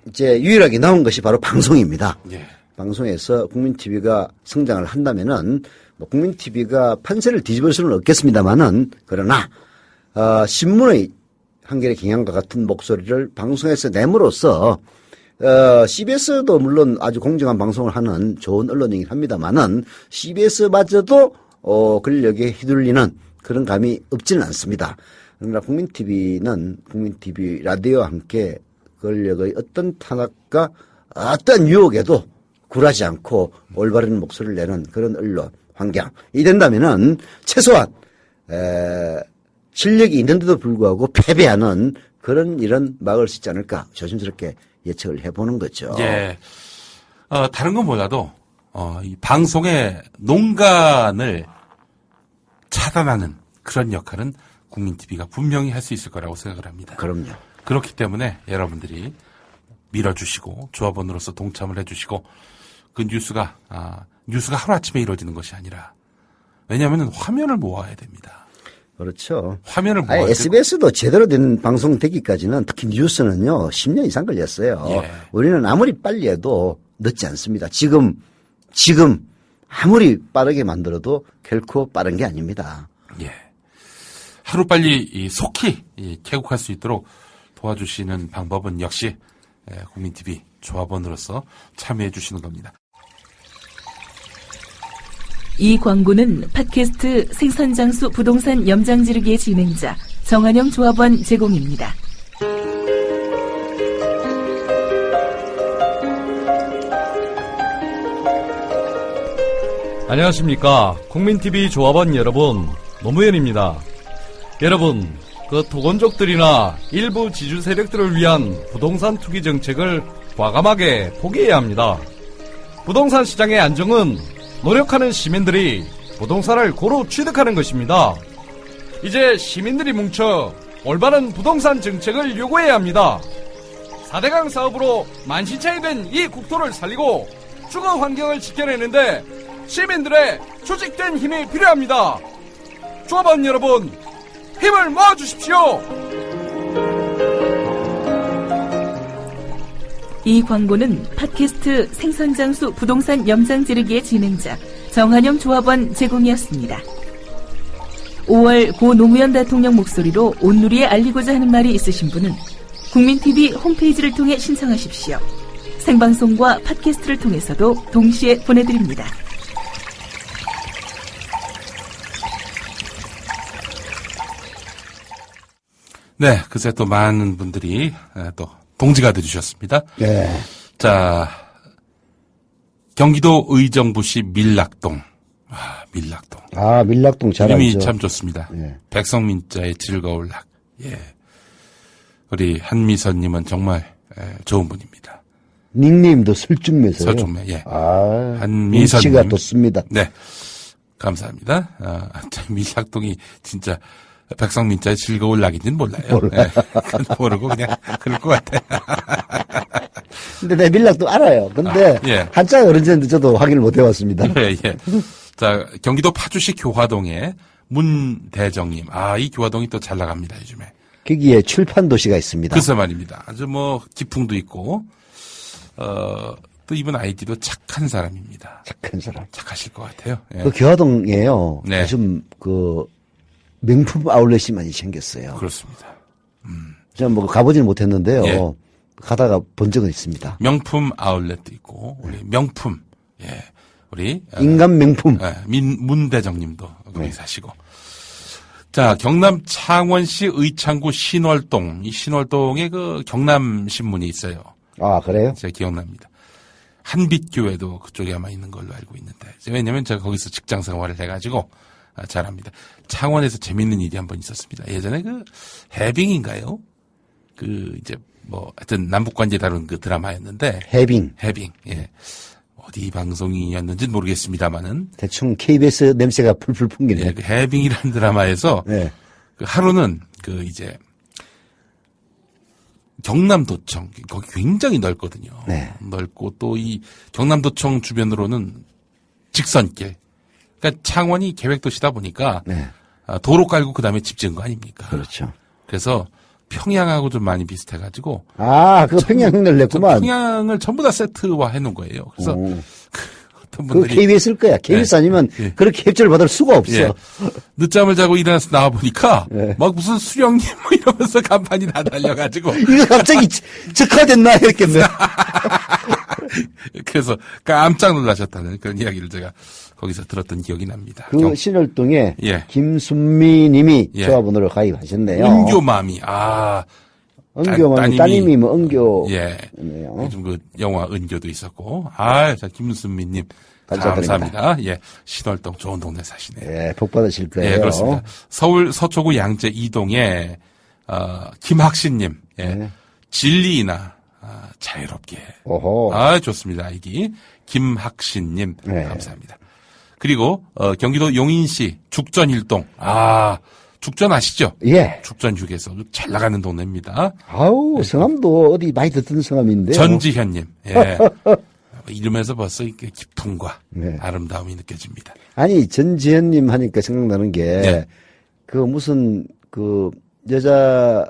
이제 유일하게 남은 것이 바로 방송입니다. 네. 방송에서 국민TV가 성장을 한다면은 뭐 국민TV가 판세를 뒤집을 수는 없겠습니다만은 그러나 신문의 한겨레 경향과 같은 목소리를 방송에서 내므로써 CBS도 물론 아주 공정한 방송을 하는 좋은 언론이긴 합니다만은 CBS마저도 권력에 휘둘리는 그런 감이 없지는 않습니다. 그러나 국민TV는 국민TV 라디오와 함께 권력의 어떤 탄압과 어떤 유혹에도 굴하지 않고 올바른 목소리를 내는 그런 언론 환경이 된다면은 최소한 실력이 있는데도 불구하고 패배하는 그런 일은 막을 수 있지 않을까 조심스럽게 예측을 해보는 거죠. 예. 다른 건 몰라도 이 방송의 농간을 차단하는 그런 역할은 국민TV가 분명히 할 수 있을 거라고 생각을 합니다. 그럼요. 그렇기 때문에 여러분들이 밀어주시고 조합원으로서 동참을 해주시고 그 뉴스가 하루아침에 이루어지는 것이 아니라 왜냐하면 화면을 모아야 됩니다. 그렇죠. 화면을 모아야 SBS도 제대로 된 방송 되기까지는 특히 뉴스는요 10년 이상 걸렸어요. 예. 우리는 아무리 빨리 해도 늦지 않습니다. 지금 아무리 빠르게 만들어도 결코 빠른 게 아닙니다. 예. 하루빨리 속히 개국할 수 있도록 도와주시는 방법은 역시 국민TV 조합원으로서 참여해 주시는 겁니다. 이 광고는 팟캐스트 생선장수 부동산 염장지르기의 진행자 정한영 조합원 제공입니다. 안녕하십니까. 국민TV 조합원 여러분, 노무현입니다. 여러분, 그 토건족들이나 일부 지주 세력들을 위한 부동산 투기 정책을 과감하게 포기해야 합니다. 부동산 시장의 안정은 노력하는 시민들이 부동산을 고루 취득하는 것입니다. 이제 시민들이 뭉쳐 올바른 부동산 정책을 요구해야 합니다. 4대강 사업으로 만신창이 된 이 국토를 살리고 주거 환경을 지켜내는데 시민들의 조직된 힘이 필요합니다. 조합원 여러분, 힘을 모아주십시오. 이 광고는 팟캐스트 생선장수 부동산 염장지르기의 진행자 정한영 조합원 제공이었습니다. 5월 고 노무현 대통령 목소리로 온누리에 알리고자 하는 말이 있으신 분은 국민TV 홈페이지를 통해 신청하십시오. 생방송과 팟캐스트를 통해서도 동시에 보내드립니다. 네, 그새 또 많은 분들이 또 동지가 되주셨습니다. 네. 자, 경기도 의정부시 밀락동. 밀락동. 밀락동 잘 이름이 알죠. 참 좋습니다. 예. 백성민자의 즐거울 락. 예. 우리 한미선님은 정말 좋은 분입니다. 닉네임도 설중매서요. 설중매, 예. 한미선님. 눈치가 돋습니다. 네. 감사합니다. 밀락동이 진짜 백성민자의 즐거울 낙인지는 몰라요. 네. 모르고 그냥 그럴 것 같아. 근데 내 밀락도 알아요. 근데 예. 한자 어른인데 저도 확인을 못 해봤습니다. 예, 예. 자, 경기도 파주시 교화동에 문대정님. 이 교화동이 또 잘 나갑니다, 요즘에. 거기에 출판 도시가 있습니다. 글쎄 말입니다. 아주 기풍도 있고, 또 이분 아이디도 착한 사람입니다. 착한 사람. 착하실 것 같아요. 예. 그 교화동에요. 네. 요즘 명품 아울렛이 많이 생겼어요. 그렇습니다. 제가 가보지는 못했는데요. 예. 가다가 본 적은 있습니다. 명품 아울렛도 있고, 우리 명품, 예. 우리. 인간 명품. 문대정님도 거기 네. 사시고. 자, 경남 창원시 의창구 신월동. 이 신월동에 그 경남신문이 있어요. 그래요? 제가 기억납니다. 한빛교회도 그쪽에 아마 있는 걸로 알고 있는데. 왜냐면 제가 거기서 직장 생활을 해가지고 잘 압니다. 창원에서 재밌는 일이 한 번 있었습니다. 예전에 해빙인가요? 하여튼 남북관계 다룬 그 드라마였는데. 해빙. 예. 어디 방송이었는지는 모르겠습니다만은. 대충 KBS 냄새가 풀풀 풍기네. 예, 그 해빙이라는 드라마에서. 네. 하루는 경남도청, 거기 굉장히 넓거든요. 네. 넓고 또 이 경남도청 주변으로는 직선길. 그러니까 창원이 계획도시다 보니까. 네. 도로 깔고 그 다음에 집 지은 거 아닙니까? 그렇죠. 그래서 평양하고 좀 많이 비슷해가지고. 그거 평양 흉내를 냈구만. 평양을 전부 다 세트화 해놓은 거예요. 그래서 어떤 그거 분들이. KBS일 거야. KBS 아니면 그렇게 캡처를 받을 수가 없어. 예. 늦잠을 자고 일어나서 나와보니까 예. 막 무슨 수령님 이러면서 간판이 다 달려가지고. 이거 갑자기 적화됐나 이랬겠네. 그래서 깜짝 놀라셨다는 그런 이야기를 제가 거기서 들었던 기억이 납니다. 신월동에 예. 김순미 님이 예. 조합원으로 가입하셨네요. 은교맘이. 은교맘이 따님이 은교. 예. 네요. 요즘 영화 은교도 있었고. 자, 김순미님. 감사합니다. 예. 신월동 좋은 동네 사시네요. 예, 복 받으실 거예요. 예, 그렇습니다. 서울 서초구 양재 2동에, 김학신님. 예. 네. 진리나, 자유롭게. 오호. 좋습니다. 아이디. 김학신님. 네. 감사합니다. 그리고, 경기도 용인시 죽전일동. 죽전 아시죠? 예. 죽전 휴게소. 잘 나가는 동네입니다. 성함도 어디 많이 듣던 성함인데. 전지현님. 예. 이름에서 벌써 기쁨과 네. 아름다움이 느껴집니다. 아니, 전지현님 하니까 생각나는 게, 무슨, 여자,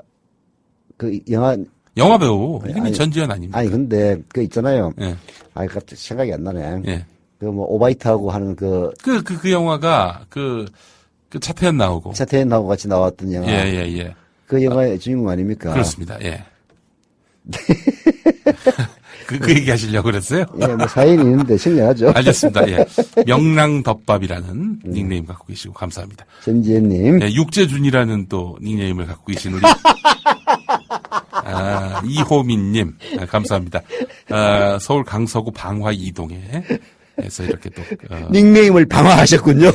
영화 배우. 이름이 전지현 아닙니까? 아니, 근데, 있잖아요. 예. 갑자기 생각이 안 나네. 예. 오바이트하고 하는 그 영화가, 차태현 나오고. 차태현하고 같이 나왔던 영화. 예. 그 영화의 주인공 아닙니까? 그렇습니다. 예. 그 얘기 하시려고 그랬어요? 예, 뭐 사연이 있는데 신뢰하죠. 알겠습니다. 예. 명랑덮밥이라는 닉네임 갖고 계시고 감사합니다. 전지현님. 예, 육재준이라는 또 닉네임을 갖고 계신 우리 이호민님 감사합니다. 서울 강서구 방화 이동에 에서 이렇게 또 닉네임을 방화하셨군요.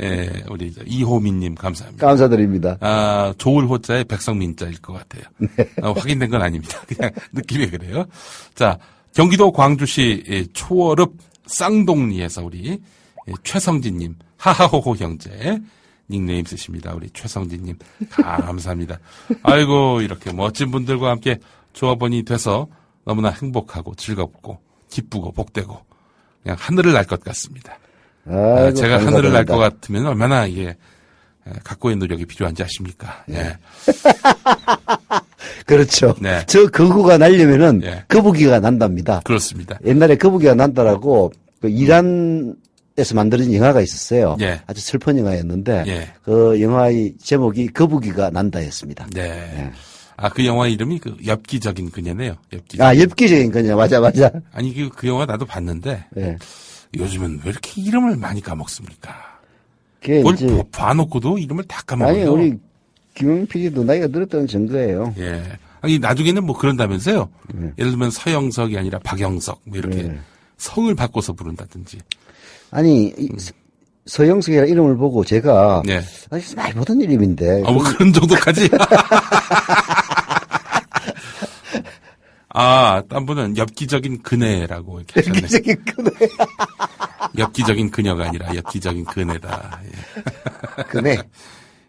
예, 우리 이호민님 감사합니다. 감사드립니다. 좋을 호자에 백성민자일 것 같아요. 네. 확인된 건 아닙니다. 그냥 느낌이 그래요. 자, 경기도 광주시 초월읍 쌍동리에서 우리 최성진님 하하호호 형제 닉네임 쓰십니다. 우리 최성진님 감사합니다. 아이고 이렇게 멋진 분들과 함께 조합원이 돼서 너무나 행복하고 즐겁고 기쁘고 복되고 그냥 하늘을 날 것 같습니다. 아이고, 제가 감사합니다. 하늘을 날 것 같으면 얼마나 이게 각고의 노력이 필요한지 아십니까? 예. 그렇죠. 네. 저 거구가 날려면은 거북이가 난답니다. 그렇습니다. 옛날에 거북이가 난다라고 그 이란에서 만들어진 영화가 있었어요. 아주 슬픈 영화였는데 그 영화의 제목이 거북이가 난다였습니다. 네. 그 영화 이름이 그 엽기적인 그녀네요. 엽기적인 그녀. 맞아. 아니, 그 영화 나도 봤는데, 요즘은 왜 이렇게 이름을 많이 까먹습니까? 뭘 봐놓고도 이름을 다 까먹어요. 아니, 우리 김용민 PD도 나이가 들었다는 증거예요. 예. 아니, 나중에는 뭐 그런다면서요? 예를 들면 서영석이 아니라 박영석, 뭐 이렇게 성을 바꿔서 부른다든지. 아니, 서영석이라는 이름을 보고 제가 많이 보던 이름인데. 뭐 그런 정도까지? 딴 분은 엽기적인 그네라고 이렇게 하셨네. 엽기적인 그네. 엽기적인 그녀가 아니라 엽기적인 그네다. 예. 그네.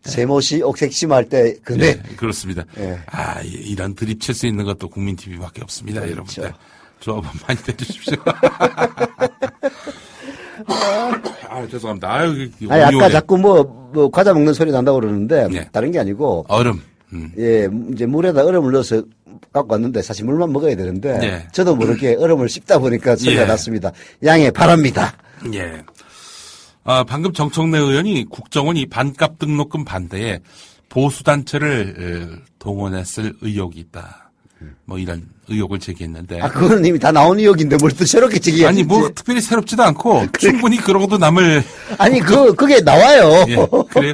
세모시, 옥색심 할 때 그네. 예, 그렇습니다. 이런 드립 칠 수 있는 것도 국민TV밖에 없습니다, 그렇죠. 여러분들. 조합은 많이 해주십시오. 죄송합니다. 아까 자꾸 뭐 과자 먹는 소리 난다고 그러는데 다른 게 아니고 얼음. 예, 이제 물에다 얼음을 넣어서 갖고 왔는데 사실 물만 먹어야 되는데 저도 모르게 얼음을 씹다 보니까 소리가 났습니다. 양해 바랍니다. 예. 방금 정청래 의원이 국정원이 반값 등록금 반대에 보수단체를 동원했을 의혹이 있다. 뭐 이런 의혹을 제기했는데. 그거는 이미 다 나온 의혹인데 뭘 또 새롭게 제기하지? 아니, 뭐 특별히 새롭지도 않고 충분히 그러고도 남을. 아니, 그게 나와요. 예, 그래요?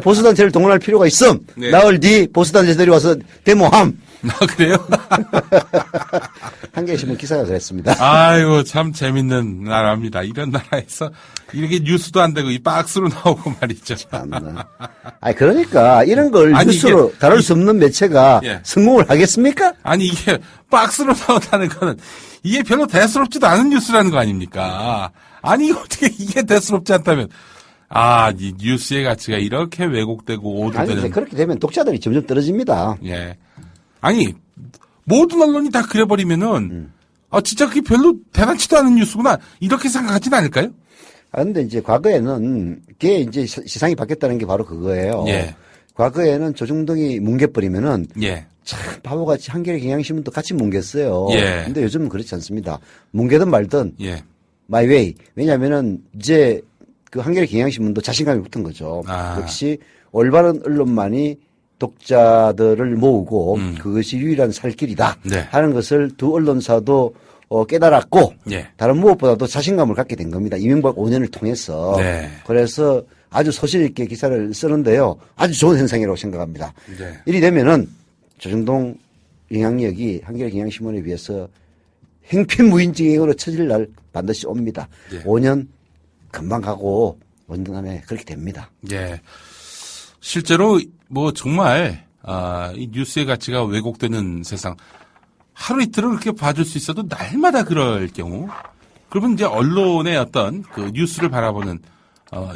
보수단체를 동원할 필요가 있음. 나흘 뒤 보수단체들이 와서 데모함. 그래요? 한겨레신문 기사가 그랬습니다. 아이고, 참 재밌는 나라입니다. 이런 나라에서 이렇게 뉴스도 안 되고 이 박스로 나오고 말이죠. 그러니까 이런 걸 뉴스로 다룰 수 없는 매체가 성공을 하겠습니까? 아니, 이게 박스로 나온다는 거는 이게 별로 대수롭지도 않은 뉴스라는 거 아닙니까? 아니, 어떻게 이게 대수롭지 않다면. 이 뉴스의 가치가 이렇게 왜곡되고 오도되는. 아니, 그렇게 되면 독자들이 점점 떨어집니다. 예. 아니, 모든 언론이 다 그래버리면은, 진짜 그게 별로 대단치도 않은 뉴스구나. 이렇게 생각하진 않을까요? 근데 이제 과거에는, 그게 이제 시상이 바뀌었다는 게 바로 그거예요. 과거에는 조중동이 뭉개버리면은, 참 바보같이 한겨레 경향신문도 같이 뭉갰어요. 근데 요즘은 그렇지 않습니다. 뭉개든 말든, my way. 왜냐면은, 이제 그 한겨레 경향신문도 자신감이 붙은 거죠. 역시 올바른 언론만이 독자들을 모으고 그것이 유일한 살 길이다 하는 것을 두 언론사도 깨달았고 다른 무엇보다도 자신감을 갖게 된 겁니다. 이명박 5년을 통해서. 그래서 아주 소실 있게 기사를 쓰는데요. 아주 좋은 현상이라고 생각합니다. 이리 되면은 조중동 영향력이 한겨레 경향신문에 비해서 행편무인증으로 처질 날 반드시 옵니다. 5년 금방 가고 5년 안에 그렇게 됩니다. 실제로 뭐 정말 이 뉴스의 가치가 왜곡되는 세상 하루 이틀은 그렇게 봐줄 수 있어도 날마다 그럴 경우 그러면 이제 언론의 어떤 그 뉴스를 바라보는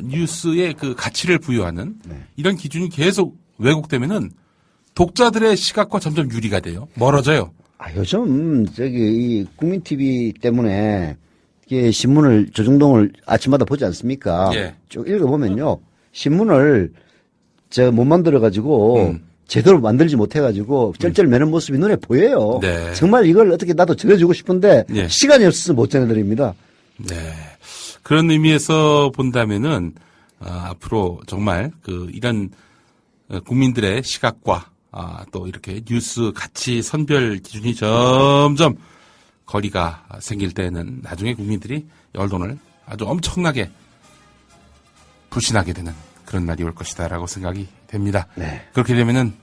뉴스의 그 가치를 부여하는 이런 기준이 계속 왜곡되면은 독자들의 시각과 점점 유리가 돼요. 멀어져요. 요즘 이 국민 TV 때문에 이게 신문을 조중동을 아침마다 보지 않습니까? 쭉 읽어보면요. 신문을 못 만들어가지고, 제대로 만들지 못해가지고, 쩔쩔 매는 모습이 눈에 보여요. 정말 이걸 어떻게 나도 전해주고 싶은데, 시간이 없어서 못 전해드립니다. 그런 의미에서 본다면은, 앞으로 정말 이런 국민들의 시각과 또 이렇게 뉴스 가치 선별 기준이 점점 거리가 생길 때는 나중에 국민들이 언론을 아주 엄청나게 불신하게 되는 그런 날이 올 것이다라고 생각이 됩니다. 네. 그렇게 되면은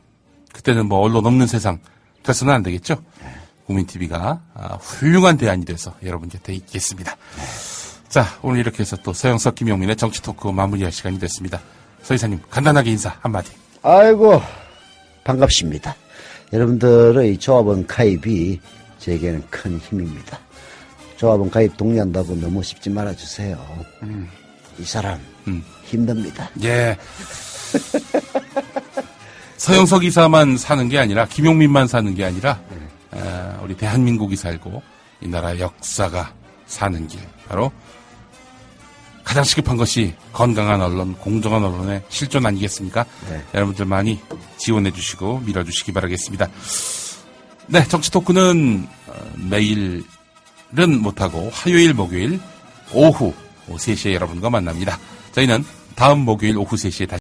그때는 뭐 언론 없는 세상 돼서는 안 되겠죠. 네. 국민TV가 훌륭한 대안이 돼서 여러분 곁에 있겠습니다. 네. 자, 오늘 이렇게 해서 또 서영석 김용민의 정치 토크 마무리할 시간이 됐습니다. 서 이사님 간단하게 인사 한마디. 아이고 반갑습니다. 여러분들의 조합원 가입이 제게는 큰 힘입니다. 조합원 가입 독려한다고 너무 쉽지 말아주세요. 이 사람 힘듭니다. 예. 서영석 이사만 사는 게 아니라 김용민만 사는 게 아니라 우리 대한민국이 살고 이 나라 역사가 사는 길, 바로 가장 시급한 것이 건강한 언론, 공정한 언론의 실존 아니겠습니까? 네. 여러분들 많이 지원해 주시고 밀어주시기 바라겠습니다. 네, 정치 토크는 매일은 못하고 화요일, 목요일 오후 3시에 여러분과 만납니다. 저희는 다음 목요일 오후 3시에 다시